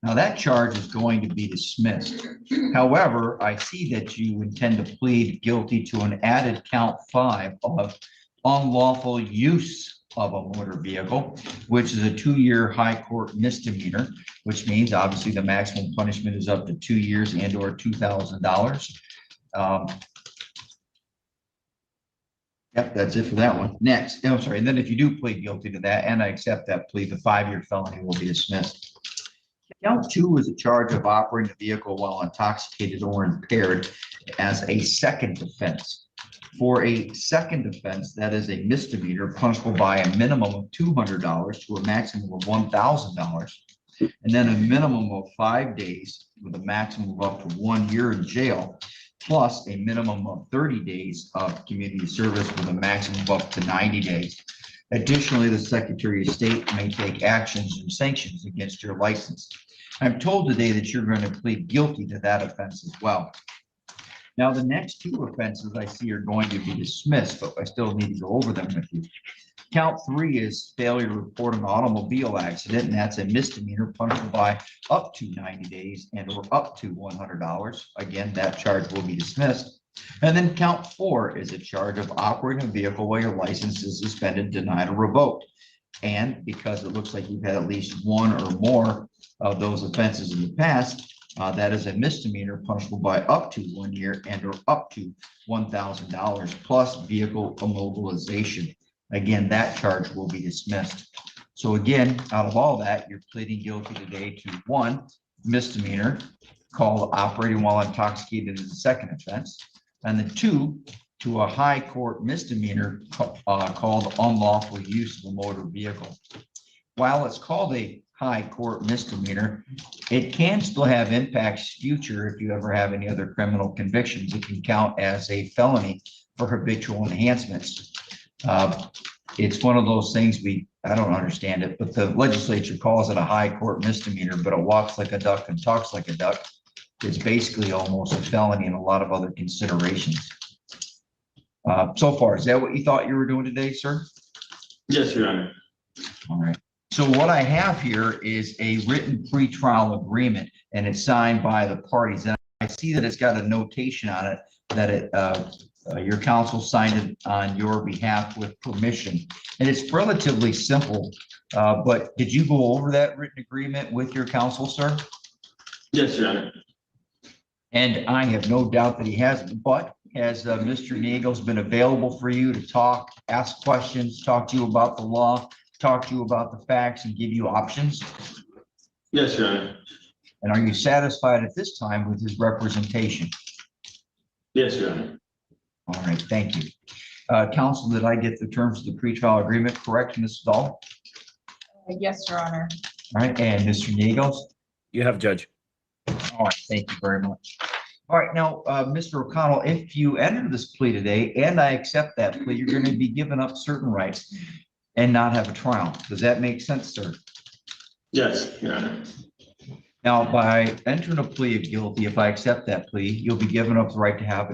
Now that charge is going to be dismissed. However, I see that you intend to plead guilty to an added count 5 of unlawful use of a motor vehicle, which is a 2-year high court misdemeanor, which means obviously the maximum punishment is up to 2 years and or $2,000. Yep, that's it for that one. Next, I'm sorry, and then if you do plead guilty to that, and I accept that plea, the 5-year felony will be dismissed. Count 2 is a charge of operating a vehicle while intoxicated or impaired as a second offense. For a second offense, that is a misdemeanor punishable by a minimum of $200 to a maximum of $1,000, and then a minimum of 5 days with a maximum of up to 1 year in jail, plus a minimum of 30 days of community service with a maximum of up to 90 days. Additionally, the Secretary of State may take actions and sanctions against your license. I'm told today that you're going to plead guilty to that offense as well. Now, the next 2 offenses I see are going to be dismissed, but I still need to go over them with you. Count 3 is failure to report an automobile accident, and that's a misdemeanor punishable by up to 90 days and or up to $100. Again, that charge will be dismissed. And then count 4 is a charge of operating a vehicle while your license is suspended, denied, or revoked. And because it looks like you've had at least 1 or more of those offenses in the past, that is a misdemeanor punishable by up to 1 year and or up to $1,000 plus vehicle immobilization. Again, that charge will be dismissed. So again, out of all that, you're pleading guilty today to 1 misdemeanor called operating while intoxicated as a second offense, and then 2 to a high court misdemeanor called unlawful use of a motor vehicle. While it's called a high court misdemeanor, it can still have impacts future if you ever have any other criminal convictions. It can count as a felony for habitual enhancements. It's one of those things I don't understand it, but the legislature calls it a high court misdemeanor, but it walks like a duck and talks like a duck. is basically almost a felony and a lot of other considerations. So far, is that what you thought you were doing today, sir? Yes, Your Honor. All right. So what I have here is a written pretrial agreement, and it's signed by the parties. And I see that it's got a notation on it that your counsel signed it on your behalf with permission. And it's relatively simple, but did you go over that written agreement with your counsel, sir? Yes, Your Honor. And I have no doubt that he has, but has Mr. Nagels been available for you to talk, ask questions, talk to you about the law, talk to you about the facts, and give you options? Yes, Your Honor. And are you satisfied at this time with his representation? Yes, Your Honor. All right, thank you. Counsel, did I get the terms of the pretrial agreement correct, Ms. Dahl? Yes, Your Honor. All right, and Mr. Nagels? You have, Judge. All right, thank you very much. All right, now, Mr. O'Connell, if you enter this plea today and I accept that plea, you're going to be giving up certain rights and not have a trial. Does that make sense, sir? Yes, Your Honor. Now, by entering a plea of guilty, if I accept that plea, you'll be given up the right to have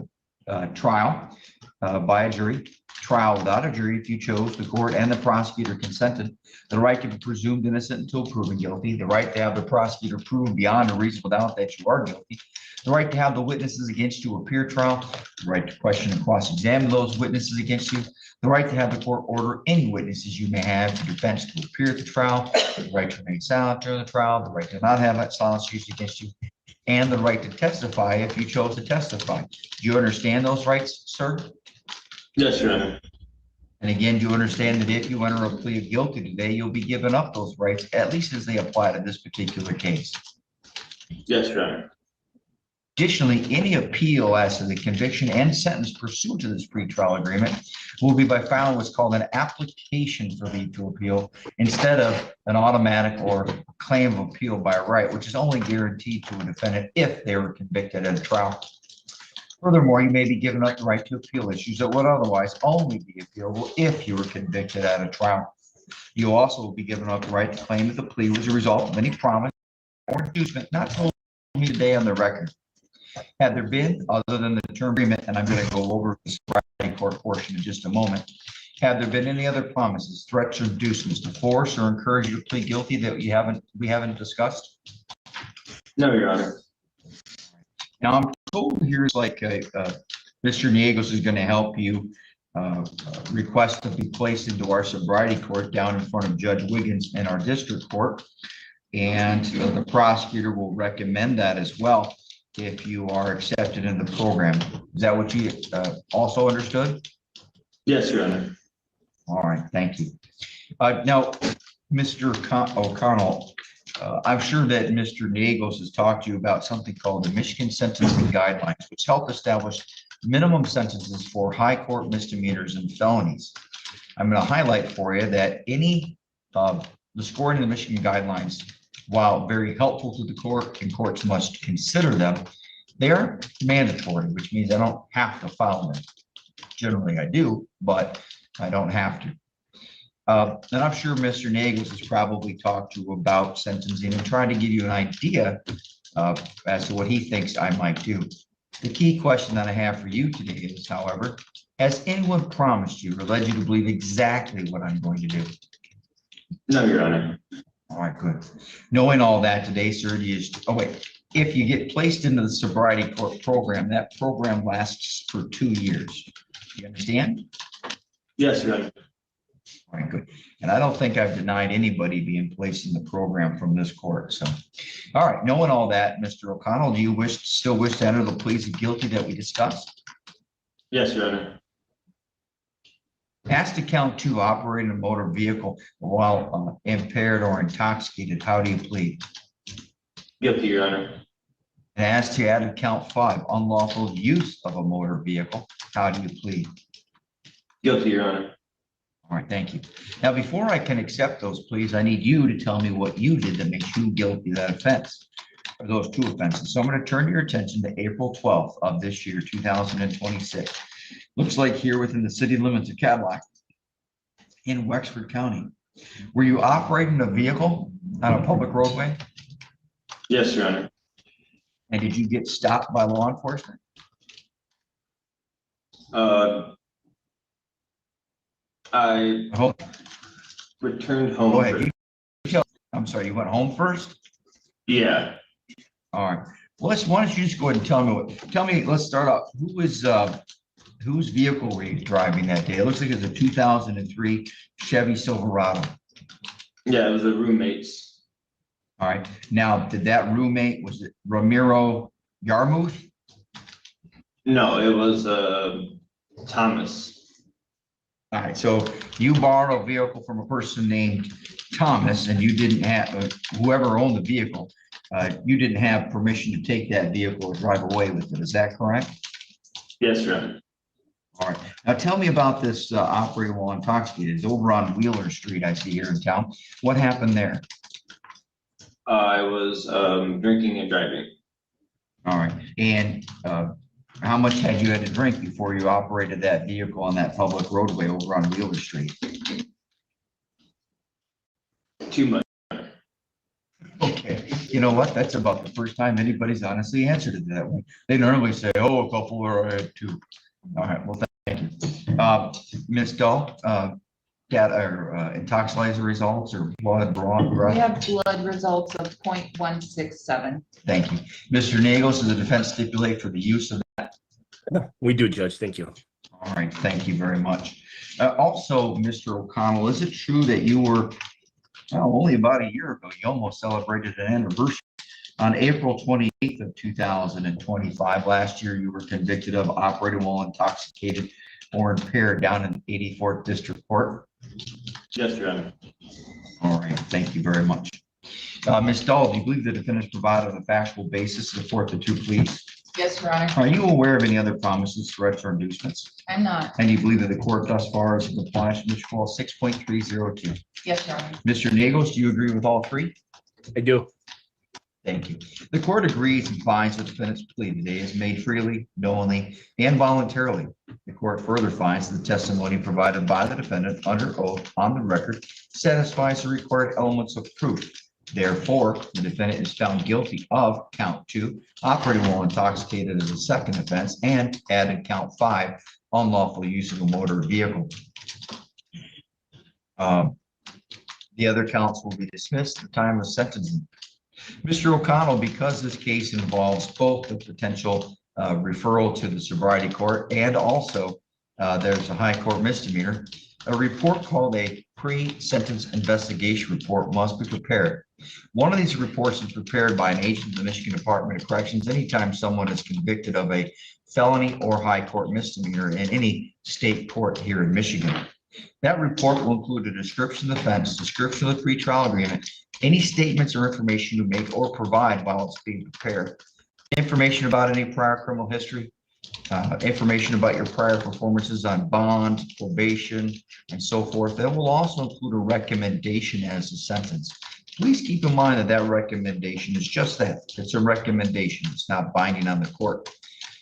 a trial by a jury, trial without a jury if you chose, the court and the prosecutor consented, the right to be presumed innocent until proven guilty, the right to have the prosecutor prove beyond a reasonable doubt that you are guilty, the right to have the witnesses against you appear trial, the right to question and cross-examine those witnesses against you, the right to have the court order any witnesses you may have to defense to appear at the trial, the right to remain silent during the trial, the right to not have that silence used against you, and the right to testify if you chose to testify. Do you understand those rights, sir? Yes, Your Honor. And again, do you understand that if you enter a plea of guilty today, you'll be giving up those rights, at least as they apply to this particular case? Yes, Your Honor. Additionally, any appeal as to the conviction and sentence pursuant to this pretrial agreement will be by filing what's called an application for leave to appeal instead of an automatic or claim of appeal by right, which is only guaranteed to a defendant if they were convicted at a trial. Furthermore, you may be given up the right to appeal issues that would otherwise only be appealable if you were convicted at a trial. You also will be given up the right to claim that the plea was a result of any promise or inducement not told me today on the record. Had there been, other than the term agreement, and I'm going to go over the sobriety court portion in just a moment, had there been any other promises, threats, or inducements to force or encourage you to plead guilty that we haven't discussed? No, Your Honor. Now, I'm told here's like Mr. Niegos is going to help you request to be placed into our sobriety court down in front of Judge Wiggins in our district court. And the prosecutor will recommend that as well if you are accepted in the program. Is that what you also understood? Yes, Your Honor. All right, thank you. Now, Mr. O'Connell, I'm sure that Mr. Nagels has talked to you about something called the Michigan Sentencing Guidelines, which help establish minimum sentences for high court misdemeanors and felonies. I'm going to highlight for you that any the scoring in the Michigan guidelines, while very helpful to the court and courts must consider them, they aren't mandatory, which means I don't have to follow them. Generally I do, but I don't have to. And I'm sure Mr. Nagels has probably talked to you about sentencing and trying to give you an idea as to what he thinks I might do. The key question that I have for you today is, however, has anyone promised you or led you to believe exactly what I'm going to do? No, Your Honor. All right, good. Knowing all that today, sir, if you get placed into the sobriety court program, that program lasts for 2 years. You understand? Yes, Your Honor. All right, good. And I don't think I've denied anybody being placed in the program from this court. So, all right, knowing all that, Mr. O'Connell, do you still wish to enter the pleas of guilty that we discussed? Yes, Your Honor. As to count 2, operating a motor vehicle while impaired or intoxicated, how do you plead? Guilty, Your Honor. And as to added count 5, unlawful use of a motor vehicle, how do you plead? Guilty, Your Honor. All right, thank you. Now, before I can accept those pleas, I need you to tell me what you did that makes you guilty of that offense, or those 2 offenses. So I'm going to turn your attention to April 12th of this year, 2026. Looks like here within the city limits of Cadillac in Wexford County. Were you operating a vehicle on a public roadway? Yes, Your Honor. And did you get stopped by law enforcement? I returned home. Go ahead. I'm sorry, you went home first? Yeah. All right. Well, why don't you just go ahead and tell me, let's start off. Whose vehicle were you driving that day? It looks like it's a 2003 Chevy Silverado. Yeah, it was the roommates. All right. Now, did that roommate, was it Ramiro Yarmouth? No, it was Thomas. All right, so you borrowed a vehicle from a person named Thomas, and you didn't have, whoever owned the vehicle, you didn't have permission to take that vehicle or drive away with it. Is that correct? Yes, Your Honor. All right. Now tell me about this operator while intoxicated. It's over on Wheeler Street, I see here in town. What happened there? I was drinking and driving. All right. And how much had you had to drink before you operated that vehicle on that public roadway over on Wheeler Street? Too much. Okay. You know what? That's about the first time anybody's honestly answered it that way. They normally say, oh, a couple or I had two. All right. Well, thank you. Ms. Dahl, intoxilizer results or blood drawn? We have blood results of 0.167. Thank you. Mr. Nagels, does the defense stipulate for the use of that? We do, Judge. Thank you. All right. Thank you very much. Also, Mr. O'Connell, is it true that you were only about a year ago, you almost celebrated an anniversary? On April 28th of 2025, last year, you were convicted of operating while intoxicated or impaired down in 84th District Court? Yes, Your Honor. All right, thank you very much. Ms. Dahl, do you believe the defendant provided a factual basis to support the two pleas? Yes, Your Honor. Are you aware of any other promises, threats, or inducements? I'm not. And you believe that the court thus far is in compliance with clause 6.302? Yes, Your Honor. Mr. Nagels, do you agree with all three? I do. Thank you. The court agrees and finds the defendant's plea today is made freely, knowingly, and voluntarily. The court further finds that the testimony provided by the defendant under oath on the record satisfies the required elements of proof. Therefore, the defendant is found guilty of count 2, operating while intoxicated as a second offense, and added count 5, unlawful use of a motor vehicle. The other counts will be dismissed at the time of sentencing. Mr. O'Connell, because this case involves both the potential referral to the sobriety court and also there's a high court misdemeanor, a report called a pre-sentence investigation report must be prepared. One of these reports is prepared by an agent of the Michigan Department of Corrections anytime someone is convicted of a felony or high court misdemeanor in any state court here in Michigan. That report will include a description of the offense, description of the pretrial agreement, any statements or information you make or provide while it's being prepared, information about any prior criminal history, information about your prior performances on bond, probation, and so forth. It will also include a recommendation as a sentence. Please keep in mind that that recommendation is just that. It's a recommendation. It's not binding on the court.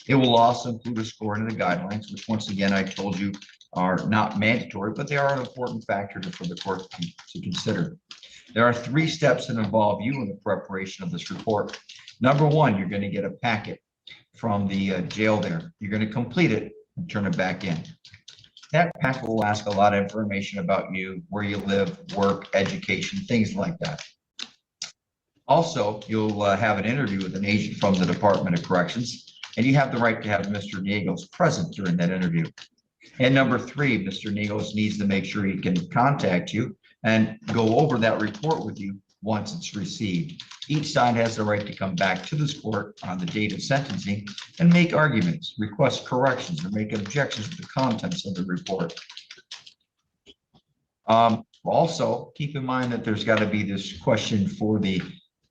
It will also include a scoring of the guidelines, which once again, I told you are not mandatory, but they are an important factor for the court to consider. There are 3 steps that involve you in the preparation of this report. Number 1, you're going to get a packet from the jail there. You're going to complete it and turn it back in. That packet will ask a lot of information about you, where you live, work, education, things like that. Also, you'll have an interview with an agent from the Department of Corrections, and you have the right to have Mr. Nagels present during that interview. And number 3, Mr. Nagels needs to make sure he can contact you and go over that report with you once it's received. Each side has the right to come back to this court on the date of sentencing and make arguments, request corrections, or make objections to the contents of the report. Also, keep in mind that there's got to be this question for the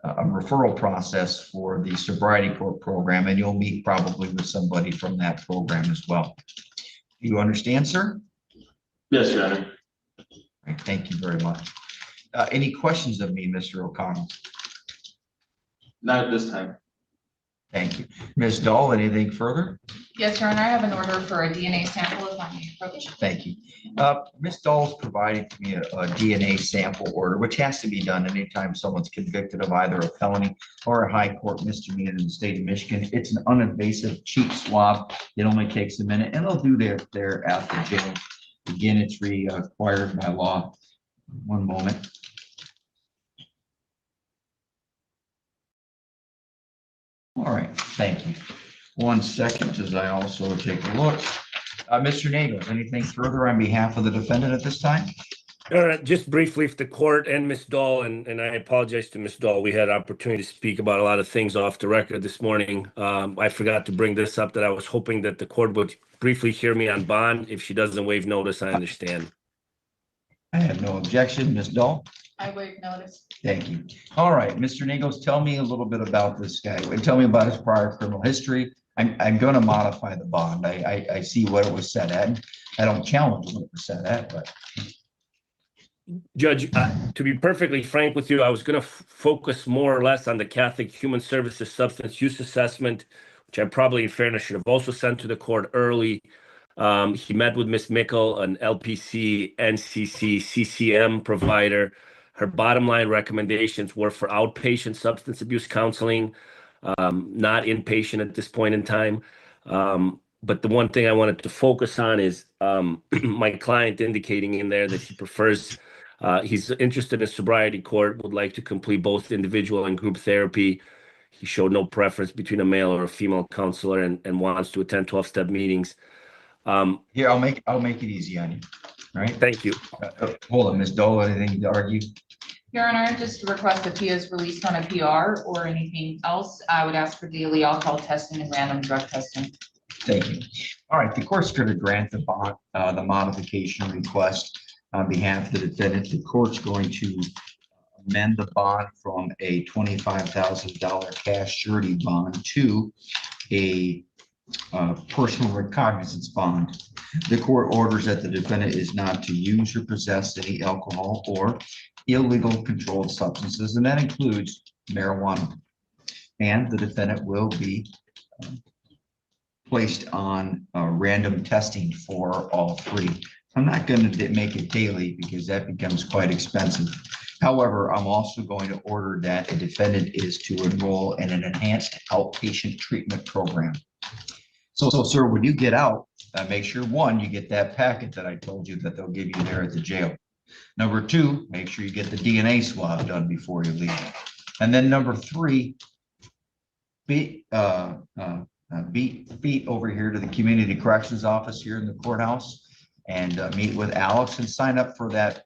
referral process for the sobriety court program, and you'll meet probably with somebody from that program as well. Do you understand, sir? Yes, Your Honor. Right, thank you very much. Any questions of me, Mr. O'Connell? Not at this time. Thank you. Ms. Dahl, anything further? Yes, Your Honor, I have an order for a DNA sample of my probation. Thank you. Ms. Dahl's provided me a DNA sample order, which has to be done anytime someone's convicted of either a felony or a high court misdemeanor in the state of Michigan. It's an uninvasive cheap swab. It only takes a minute, and they'll do there at the jail. Again, it's required by law. One moment. All right, thank you. 1 second as I also take a look. Mr. Nagel, anything further on behalf of the defendant at this time? Just briefly, if the court and Ms. Dahl, and I apologize to Ms. Dahl, we had opportunity to speak about a lot of things off the record this morning. I forgot to bring this up, that I was hoping that the court would briefly hear me on bond. If she doesn't waive notice, I understand. I have no objection. Ms. Dahl? I waive notice. Thank you. All right, Mr. Nagels, tell me a little bit about this guy. Tell me about his prior criminal history. I'm going to modify the bond. I see what it was set at. I don't challenge what it was set at, but. Judge, to be perfectly frank with you, I was going to focus more or less on the Catholic Human Services Substance Use Assessment, which I probably, in fairness, should have also sent to the court early. He met with Ms. Mickle, an LPC, NCC, CCM provider. Her bottom line recommendations were for outpatient substance abuse counseling, not inpatient at this point in time. But the one thing I wanted to focus on is my client indicating in there that he prefers, he's interested in sobriety court, would like to complete both individual and group therapy. He showed no preference between a male or a female counselor and wants to attend 12-step meetings. Here, I'll make it easy on you. All right. Thank you. Hold on, Ms. Dole, anything to argue? Your Honor, I just request if he is released on a PR or anything else, I would ask for daily alcohol testing and random drug testing. Thank you. All right, the court's going to grant the bond, the modification request on behalf of the defendant. The court's going to amend the bond from a $25,000 cash surety bond to a personal recognizance bond. The court orders that the defendant is not to use or possess any alcohol or illegal controlled substances, and that includes marijuana. And the defendant will be placed on random testing for all three. I'm not going to make it daily because that becomes quite expensive. However, I'm also going to order that a defendant is to enroll in an enhanced outpatient treatment program. So, sir, when you get out, make sure, one, you get that packet that I told you that they'll give you there at the jail. Number two, make sure you get the DNA swab done before you leave. And then number three, beat feet over here to the community corrections office here in the courthouse and meet with Alex and sign up for that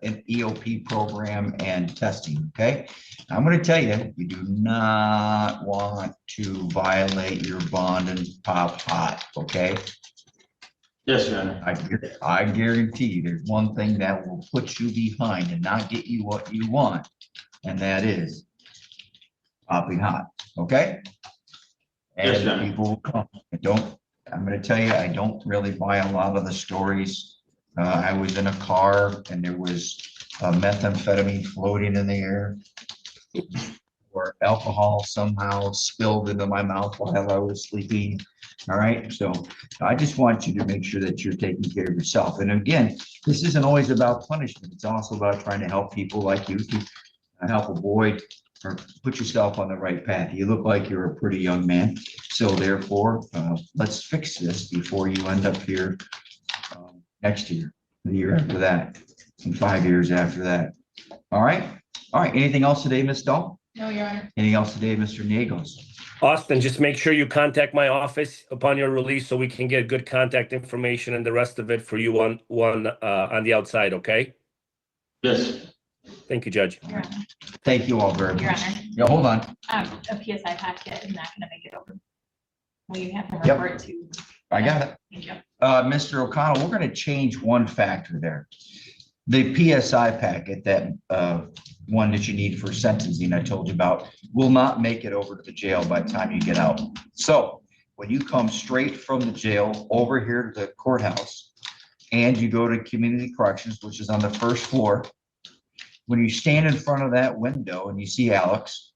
an EOP program and testing. Okay, I'm going to tell you, you do not want to violate your bond and pop hot. Okay. Yes, Your Honor. I guarantee you there's one thing that will put you behind and not get you what you want, and that is popping hot. Okay. And yes, Your Honor. People come. I'm going to tell you, I don't really buy a lot of the stories. I was in a car and there was methamphetamine floating in the air, or alcohol somehow spilled into my mouth while I was sleeping. All right. So I just want you to make sure that you're taking care of yourself. And again, this isn't always about punishment. It's also about trying to help people like you to help avoid or put yourself on the right path. You look like you're a pretty young man. So therefore, let's fix this before you end up here next year, the year after that, and 5 years after that. All right. All right. Anything else today, Ms. Dahl? No, Your Honor. Anything else today, Mr. Nagels? Austin, just make sure you contact my office upon your release so we can get good contact information and the rest of it for you on the outside, okay? Yes. Thank you, Judge. Your Honor. Thank you all very much. Your Honor. Yeah, hold on. A PSI packet is not going to make it over. Will you have to Yep. refer it to? I got it. Thank you. Mr. O'Connell, we're going to change one factor there. The PSI packet, that one that you need for sentencing I told you about, will not make it over to the jail by the time you get out. So when you come straight from the jail over here to the courthouse and you go to community corrections, which is on the first floor, when you stand in front of that window and you see Alex,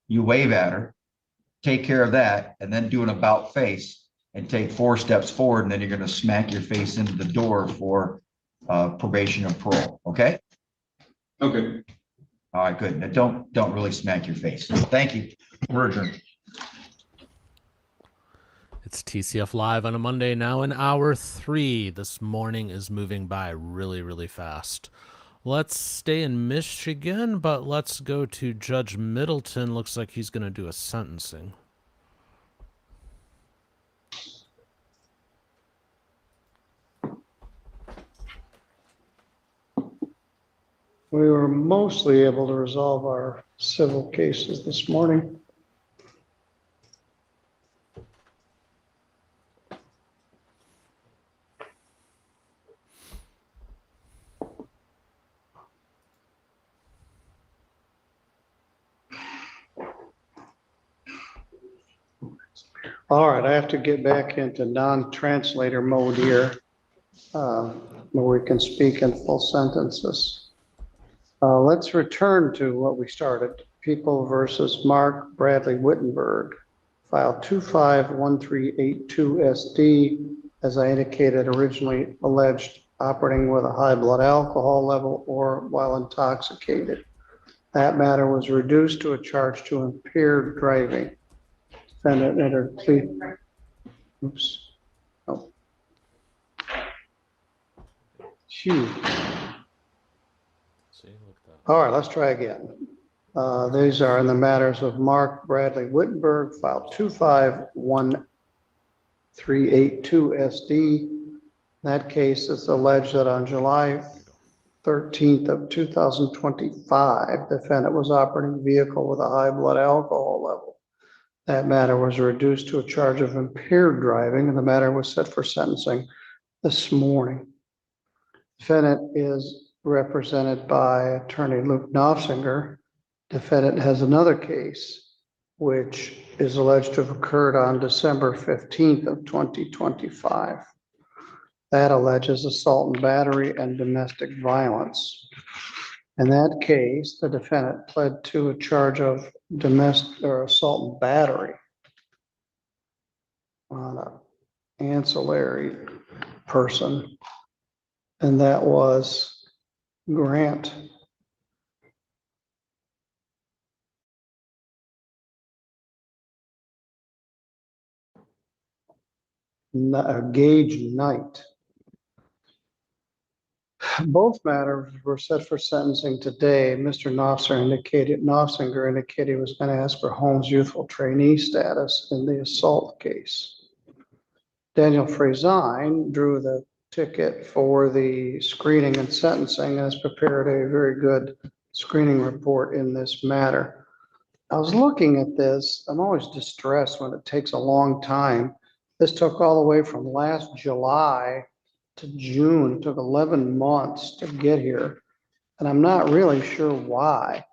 you wave at her, take care of that, and then do an about face. and take 4 steps forward, and then you're gonna smack your face into the door for probation or parole, okay? Okay. All right, good. Now, don't really smack your face. Thank you. We're adjourned. It's TCF Live on a Monday now in hour 3. This morning is moving by really, really fast. Let's stay in Michigan, but let's go to Judge Middleton. Looks like he's going to do a sentencing. We were mostly able to resolve our civil cases this morning. All right, I have to get back into non-translator mode here, where we can speak in full sentences. Let's return to what we started. People versus Mark Bradley Wittenberg, file 251382 SD, as I indicated, originally alleged operating with a high blood alcohol level or while intoxicated. That matter was reduced to a charge to impaired driving. Defendant entered plea. Oops. Oh. Phew. All right, let's try again. These are in the matters of Mark Bradley Wittenberg, file 251382 SD. That case is alleged that on July 13th of 2025, defendant was operating a vehicle with a high blood alcohol level. That matter was reduced to a charge of impaired driving, and the matter was set for sentencing this morning. Defendant is represented by attorney Luke Knopfinger. Defendant has another case which is alleged to have occurred on December 15th of 2025. That alleges assault and battery and domestic violence. In that case, the defendant pled to a charge of domestic or assault and battery on an ancillary person, and that was Grant. Gage Knight. Both matters were set for sentencing today. Mr. Knopfinger indicated he was going to ask for Holmes youthful trainee status in the assault case. Daniel Frazine drew the ticket for the screening and sentencing and has prepared a very good screening report in this matter. I was looking at this. I'm always distressed when it takes a long time. This took all the way from last July to June. It took 11 months to get here, and I'm not really sure why.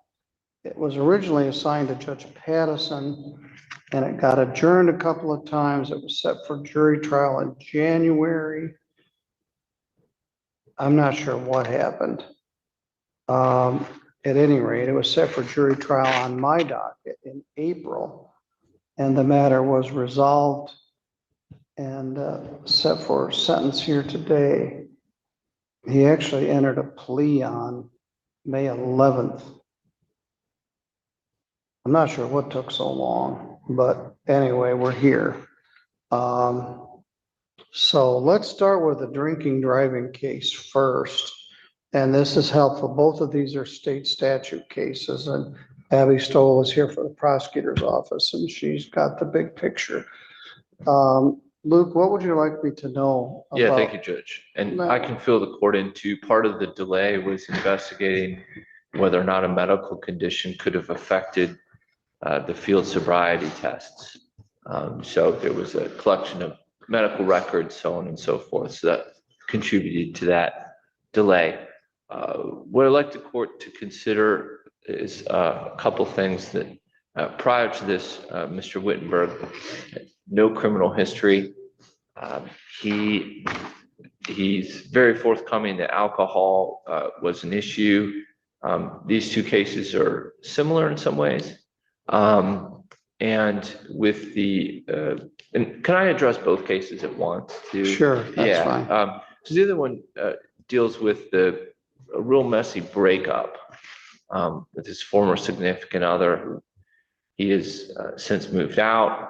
It was originally assigned to Judge Pattison, and it got adjourned a couple of times. It was set for jury trial in January. I'm not sure what happened. At any rate, it was set for jury trial on my docket in April, and the matter was resolved and set for sentence here today. He actually entered a plea on May 11th. I'm not sure what took so long, but anyway, we're here. So let's start with the drinking driving case first. And this is helpful. Both of these are state statute cases, and Abby Stoll is here for the prosecutor's office, and she's got the big picture. Luke, what would you like me to know? Yeah, thank you, Judge. And I can fill the court into part of the delay was investigating whether or not a medical condition could have affected the field sobriety tests. So there was a collection of medical records, so on and so forth. So that contributed to that delay. What I'd like the court to consider is a couple things that prior to this, Mr. Wittenberg, no criminal history. He's very forthcoming that alcohol was an issue. These two cases are similar in some ways. And with the, and can I address both cases at once too? Sure, that's fine. So the other one deals with a real messy breakup with his former significant other. He has since moved out.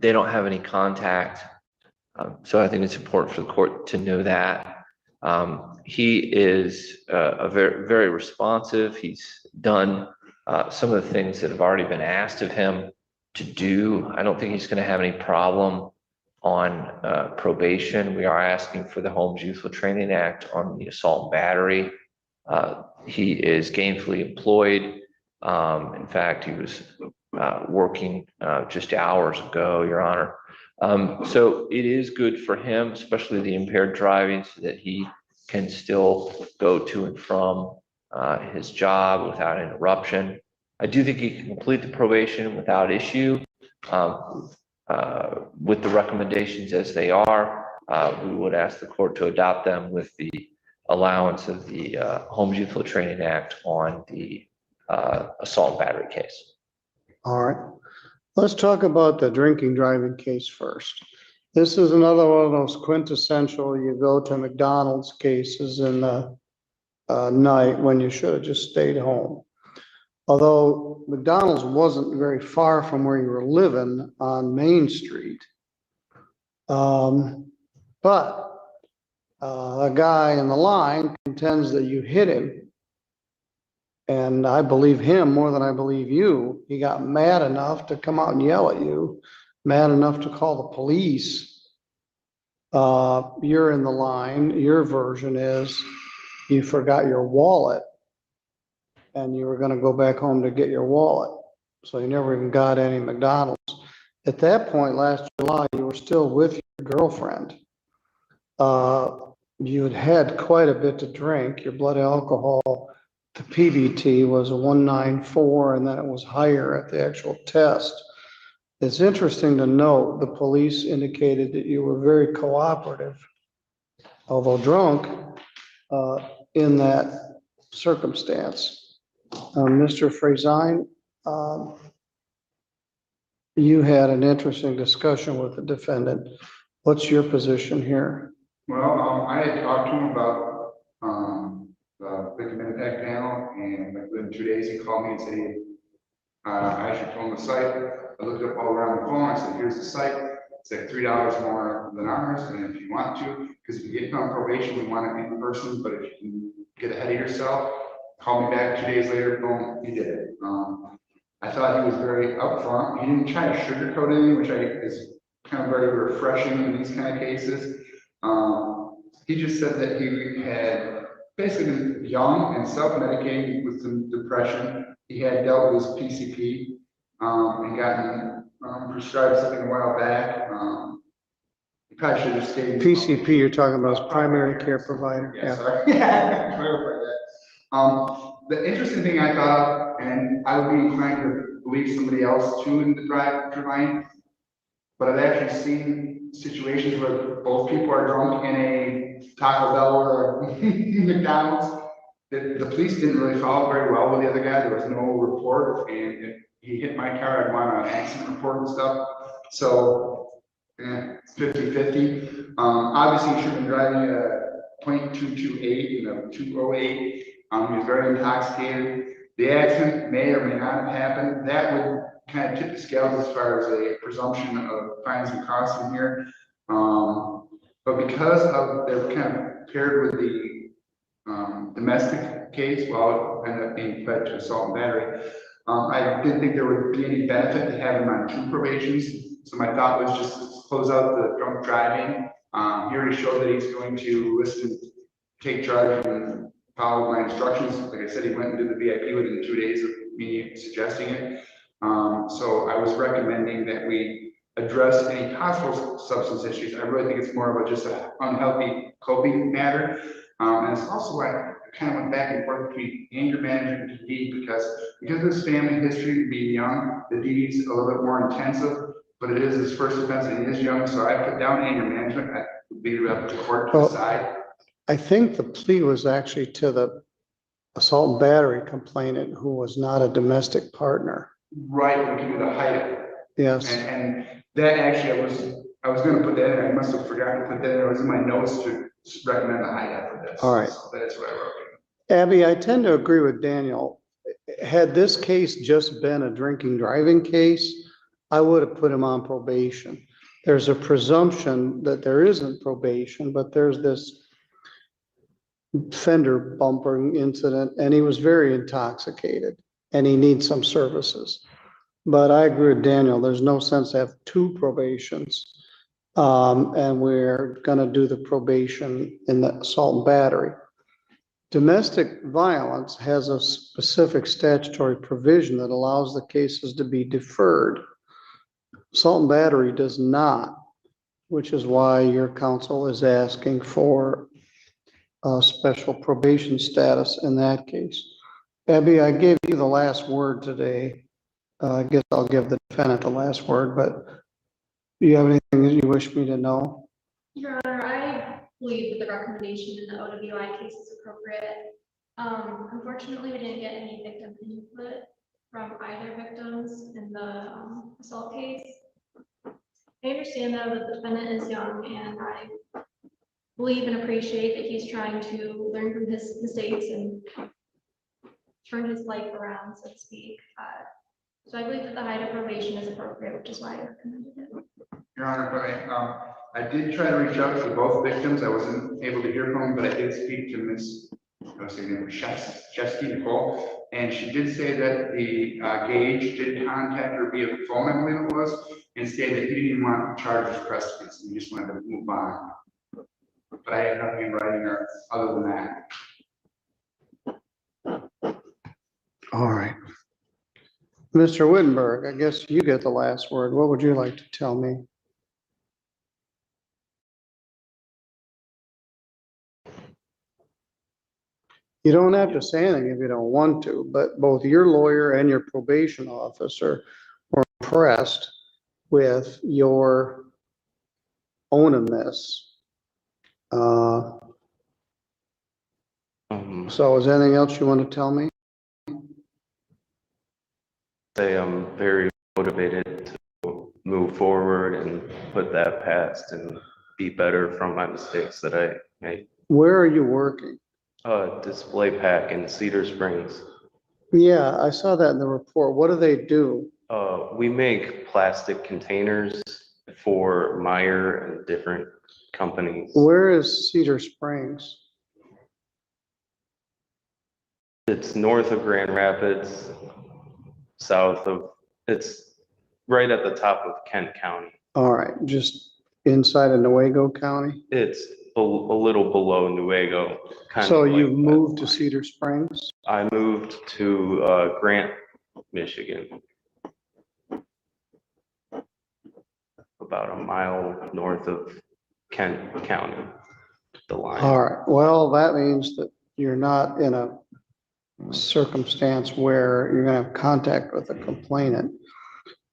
They don't have any contact. So I think it's important for the court to know that. He is very, very responsive. He's done some of the things that have already been asked of him to do. I don't think he's going to have any problem on probation. We are asking for the Homes Youthful Training Act on the assault and battery. He is gainfully employed. In fact, he was working just hours ago, Your Honor. So it is good for him, especially the impaired driving, so that he can still go to and from his job without interruption. I do think he can complete the probation without issue. With the recommendations as they are, we would ask the court to adopt them with the allowance of the Homes Youthful Training Act on the assault and battery case. All right. Let's talk about the drinking driving case first. This is another one of those quintessential, you go to McDonald's cases in the night when you should have just stayed home. Although McDonald's wasn't very far from where you were living on Main Street. But a guy in the line contends that you hit him. And I believe him more than I believe you. He got mad enough to come out and yell at you, mad enough to call the police. You're in the line. Your version is you forgot your wallet and you were going to go back home to get your wallet. So you never even got any McDonald's. At that point, last July, you were still with your girlfriend. You had had quite a bit to drink. Your blood alcohol, the PBT was a 194, and then it was higher at the actual test. It's interesting to note the police indicated that you were very cooperative, although drunk, in that circumstance. Mr. Frazine, you had an interesting discussion with the defendant. What's your position here? Well, I had talked to him about the victim impact panel, and within 2 days he called me and said, hey, I should phone the site. I looked up all around the phone. I said, here's the site. It's like $3 more than ours. And if you want to, because if you get on probation, we want it in person. But if you can get ahead of yourself, call me back 2 days later. Boom, he did it. I thought he was very upfront. He didn't try to sugarcoat anything, which is kind of very refreshing in these kind of cases. He just said that he had basically been young and self-medicating with some depression. He had dealt with PCP and gotten prescribed something a while back. He probably should have stayed. PCP, you're talking about his primary care provider. Yeah, sorry. Yeah, clarify that. The interesting thing I thought, and I would be inclined to believe somebody else too in the driving, but I've actually seen situations where both people are drunk in a Taco Bell or McDonald's. The police didn't really follow very well with the other guy. There was no report, and if he hit my car, I'd want an accident report and stuff. So, it's 50-50. Obviously, he should have been driving a .228 and a 208. He was very intoxicated. The accident may or may not have happened. That would kind of tip the scales as far as a presumption of fines and costs in here. But because of they're kind of paired with the domestic case, well, it ended up being pled to assault and battery. I didn't think there would be any benefit to having him on 2 probations. So my thought was just to close out the drunk driving. He already showed that he's going to listen, take charge, and follow my instructions. Like I said, he went and did the VIP within 2 days of me suggesting it. So I was recommending that we address any possible substance issues. I really think it's more of just an unhealthy coping matter. And it's also why I kind of went back and forth between anger management and DD because of his family history, being young, the DD is a little bit more intensive, but it is his first offense and he is young. So I put down anger management. I would leave it up to court to decide. I think the plea was actually to the assault and battery complainant who was not a domestic partner. right, we can do the height. Yes. And that actually, I was gonna put that in, I must have forgotten to put that in, it was in my notes to recommend the height for this. All right. So that's what I wrote. Abby, I tend to agree with Daniel. Had this case just been a drinking driving case, I would have put him on probation. There's a presumption that there isn't probation, but there's this fender bumpering incident, and he was very intoxicated, and he needs some services. But I agree with Daniel, there's no sense to have two probations. And we're gonna do the probation in the assault and battery. Domestic violence has a specific statutory provision that allows the cases to be deferred. Assault and battery does not, which is why your counsel is asking for a special probation status in that case. Abby, I gave you the last word today. I guess I'll give the defendant the last word, but do you have anything that you wish me to know? Your Honor, I believe that the recommendation in the OWI case is appropriate. Unfortunately, we didn't get any victim input from either victims in the assault case. I understand though that the defendant is young, and I believe and appreciate that he's trying to learn from his mistakes and turn his life around, so to speak. So I believe that the height of probation is appropriate, which is why I recommended it. Your Honor, I did try to reach out to both victims. I wasn't able to hear from them, but I did speak to Miss, I was saying Chesky Nicole, and she did say that the Gage did contact her via phone, I believe it was, and stated that he didn't even want charges pressed against him. He just wanted to move on. But I had nothing in writing or other than that. All right. Mr. Wittenberg, I guess you get the last word. What would you like to tell me? You don't have to say anything if you don't want to, but both your lawyer and your probation officer were impressed with your ownness. So is there anything else you want to tell me? I'm very motivated to move forward and put that past and be better from my mistakes that I made. Where are you working? Display pack in Cedar Springs. Yeah, I saw that in the report. What do they do? We make plastic containers for Meyer and different companies. Where is Cedar Springs? It's north of Grand Rapids, south of, it's right at the top of Kent County. All right, just inside of Newaygo County? It's a little below Newaygo. So you've moved to Cedar Springs? I moved to Grant, Michigan. About a mile north of Kent County, the line. All right, well, that means that you're not in a circumstance where you're gonna have contact with a complainant.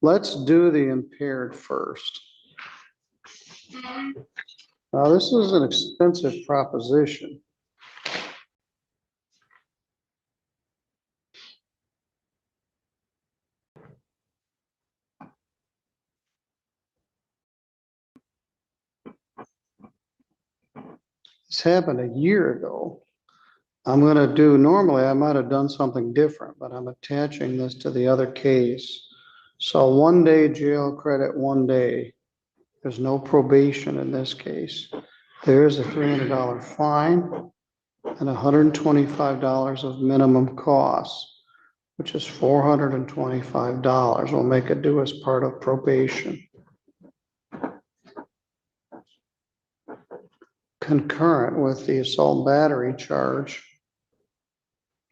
Let's do the impaired first. Now, this is an expensive proposition. This happened a year ago. I'm gonna do, normally I might have done something different, but I'm attaching this to the other case. So 1 day jail credit, 1 day. There's no probation in this case. There is a $300 fine and $125 of minimum costs, which is $425. We'll make it due as part of probation. Concurrent with the assault and battery charge,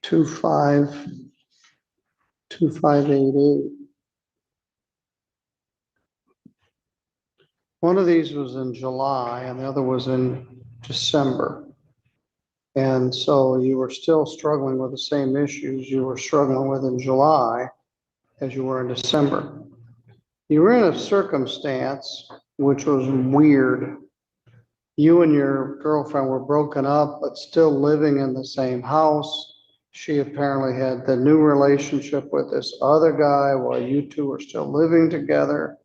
2588. One of these was in July and the other was in December. And so you were still struggling with the same issues you were struggling with in July as you were in December. You were in a circumstance which was weird. You and your girlfriend were broken up, but still living in the same house. She apparently had the new relationship with this other guy while you two are still living together.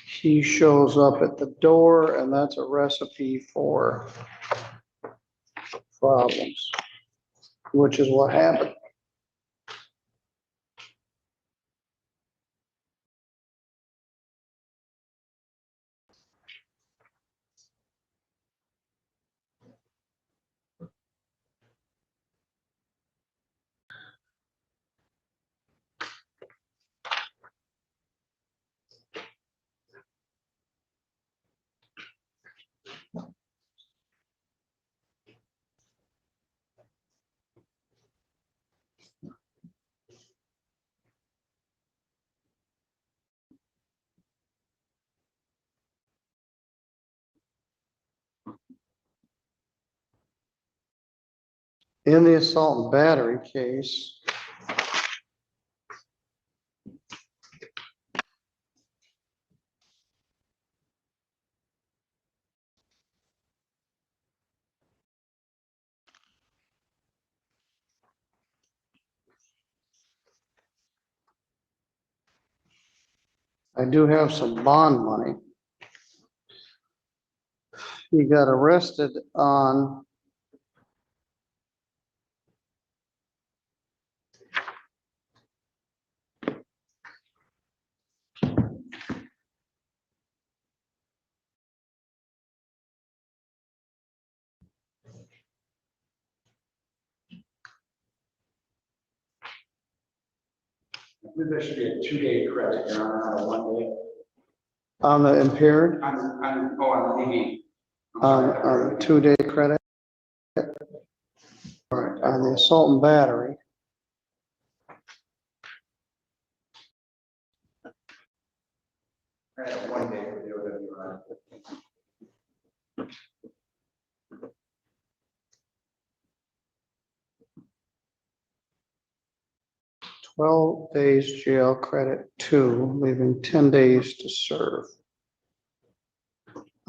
He shows up at the door, and that's a recipe for problems, which is what happened. In the assault and battery case, I do have some bond money. He got arrested on There should be a 2-day credit, Your Honor, not a 1 day. on the impaired, On the TV. on the 2-day credit. All right, on the assault and battery. I have 1 day to do it, Your Honor. Twelve days jail credit 2, leaving 10 days to serve.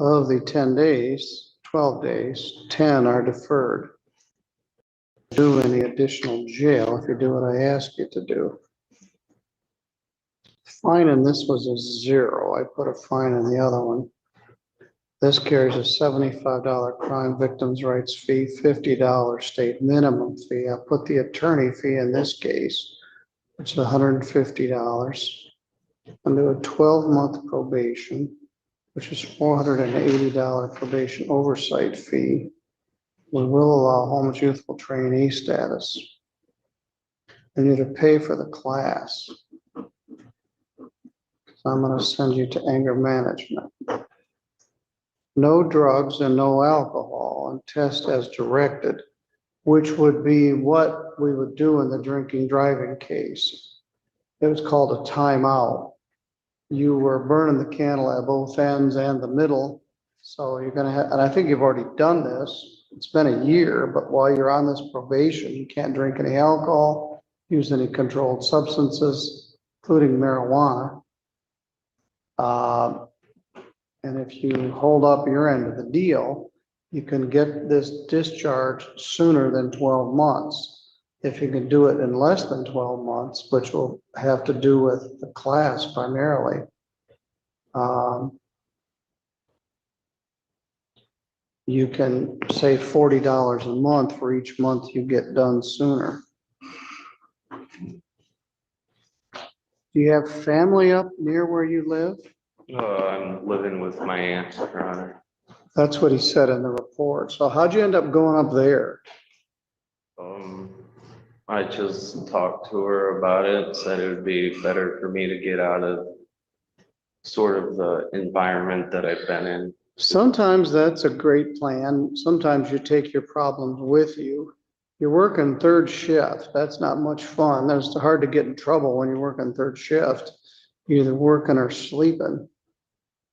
Of the 10 days, 12 days, 10 are deferred. Do any additional jail if you do what I ask you to do. Fine, and this was a 0. I put a fine in the other one. This carries a $75 crime victims' rights fee, $50 state minimum fee. I put the attorney fee in this case, which is $150. Under a 12-month probation, which is $480 probation oversight fee. We will allow homeless youthful trainee status. And you to pay for the class. So I'm going to send you to anger management. No drugs and no alcohol, and test as directed, which would be what we would do in the drinking driving case. It was called a timeout. You were burning the candle at both ends and the middle. So you're going to have, and I think you've already done this. It's been a year, but while you're on this probation, you can't drink any alcohol, use any controlled substances, including marijuana. And if you hold up your end of the deal, you can get this discharge sooner than 12 months. If you can do it in less than 12 months, which will have to do with the class primarily, you can save $40 a month for each month you get done sooner. Do you have family up near where you live? I'm living with my aunt, Your Honor. That's what he said in the report. So how'd you end up going up there? I just talked to her about it, said it would be better for me to get out of sort of the environment that I've been in. Sometimes that's a great plan. Sometimes you take your problems with you. You're working third shift. That's not much fun. That's hard to get in trouble when you're working third shift. You're either working or sleeping.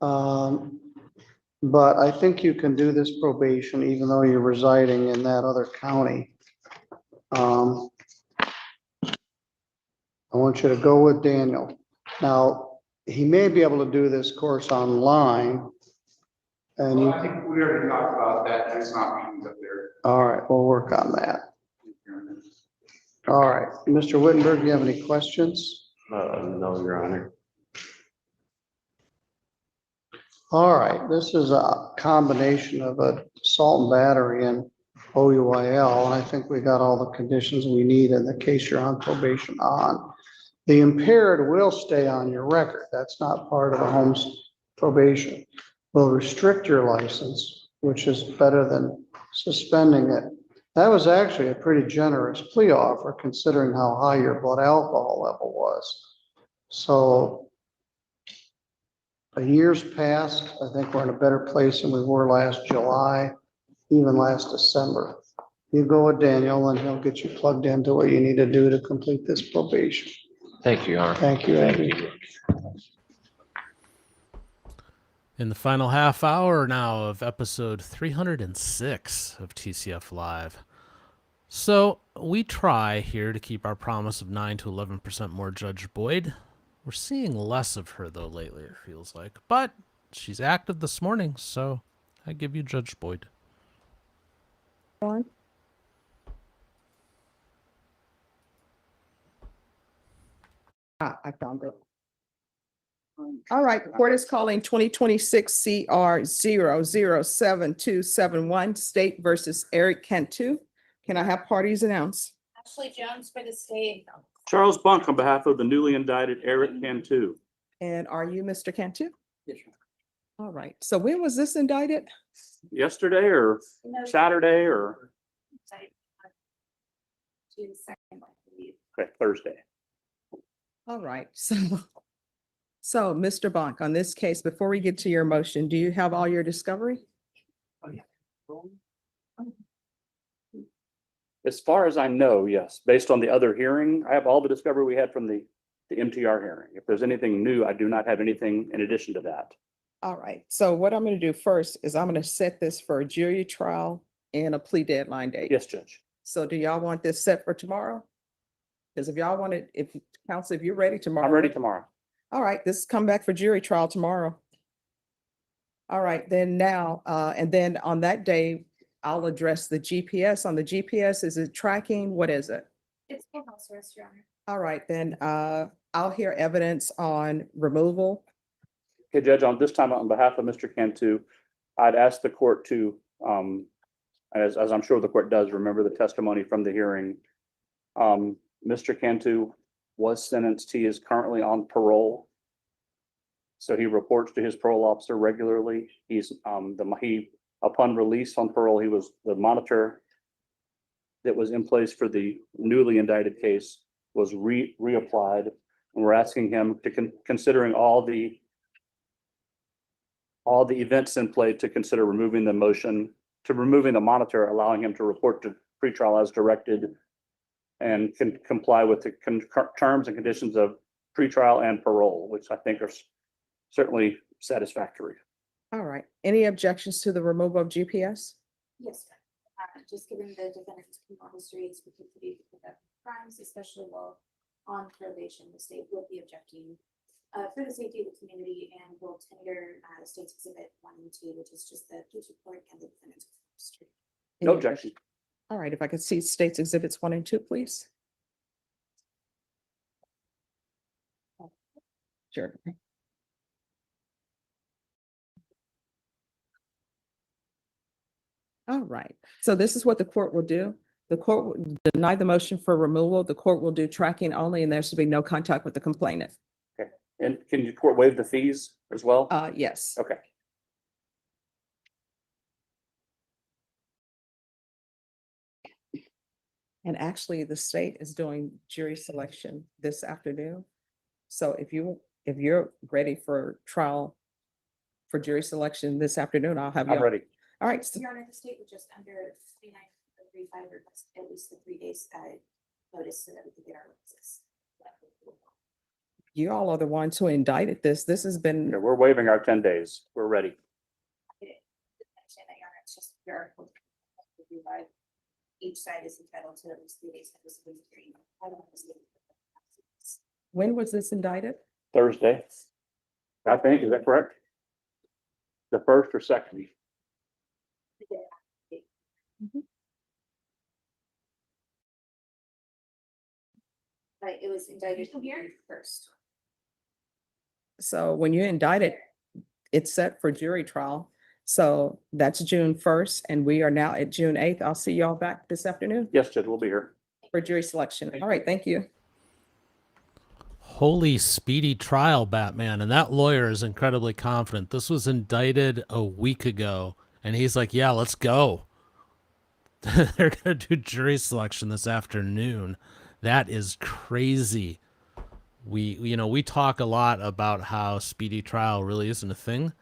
But I think you can do this probation even though you're residing in that other county. I want you to go with Daniel. Now, he may be able to do this course online. And Well, you, I think we already talked about that. There's not meetings up there. all right, we'll work on that. All right, Mr. Wittenberg, do you have any questions? No, Your Honor. All right, this is a combination of a assault and battery and OUIL, and I think we got all the conditions we need in the case you're on probation on. The impaired will stay on your record. That's not part of the home's probation. Will restrict your license, which is better than suspending it. That was actually a pretty generous plea offer considering how high your blood alcohol level was. So a year's passed. I think we're in a better place than we were last July, even last December. You go with Daniel and he'll get you plugged into what you need to do to complete this probation. Thank you, Your Honor. Thank you, Andy. In the final half hour now of episode 306 of TCF Live. So we try here to keep our promise of 9 to 11% more Judge Boyd. We're seeing less of her, though, lately, it feels like. But she's active this morning, so I give you Judge Boyd. I found it. All right, the court is calling 2026 CR 007271 State versus Eric Cantu. Can I have parties announced? Ashley Jones for the state. Charles Bunk on behalf of the newly indicted Eric Cantu. And are you Mr. Cantu? Yes, All right, so when was this indicted? yesterday or Saturday or June 2nd, I believe. Thursday. All right, so Mr. Bonk, on this case, before we get to your motion, do you have all your discovery? As far as I know, yes, based on the other hearing, I have all the discovery we had from the MTR hearing. If there's anything new, I do not have anything in addition to that. All right, so what I'm going to do first is I'm going to set this for a jury trial and a plea deadline date. Yes, Judge. So do y'all want this set for tomorrow? Because if y'all want it, if counsel, if you're ready tomorrow. I'm ready tomorrow. All right, this come back for jury trial tomorrow. All right, then now, and then on that day, I'll address the GPS. On the GPS, is it tracking? What is it? It's full house arrest, Your Honor. All right, then I'll hear evidence on removal. Okay, Judge, on this time, on behalf of Mr. Cantu, I'd ask the court to, as I'm sure the court does, remember the testimony from the hearing. Mr. Cantu was sentenced. He is currently on parole. So he reports to his parole officer regularly. He's upon release on parole, he was the monitor that was in place for the newly indicted case was reapplied. And we're asking him to considering all the events in play to consider removing the motion, to removing the monitor, allowing him to report to pretrial as directed and can comply with the terms and conditions of pretrial and parole, which I think are certainly satisfactory. All right, any objections to the removal of GPS? Yes, sir. Just given the defendant's criminal history, it's particularly with crimes, especially while on probation, the state will be objecting for the safety of the community and will tender State's Exhibit 1 and 2, which is just the case report and the defendant's criminal history. No objection. All right, if I could see States Exhibits 1 and 2, please. Sure. All right, so this is what the court will do. The court will deny the motion for removal. The court will do tracking only, and there should be no contact with the complainant. Okay, and can your court waive the fees as well? Yes. Okay. And actually, the state is doing jury selection this afternoon. So if you're ready for trial for jury selection this afternoon, I'll have you. I'm ready. All right. Your Honor, the state would just under 29.35 request at least the 3 days notice so that we can get our witnesses. You all are the ones who indicted this. This has been. Okay, we're waiving our 10 days. We're ready. It's just your article. Each side is entitled to at least 3 days notice of the hearing. When was this indicted? Thursday, I think, is that correct? The first or second? Right, it was indicted June 1st. So when you indict it, it's set for jury trial. So that's June 1st, and we are now at June 8th. I'll see y'all back this afternoon Yes, Judge, we'll be here. for jury selection. All right, thank you. Holy speedy trial, Batman. And that lawyer is incredibly confident. This was indicted a week ago, and he's like, yeah, let's go. They're going to do jury selection this afternoon. That is crazy. We talk a lot about how speedy trial really isn't a thing.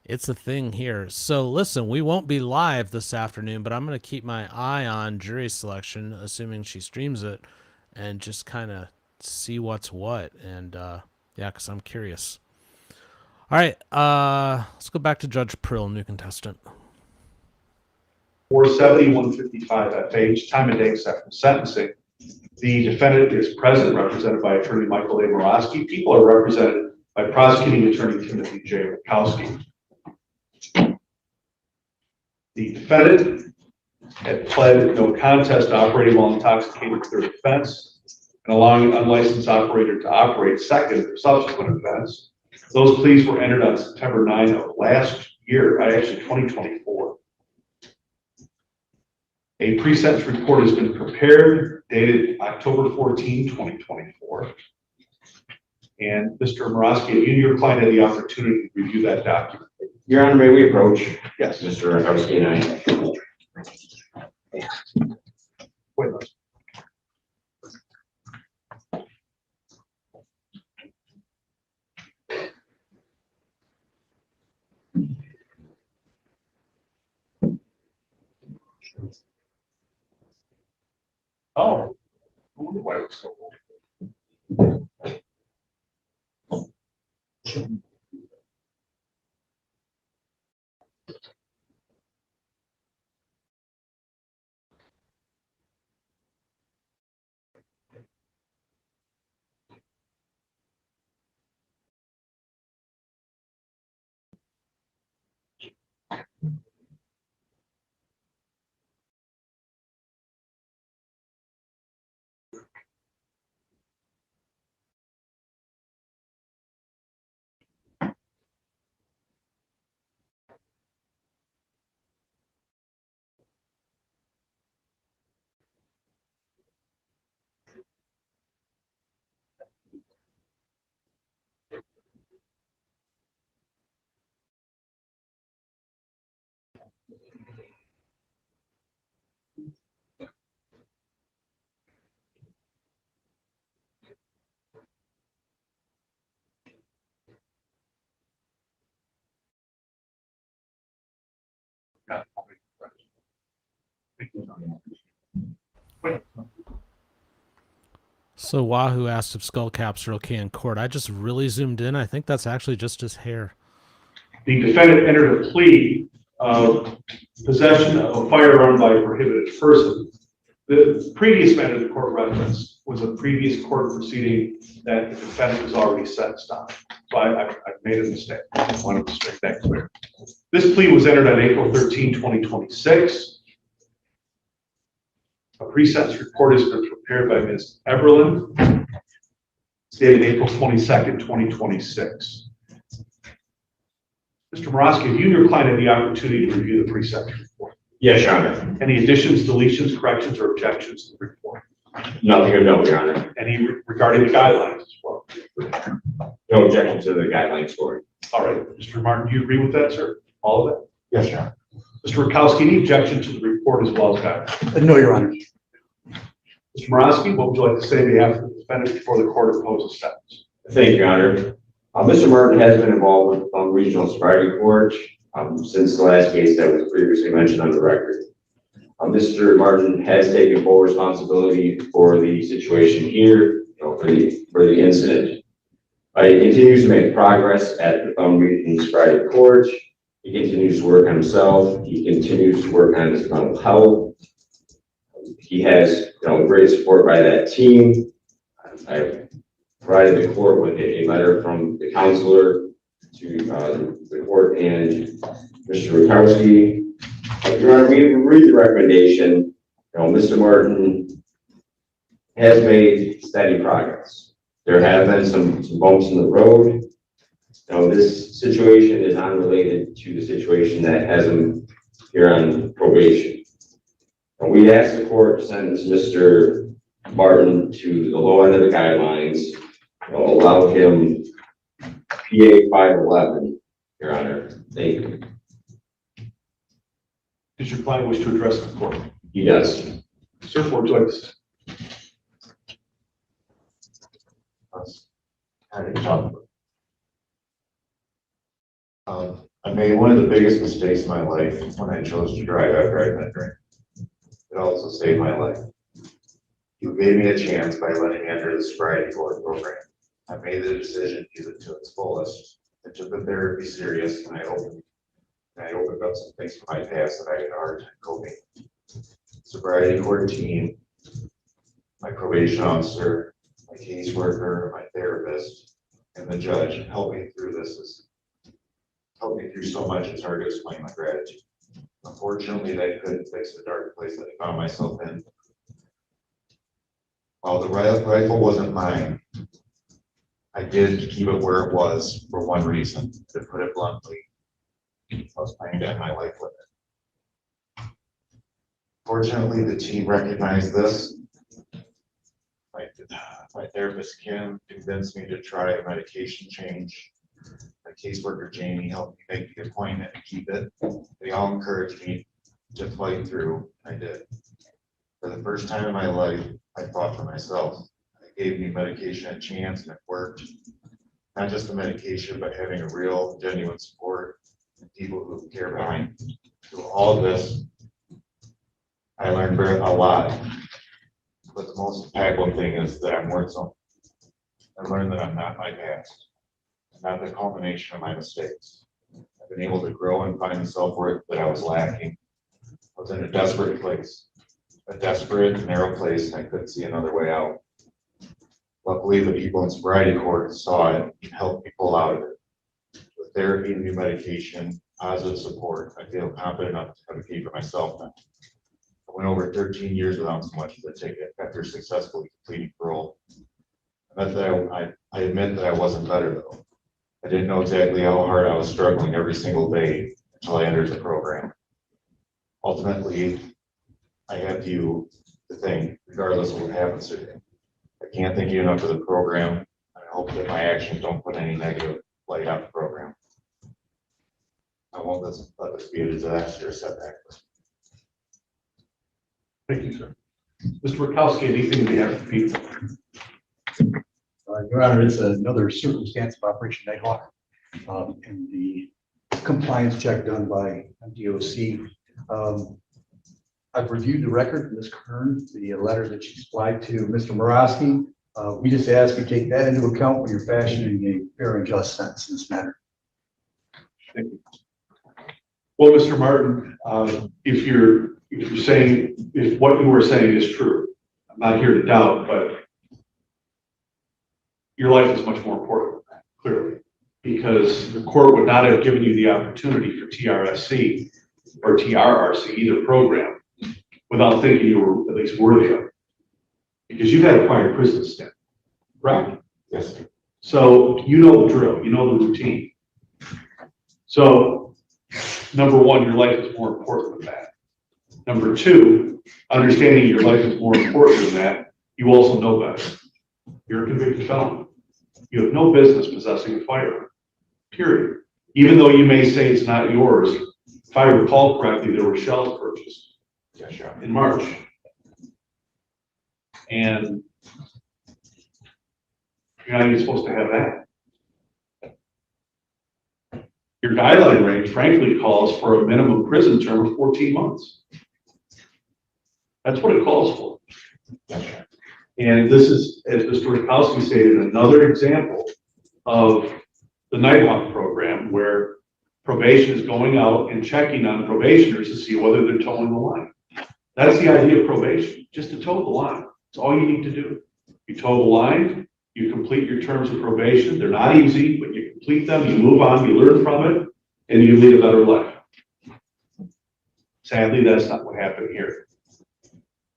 It's a thing here. So listen, we won't be live this afternoon, but I'm going to keep my eye on jury selection, assuming she streams it, and just kind of see what's what. And yeah, because I'm curious. All right, let's go back to Judge Prill, new contestant. 470-155 FH, time and date set for sentencing. The defendant is present, represented by attorney Michael A. Morosky. People are represented by prosecuting attorney Timothy J. Rakowski. The defendant had pled no contest operating while intoxicated third offense and allowing an unlicensed operator to operate second or subsequent offense. Those pleas were entered on September 9 of last year, actually 2024. A pre-sentence report has been prepared, dated October 14, 2024. And Mr. Morosky, have you and your client had the opportunity to review that document? Your Honor, may we approach? Yes. Mr. Rakowski and I. Wait a minute. Oh, I wonder why it was so old. So Wahoo asked if skull caps are okay in court. I just really zoomed in. I think that's actually just his hair. The defendant entered a plea of possession of a firearm by a prohibited person. The previous matter the court referenced was a previous court proceeding that the defendant was already sentenced on. So I made a mistake. I wanted to make that clear. This plea was entered on April 13, 2026. A pre-sentence report has been prepared by Ms. Eberlin, dated April 22nd, 2026. Mr. Morosky, have you and your client had the opportunity to review the pre-sentence report? Yes, Your Honor. Any additions, deletions, corrections, or objections to the report? Nothing of note, Your Honor. Any regarding the guidelines as well? No objection to the guidelines for it. All right, Mr. Martin, do you agree with that, sir? All of it? Yes, Your Honor. Mr. Rakowski, any objection to the report as well as guidelines? No, Your Honor. Mr. Morosky, what would you like to say on behalf of the defendant before the court imposes sentence? Thank you, Your Honor. Mr. Martin has been involved with Regional Sobriety Court since the last case that was previously mentioned on the record. Mr. Martin has taken full responsibility for the situation here, for the incident. He continues to make progress at the Regional Sobriety Court. He continues to work on himself. He continues to work on his mental health. He has great support by that team. I've provided the court with a letter from the counselor to the court and Mr. Rakowski. Your Honor, we read the recommendation. Mr. Martin has made steady progress. There have been some bumps in the road. Now, this situation is unrelated to the situation that has him here on probation. And we asked the court to sentence Mr. Martin to the low end of the guidelines, allow him PA 511, Your Honor. Thank you. Does your client wish to address the court? He does. Sir, would you like to say? I made one of the biggest mistakes in my life when I chose to drive after I'd been drinking. It also saved my life. You gave me a chance by letting me enter the sobriety court program. I made the decision to use it to its fullest. I took the therapy serious, and I opened up some things from my past that I had a hard time coping. Sobriety court team, my probation officer, my caseworker, my therapist, and the judge helped me through this. Helped me through so much, it's hard to explain my gratitude. Unfortunately, they couldn't fix the dark place that I found myself in. While the rifle wasn't mine, I did keep it where it was for one reason, to put it bluntly. I was planning to end my life with it. Fortunately, the team recognized this. My therapist, Kim, convinced me to try a medication change. My caseworker, Jamie, helped me make the appointment and keep it. They all encouraged me to fight through. I did. For the first time in my life, I fought for myself. They gave me medication a chance, and it worked. Not just the medication, but having a real, genuine support and people who care behind me. Through all of this, I learned a lot. But the most impactful thing is that I'm worth something. I learned that I'm not my past. I'm not the culmination of my mistakes. I've been able to grow and find the self-worth that I was lacking. I was in a desperate place, a desperate, narrow place, and I couldn't see another way out. Luckily, the people in sobriety court saw it and helped me pull out of it. With therapy and new medication, positive support, I feel confident enough to advocate for myself now. I went over 13 years without so much as a ticket after successfully completing parole. I admit that I wasn't better though. I didn't know exactly how hard I was struggling every single day until I entered the program. Ultimately, I have you to thank, regardless of what happens today. I can't thank you enough for the program. I hope that my actions don't put any negative light on the program. I won't let this be a disaster or setback. Thank you, sir. Mr. Rakowski, anything we have for people? Your Honor, it's another circumstance of Operation Nighthawk. And the compliance check done by DOC. I've reviewed the record from Ms. Kern, the letter that she supplied to Mr. Morosky. We just ask you take that into account when you're fashioning a fair and just sentence in this matter. Thank you. Well, Mr. Martin, if you're saying, if what you were saying is true, I'm not here to doubt, but your life is much more important than that, clearly, because the court would not have given you the opportunity for TRSC or TRRC, either program, without thinking you were at least worthy of it. Because you've had a prior prison stint, right? Yes. So you know the drill, you know the routine. So number one, your life is more important than that. Number two, understanding your life is more important than that, you also know better. You're a convicted felon. You have no business possessing a firearm, period. Even though you may say it's not yours, if I recall correctly, there were shells purchased in March. And you're not even supposed to have that. Your guideline range, frankly, calls for a minimum prison term of 14 months. That's what it calls for. And this is, as Mr. Rakowski stated, another example of the Nighthawk program where probation is going out and checking on probationers to see whether they're towing the line. That's the idea of probation, just to toe the line. That's all you need to do. You toe the line, you complete your terms of probation. They're not easy, but you complete them, you move on, you learn from it, and you lead a better life. Sadly, that's not what happened here.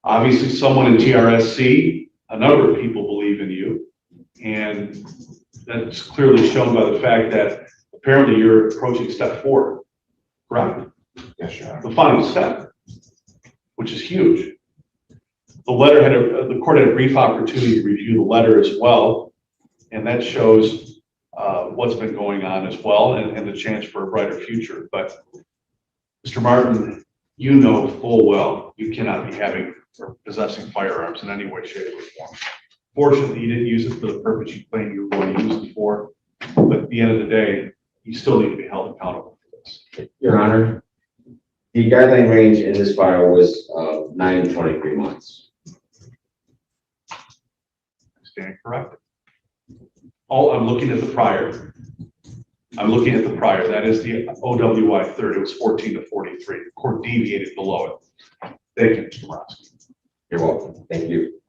Obviously, someone in TRSC a number of people believe in you. And that's clearly shown by the fact that apparently you're approaching step 4, correct? Yes, Your Honor. The final step, which is huge. The letter the court had a brief opportunity to review the letter as well. And that shows what's been going on as well, and the chance for a brighter future. But Mr. Martin, you know full well you cannot be having or possessing firearms in any way, shape, or form. Fortunately, you didn't use it for the purpose you claimed you were going to use it for. But at the end of the day, you still need to be held accountable for this. Your Honor, the guideline range in this file was 9 to 23 months. Stand corrected. Oh, I'm looking at the prior. I'm looking at the prior. That is the OWI 3rd. It was 14 to 43. The court deviated below it. Thank you, Mr. Morosky. You're welcome. Thank you.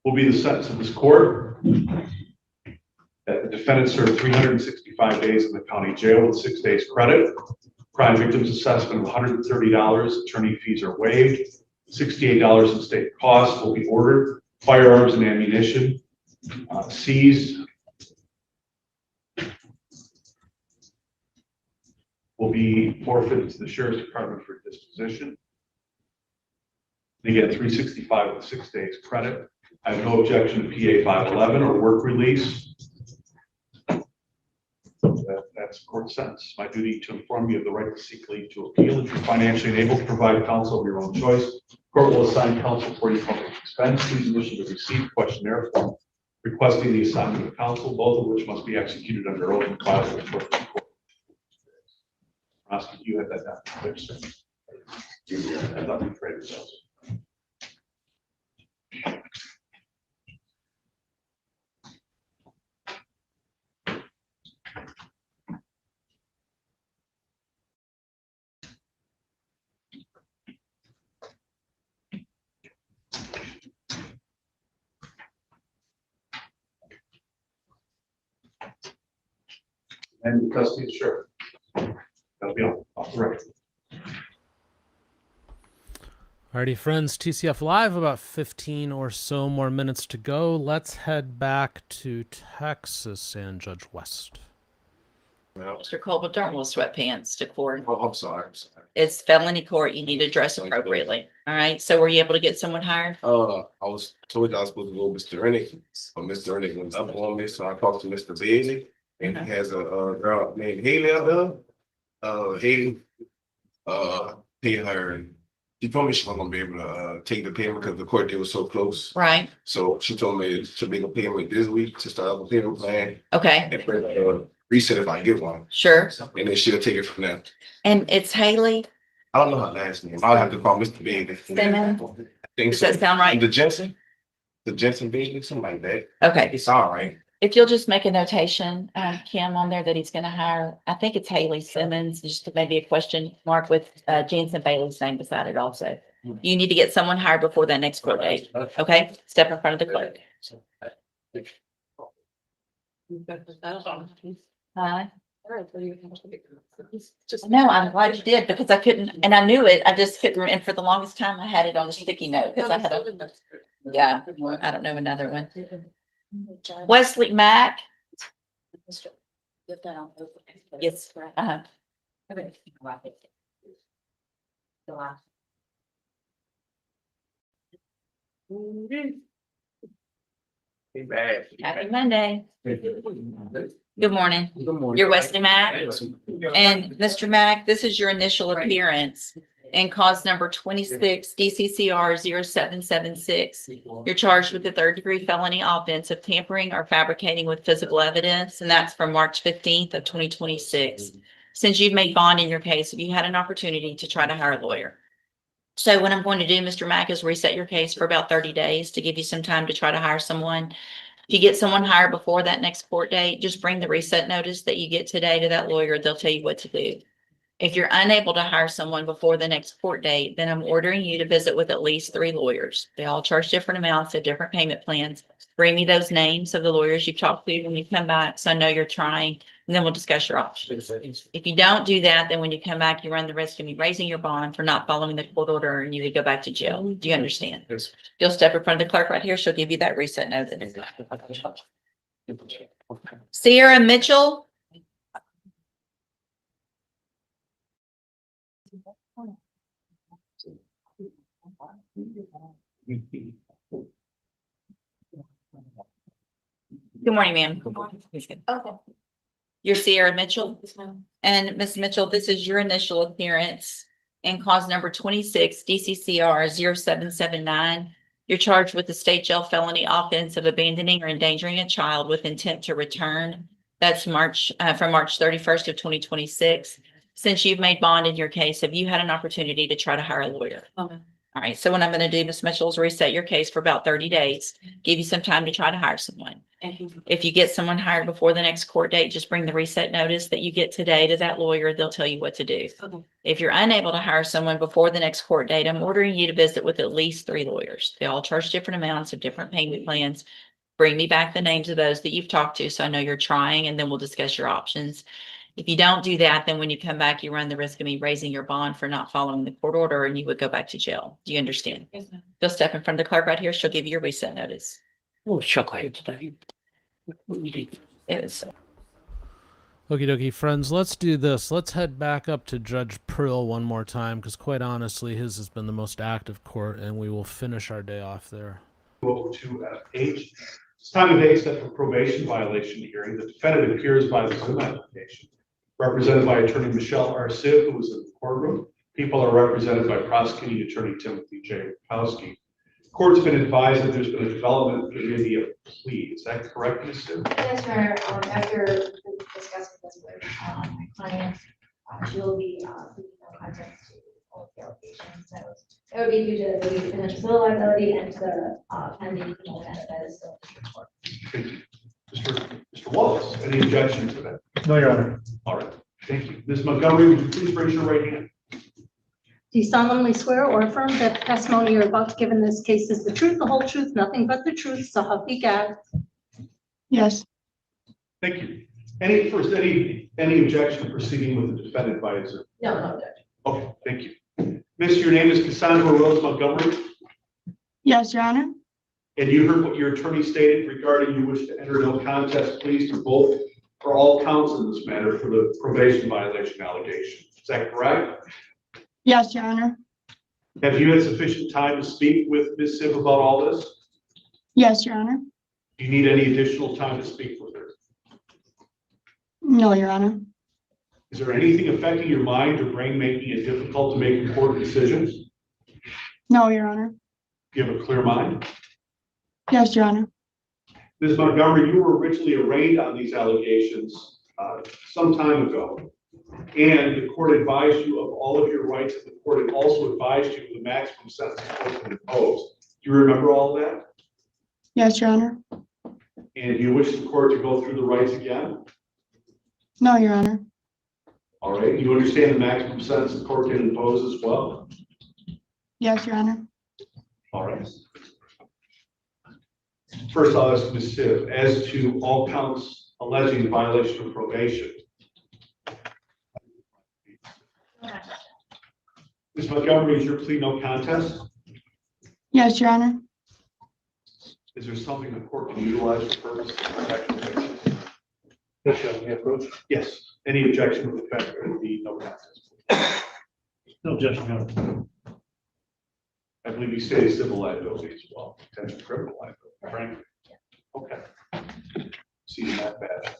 Will be the sentence of this court that the defendant served 365 days in the county jail with 6 days credit. Crime victims assessment of $130. Attorney fees are waived. $68 in state costs will be ordered. Firearms and ammunition seized will be forfeited to the Sheriff's Department for disposition. Again, 365 with 6 days credit. I have no objection to PA 511 or work release. That's court sentence. My duty to inform you of the right to seek leave to appeal. If you're financially unable to provide counsel of your own choice, court will assign counsel for your public expense. Please initial the receipt questionnaire form requesting the assignment of counsel, both of which must be executed under oath and filed with the clerk of the court. Roski, you had that down. There's, I thought we traded those. And the custody of the sheriff. That'll be off the record. Alrighty, friends, TCF Live, about 15 or so more minutes to go. Let's head back to Texas and Judge West. Mr. Colbert, don't wear sweatpants to court. Oh, I'm sorry. It's felony court. You need to dress appropriately. All right. So were you able to get someone hired? I was told I was supposed to go with Mr. Ernick, but Mr. Ernick was up on me, so I talked to Mr. Bailey, and he has a girl named Haley out there. Haley, paid her, and she told me she wasn't gonna be able to take the payment because the court date was so close. Right. So she told me to make a payment this week to start up a payment plan. Okay. And reset if I get one. Sure. And then she'll take it from there. And it's Haley. I don't know her last name. I'll have to call Mr. Bailey. Simmons? I think Does so. that sound right? The Jensen Bailey, something like that. Okay. It's all right. If you'll just make a notation, Kim, on there that he's going to hire, I think it's Haley Simmons, just maybe a question mark with Jensen Bailey's name beside it also. You need to get someone hired before that next court date. Okay? Step in front of the clerk. Hi. No, I'm glad you did because I couldn't, and I knew it. I just couldn't, and for the longest time I had it on the sticky note. Because I had yeah, I don't know another one. Wesley Mac. Yes. Happy Monday. Good morning. Good morning. You're Wesley Mac. And Mr. Mac, this is your initial appearance in cause number 26 DCCR 0776. You're charged with the 3rd-degree felony offense of tampering or fabricating with physical evidence, and that's from March 15th of 2026. Since you've made bond in your case, have you had an opportunity to try to hire a lawyer? So what I'm going to do, Mr. Mack, is reset your case for about 30 days to give you some time to try to hire someone. If you get someone hired before that next court date, just bring the reset notice that you get today to that lawyer. They'll tell you what to do. If you're unable to hire someone before the next court date, then I'm ordering you to visit with at least 3 lawyers. They all charge different amounts at different payment plans. Bring me those names of the lawyers you've talked to when you come back, so I know you're trying, and then we'll discuss your options. If you don't do that, then when you come back, you run the risk of me raising your bond for not following the court order, and you would go back to jail. Do you understand? You'll step in front of the clerk right here. She'll give you that reset notice. Sierra Mitchell. Good morning, ma'am. Okay. You're Sierra Mitchell. And Ms. Mitchell, this is your initial appearance in cause number 26 DCCR 0779. You're charged with the state jail felony offense of abandoning or endangering a child with intent to return. That's from March 31st of 2026. Since you've made bond in your case, have you had an opportunity to try to hire a lawyer? All right, so what I'm going to do, Ms. Mitchell, is reset your case for about 30 days, give you some time to try to hire someone. If you get someone hired before the next court date, just bring the reset notice that you get today to that lawyer. They'll tell you what to do. If you're unable to hire someone before the next court date, I'm ordering you to visit with at least 3 lawyers. They all charge different amounts of different payment plans. Bring me back the names of those that you've talked to, so I know you're trying, and then we'll discuss your options. If you don't do that, then when you come back, you run the risk of me raising your bond for not following the court order, and you would go back to jail. Do you understand? Yes, ma'am. You'll step in front of the clerk right here. She'll give you your reset notice. Oh, chocolate today. It is. Okie dokie, friends, let's do this. Let's head back up to Judge Prill one more time, because quite honestly, his has been the most active court, and we will finish our day off there. Over to H. It's time of day set for probation violation hearing. The defendant appears by the Zoom application, represented by attorney Michelle R. Siv, who is in the courtroom. People are represented by prosecuting attorney Timothy J. Rapowski. Court's been advised that there's been a development in the plea. Is that correct, Ms. Siv? Yes, Your Honor. After discussing this with my client, she will be pleading no contest to all of the allegations. So it would be due to the financial civil liability and to the pending criminal matter that is still in the court. Thank you. Mr. Wallace, any objection to that? No, Your Honor. All right, thank you. Ms. Montgomery, would you please raise your right hand? Do you solemnly swear or affirm that the testimony you're about to give in this case is the truth, the whole truth, nothing but the truth, so help you God? Yes. Thank you. Any objection to proceeding with the defendant by Zoom? No, no objection. Okay, thank you. Miss, your name is Cassandra Rose Montgomery, Yes, Your Honor. and you heard what your attorney stated regarding you wish to enter no contest pleas for all counts in this matter for the probation violation allegation. Is that correct? Yes, Your Honor. Have you had sufficient time to speak with Ms. Siv about all this? Yes, Your Honor. Do you need any additional time to speak with her? No, Your Honor. Is there anything affecting your mind or brain making it difficult to make important decisions? No, Your Honor. Do you have a clear mind? Yes, Your Honor. Ms. Montgomery, you were originally arraigned on these allegations some time ago, and the court advised you of all of your rights, and the court had also advised you of the maximum sentence supposed to impose. Do you remember all that? Yes, Your Honor. And do you wish the court to go through the rights again? No, Your Honor. All right. You understand the maximum sentence the court can impose as well? Yes, Your Honor. All right. First, I'll ask Ms. Siv, as to all counts alleging violation of probation. Ms. Montgomery, is your plea no contest? Yes, Your Honor. Is there something the court can utilize for purposes of protection? Yes. Any objection with the fact that it would be no contest? No objection, Your Honor. I believe you say civil liability as well, potential criminal liability, frankly. Okay. See that bad.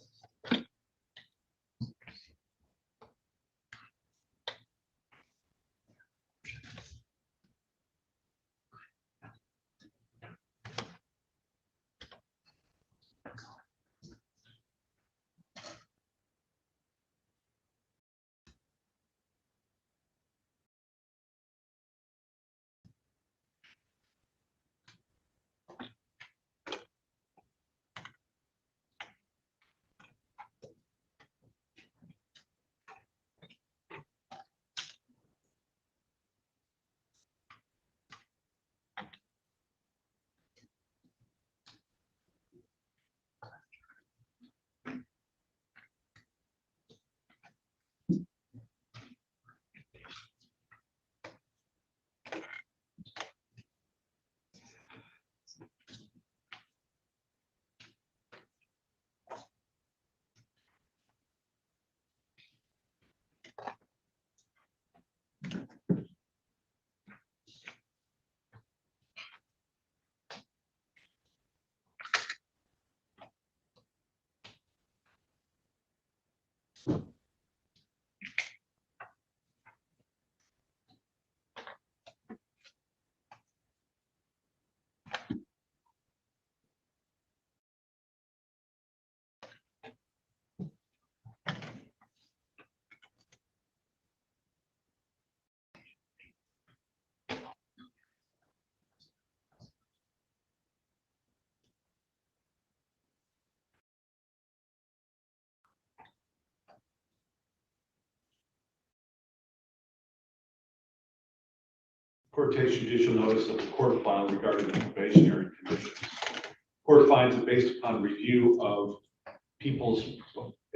Court takes judicial notice of the court file regarding the probationary conditions. Court finds that based upon review of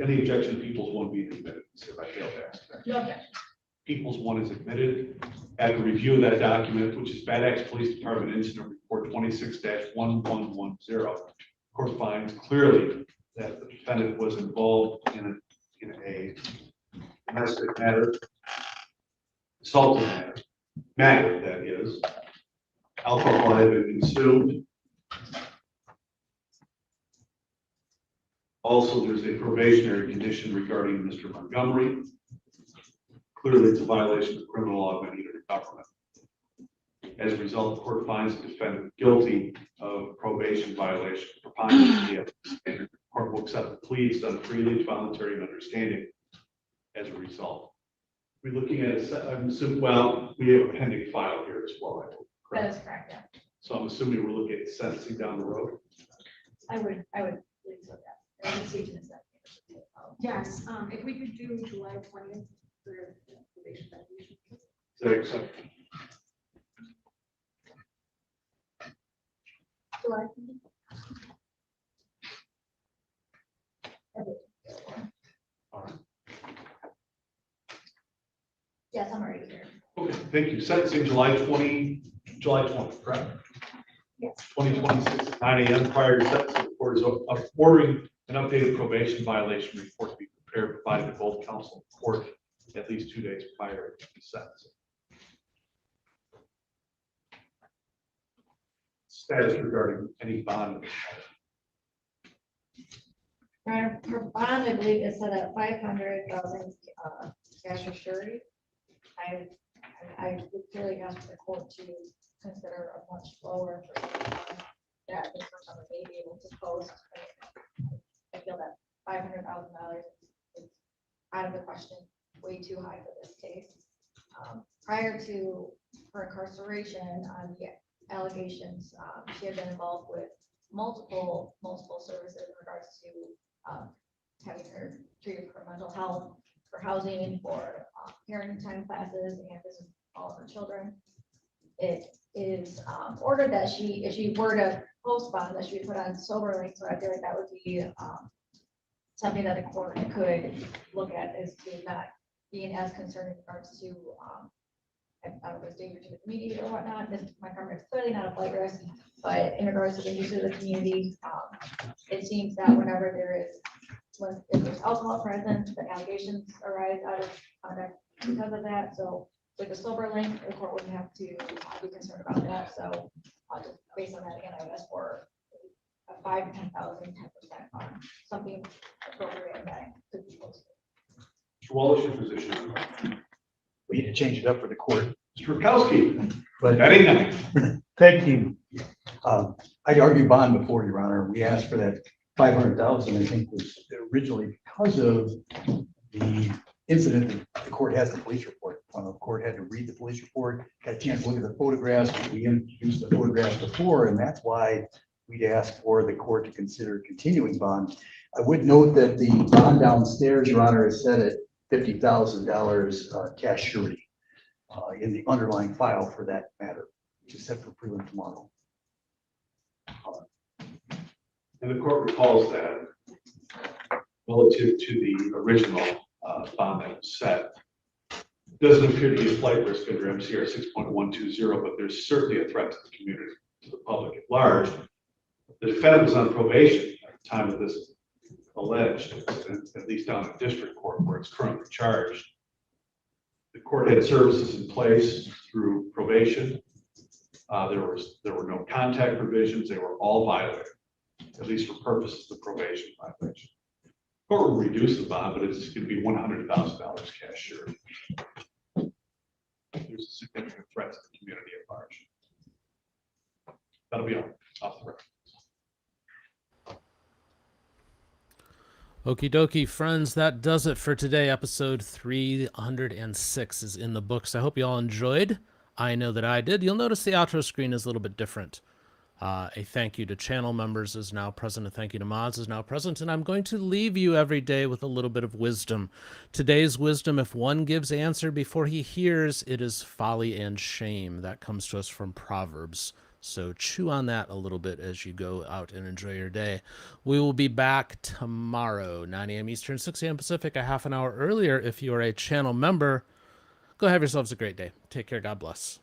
any objection to People's 1 being admitted. So if I failed to ask that. No objection. People's 1 is admitted. After review of that document, which is Bad Axe Police Department Incident Report 26-1110, court finds clearly that the defendant was involved in a domestic matter, assault matter, that is. Alcohol had been consumed. Also, there's a probationary condition regarding Mr. Montgomery. Clearly, it's a violation of criminal law of any unit of government. As a result, the court finds the defendant guilty of probation violation, preponderance of the evidence standard. The court will accept the pleas done freely, voluntary, and understanding as a result. We're looking at well, we have a pending file here as well, I believe. That is correct, yeah. So I'm assuming we're looking at sentencing down the road. I would believe so, yeah. I would see to this. Yes, if we could do July 20th for the probation violation. Is that acceptable? July. All right. Yes, I'm already here. Okay, thank you. Sentencing July 20, correct? Yes. 2026 at 9 a.m. Prior to sentencing, the court is ordering an updated probation violation report to be prepared, provided to both counsel and court at least 2 days prior to the sentencing. Status regarding any bond. For bond, I believe is set at 500,000 cash or surety. I would clearly ask the court to consider a much lower that this person may be able to post. I feel that $500,000 is out of the question, way too high for this case. Prior to her incarceration on the allegations, she had been involved with multiple services in regards to having her treated for mental health, for housing, for parenting time classes, and this is all of her children. It is ordered that if she were to post bond, that she would put on sober link. So I feel like that would be something that the court could look at, as to not being as concerned in regards to I don't know if it's danger to the community or whatnot. This Montgomery is clearly not a flight risk, but in regards to the use of the community, it seems that whenever if there's alcohol present, the allegations arise out of conduct because of that. So with the sober link, the court wouldn't have to be concerned about that. So just based on that, again, I would ask for a 5 to 10,000, 10% on something appropriate that could be posted. Mr. Wallace, your position. We need to change it up for the court. Mr. Rakowski, But that ain't nothing. tag team. I argued bond before, Your Honor. We asked for that 500,000, I think was originally because of the incident that the court has the police report. The court had to read the police report, got a chance to look at the photographs. We used the photographs before, and that's why we'd asked for the court to consider continuing bond. I would note that the bond downstairs, Your Honor, is set at $50,000 cash surety in the underlying file for that matter, which is set for prelim tomorrow. And the court recalls that relative to the original bond that was set. Doesn't appear to be a flight risk under MCR 6.120, but there's certainly a threat to the community, to the public at large. The defendant was on probation at the time of this alleged incident, at least down at district court where it's currently charged. The court had services in place through probation. There were no contact provisions. They were all violated, at least for purposes of probation violation. The court will reduce the bond, but it's going to be $100,000 cash surety. There's a significant threat to the community at large. That'll be off the record. Okie dokie, friends, that does it for today. Episode 306 is in the books. I hope you all enjoyed. I know that I did. You'll notice the outro screen is a little bit different. A thank you to channel members is now present. A thank you to mods is now present. And I'm going to leave you every day with a little bit of wisdom. Today's wisdom: if one gives answer before he hears, it is folly and shame. That comes to us from Proverbs. So chew on that a little bit as you go out and enjoy your day. We will be back tomorrow, 9 a.m. Eastern, 6 a.m. Pacific, a half an hour earlier if you are a channel member. Go have yourselves a great day. Take care. God bless.